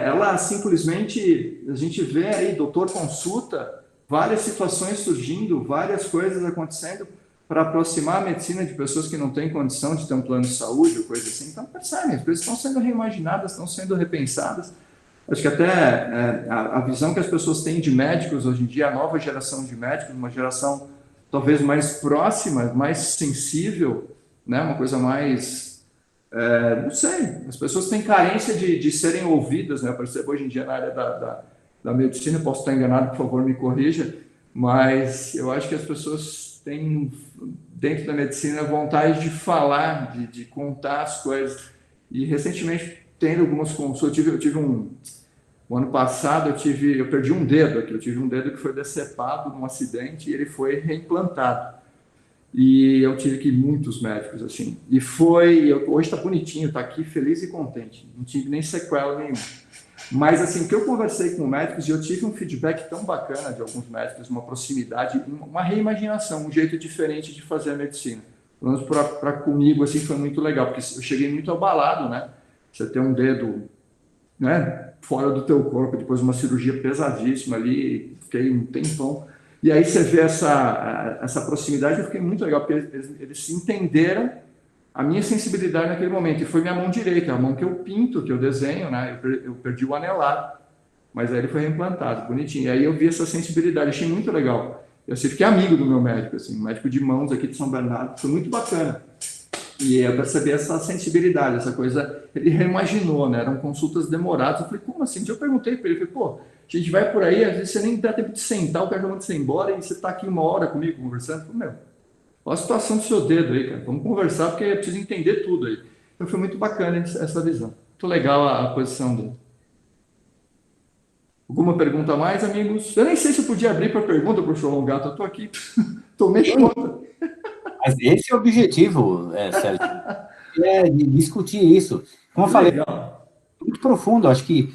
ela simplesmente, a gente vê aí, doutor consulta, várias situações surgindo, várias coisas acontecendo para aproximar a medicina de pessoas que não têm condição de ter um plano de saúde ou coisa assim. Então, percebem, as coisas estão sendo reimaginadas, estão sendo repensadas. Acho que até a visão que as pessoas têm de médicos hoje em dia, a nova geração de médicos, uma geração talvez mais próxima, mais sensível, né? Uma coisa mais... não sei, as pessoas têm carência de serem ouvidas, né? Eu percebo hoje em dia na área da medicina, posso estar enganado, por favor, me corrija, mas eu acho que as pessoas têm, dentro da medicina, vontade de falar, de contar as coisas. E, recentemente, tendo algumas consultas, eu tive o ano passado, eu perdi um dedo aqui, eu tive um dedo que foi decepado num acidente e ele foi reimplantado. E eu tive que ir muitos médicos, assim. E hoje está bonitinho, está aqui feliz e contente, não tive nem sequela nenhuma. Mas, assim, que eu conversei com médicos e eu tive um feedback tão bacana de alguns médicos, uma proximidade, uma reimaginação, um jeito diferente de fazer a medicina. Pelo menos para comigo, assim, foi muito legal, porque eu cheguei muito abalado, né? Você ter um dedo, né, fora do teu corpo, depois de uma cirurgia pesadíssima ali, fiquei um tempão. E aí você vê essa proximidade, eu fiquei muito legal, porque eles entenderam a minha sensibilidade naquele momento, e foi minha mão direita, a mão que eu pinto, que eu desenho, né? Eu perdi o anelar, mas aí ele foi reimplantado, bonitinho. E aí eu vi essa sensibilidade, achei muito legal. Eu fiquei amigo do meu médico, assim, um médico de mãos aqui de São Bernardo, foi muito bacana. E eu percebi essa sensibilidade, essa coisa, ele reimaginou, né? Eram consultas demoradas. Eu falei, como assim? Eu perguntei para ele, pô, a gente vai por aí, às vezes você nem dá tempo de sentar, o cara já manda você embora, e você está aqui uma hora comigo conversando. Eu falei, meu, olha a situação do seu dedo aí, cara. Vamos conversar, porque eu preciso entender tudo aí. Então foi muito bacana essa visão. Muito legal a posição dele. Alguma pergunta a mais, amigos? Eu nem sei se eu podia abrir para pergunta, professor Longato. Eu estou aqui, tomei conta. Mas esse é o objetivo, Sérgio, de discutir isso. Como eu falei, muito profundo. Acho que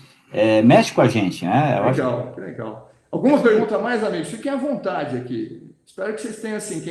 mexe com a gente, né? Legal, que legal. Alguma pergunta a mais, amigos? Fiquem à vontade aqui. Espero que vocês tenham, assim,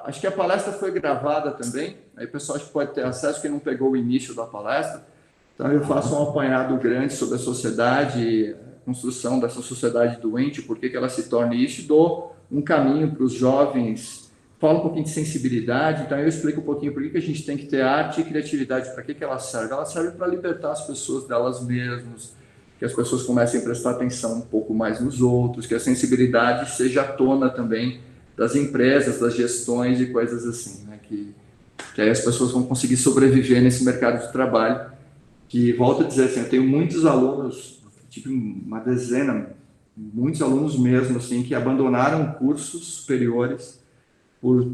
acho que a palestra foi gravada também, aí o pessoal acho que pode ter acesso, quem não pegou o início da palestra. Então, eu faço um apanhado grande sobre a sociedade, a construção dessa sociedade doente, por que ela se torna isso, e dou um caminho para os jovens, falo um pouquinho de sensibilidade, então eu explico um pouquinho por que a gente tem que ter arte e criatividade, para que ela serve. Ela serve para libertar as pessoas delas mesmas, que as pessoas comecem a prestar atenção um pouco mais nos outros, que a sensibilidade seja à tona também das empresas, das gestões e coisas assim, né? Que aí as pessoas vão conseguir sobreviver nesse mercado de trabalho, que, volto a dizer assim, eu tenho muitos alunos, tipo uma dezena, muitos alunos mesmo, assim, que abandonaram cursos superiores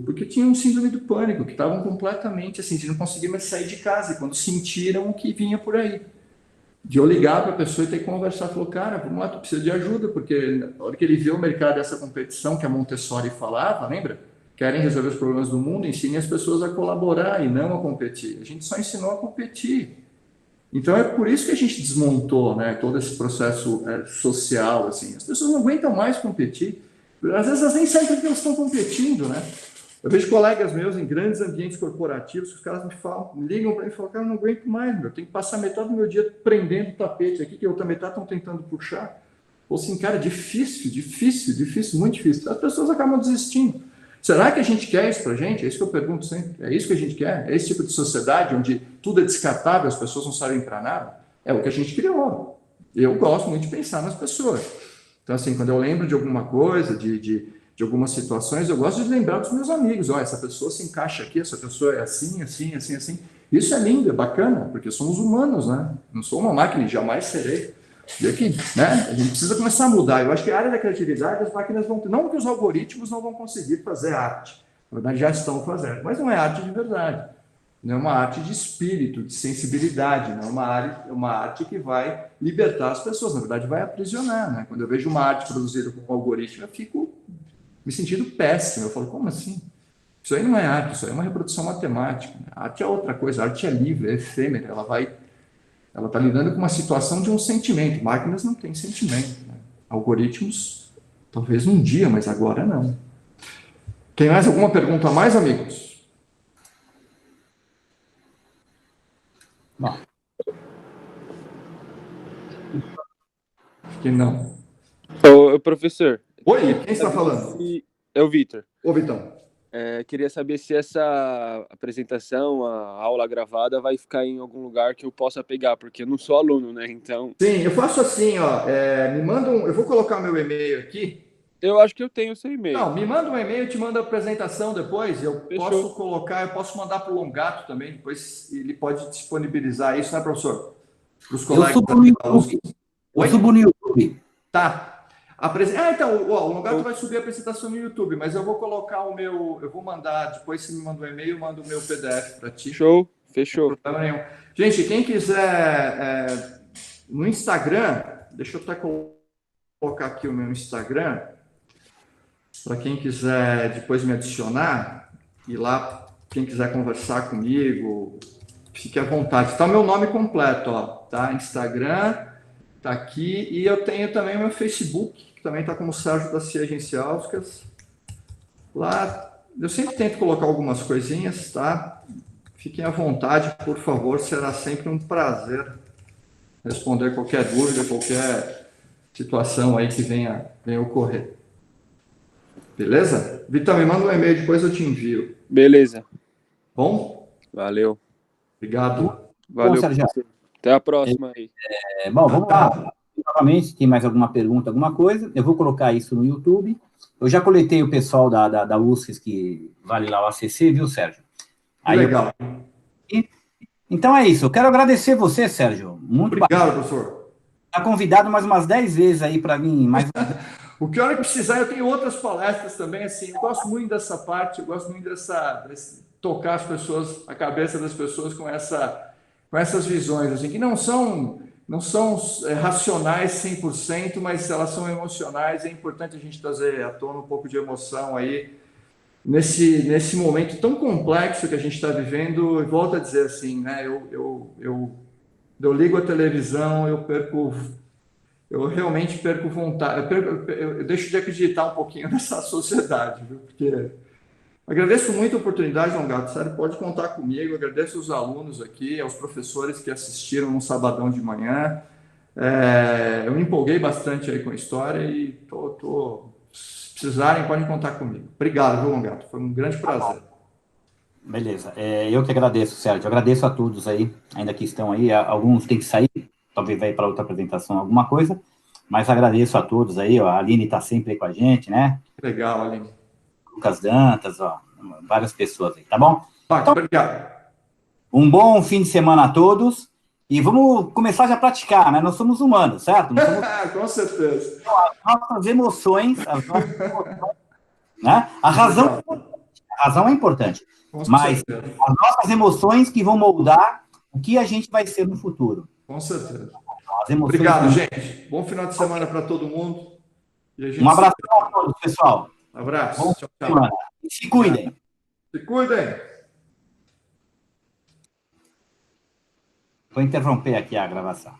porque tinham um síndrome do pânico, que estavam completamente assim, de não conseguir mais sair de casa, e quando sentiram o que vinha por aí. De eu ligar para a pessoa e ter que conversar, falou, cara, vamos lá, tu precisa de ajuda, porque na hora que ele vê o mercado dessa competição que a Montessori falava, lembra? Querem resolver os problemas do mundo, ensinem as pessoas a colaborar e não a competir. A gente só ensinou a competir. Então é por isso que a gente desmontou, né, todo esse processo social, assim. As pessoas não aguentam mais competir. Às vezes elas nem sabem porque elas estão competindo, né? Eu vejo colegas meus em grandes ambientes corporativos que os caras me ligam para mim e falam, cara, eu não aguento mais, meu, eu tenho que passar metade do meu dia prendendo o tapete aqui, que a outra metade estão tentando puxar. Ou assim, cara, difícil, muito difícil. As pessoas acabam desistindo. Será que a gente quer isso para a gente? É isso que eu pergunto sempre. É isso que a gente quer? É esse tipo de sociedade onde tudo é descartável, as pessoas não servem para nada? É o que a gente criou. Eu gosto muito de pensar nas pessoas. Então, assim, quando eu lembro de alguma coisa, de algumas situações, eu gosto de lembrar dos meus amigos. Ó, essa pessoa se encaixa aqui, essa pessoa é assim, assim, assim, assim. Isso é lindo, é bacana, porque somos humanos, né? Não sou uma máquina e jamais serei. E aqui, né? A gente precisa começar a mudar. Eu acho que a área da criatividade, as máquinas vão ter. Não que os algoritmos não vão conseguir fazer arte. Na verdade, já estão fazendo. Mas não é arte de verdade. Não é uma arte de espírito, de sensibilidade. Não é uma arte que vai libertar as pessoas. Na verdade, vai aprisionar, né? Quando eu vejo uma arte produzida com um algoritmo, eu fico me sentindo péssimo. Eu falo, como assim? Isso aí não é arte, isso aí é uma reprodução matemática. A arte é outra coisa, a arte é livre, é efêmera, ela está lidando com uma situação de um sentimento. Máquinas não têm sentimento, né? Algoritmos, talvez um dia, mas agora não. Tem mais alguma pergunta a mais, amigos? Bom. Acho que não. Ô, professor. Oi, quem está falando? É o Vitor. Ô, Vitão. Queria saber se essa apresentação, a aula gravada, vai ficar em algum lugar que eu possa pegar, porque eu não sou aluno, né? Então. Sim, eu faço assim, ó. Me manda eu vou colocar o meu e-mail aqui. Eu acho que eu tenho o seu e-mail. Não, me manda um e-mail, eu te mando a apresentação depois. Eu Fechou. posso mandar para o Longato também, depois ele pode disponibilizar isso, né, professor? Para os colegas. Eu subo no YouTube. Tá. Então, o Longato vai subir a apresentação no YouTube, mas eu vou colocar eu vou mandar, depois você me manda um e-mail, eu mando o meu PDF para ti. Show, fechou. Não tem problema nenhum. Gente, quem quiser no Instagram, deixa eu até colocar aqui o meu Instagram, para quem quiser depois me adicionar, e lá, quem quiser conversar comigo, fique à vontade. Está o meu nome completo, ó, tá? Instagram, tá aqui, e eu tenho também o meu Facebook, que também está como Sérgio da Cia Agenciauskas. Lá, eu sempre tento colocar algumas coisinhas, tá? Fiquem à vontade, por favor, será sempre um prazer responder qualquer dúvida, qualquer situação aí que venha ocorrer. Beleza? Vitor, me manda um e-mail, depois eu te envio. Beleza. Bom? Valeu. Obrigado. Valeu. Bom, Sérgio. Até a próxima aí. Bom, vamos lá. Novamente, se tem mais alguma pergunta, alguma coisa, eu vou colocar isso no YouTube. Eu já coletei o pessoal da USCS, que vale lá o ACC, viu, Sérgio? Aí legal. Então é isso. Eu quero agradecer você, Sérgio. Muito obrigado, professor. Está convidado mais umas 10 vezes aí para vir mais. O que hora que precisar, eu tenho outras palestras também, assim, eu gosto muito dessa parte, eu gosto muito tocar as pessoas, a cabeça das pessoas com essas visões, assim, que não são racionais 100%, mas elas são emocionais. É importante a gente trazer à tona um pouco de emoção aí, nesse momento tão complexo que a gente está vivendo. E volto a dizer assim, né, eu eu ligo a televisão, eu realmente perco vontade, eu deixo de acreditar um pouquinho nessa sociedade, viu? Porque agradeço muito a oportunidade, João Gato, sério, pode contar comigo, agradeço os alunos aqui, aos professores que assistiram no sabadão de manhã. Eu me empolguei bastante aí com a história e se precisarem, podem contar comigo. Obrigado, viu, João Gato? Foi um grande prazer. Beleza. Eu que agradeço, Sérgio. Agradeço a todos aí, ainda que estão aí. Alguns têm que sair, talvez vai para outra apresentação, alguma coisa. Mas agradeço a todos aí. Ó, a Aline está sempre aí com a gente, né? Legal, Aline. Lucas Dantas, ó, várias pessoas aí, tá bom? Então, obrigado. Um bom fim de semana a todos. E vamos começar já a praticar, né? Nós somos humanos, certo? Com certeza. As nossas emoções, né? A razão é importante. Mas as nossas emoções que vão moldar o que a gente vai ser no futuro. Com certeza. Obrigado, gente. Bom final de semana para todo mundo. Um abraço a todos, pessoal. Abraço. Bom tchau, tchau. Se cuidem. Se cuidem. Vou interromper aqui a gravação.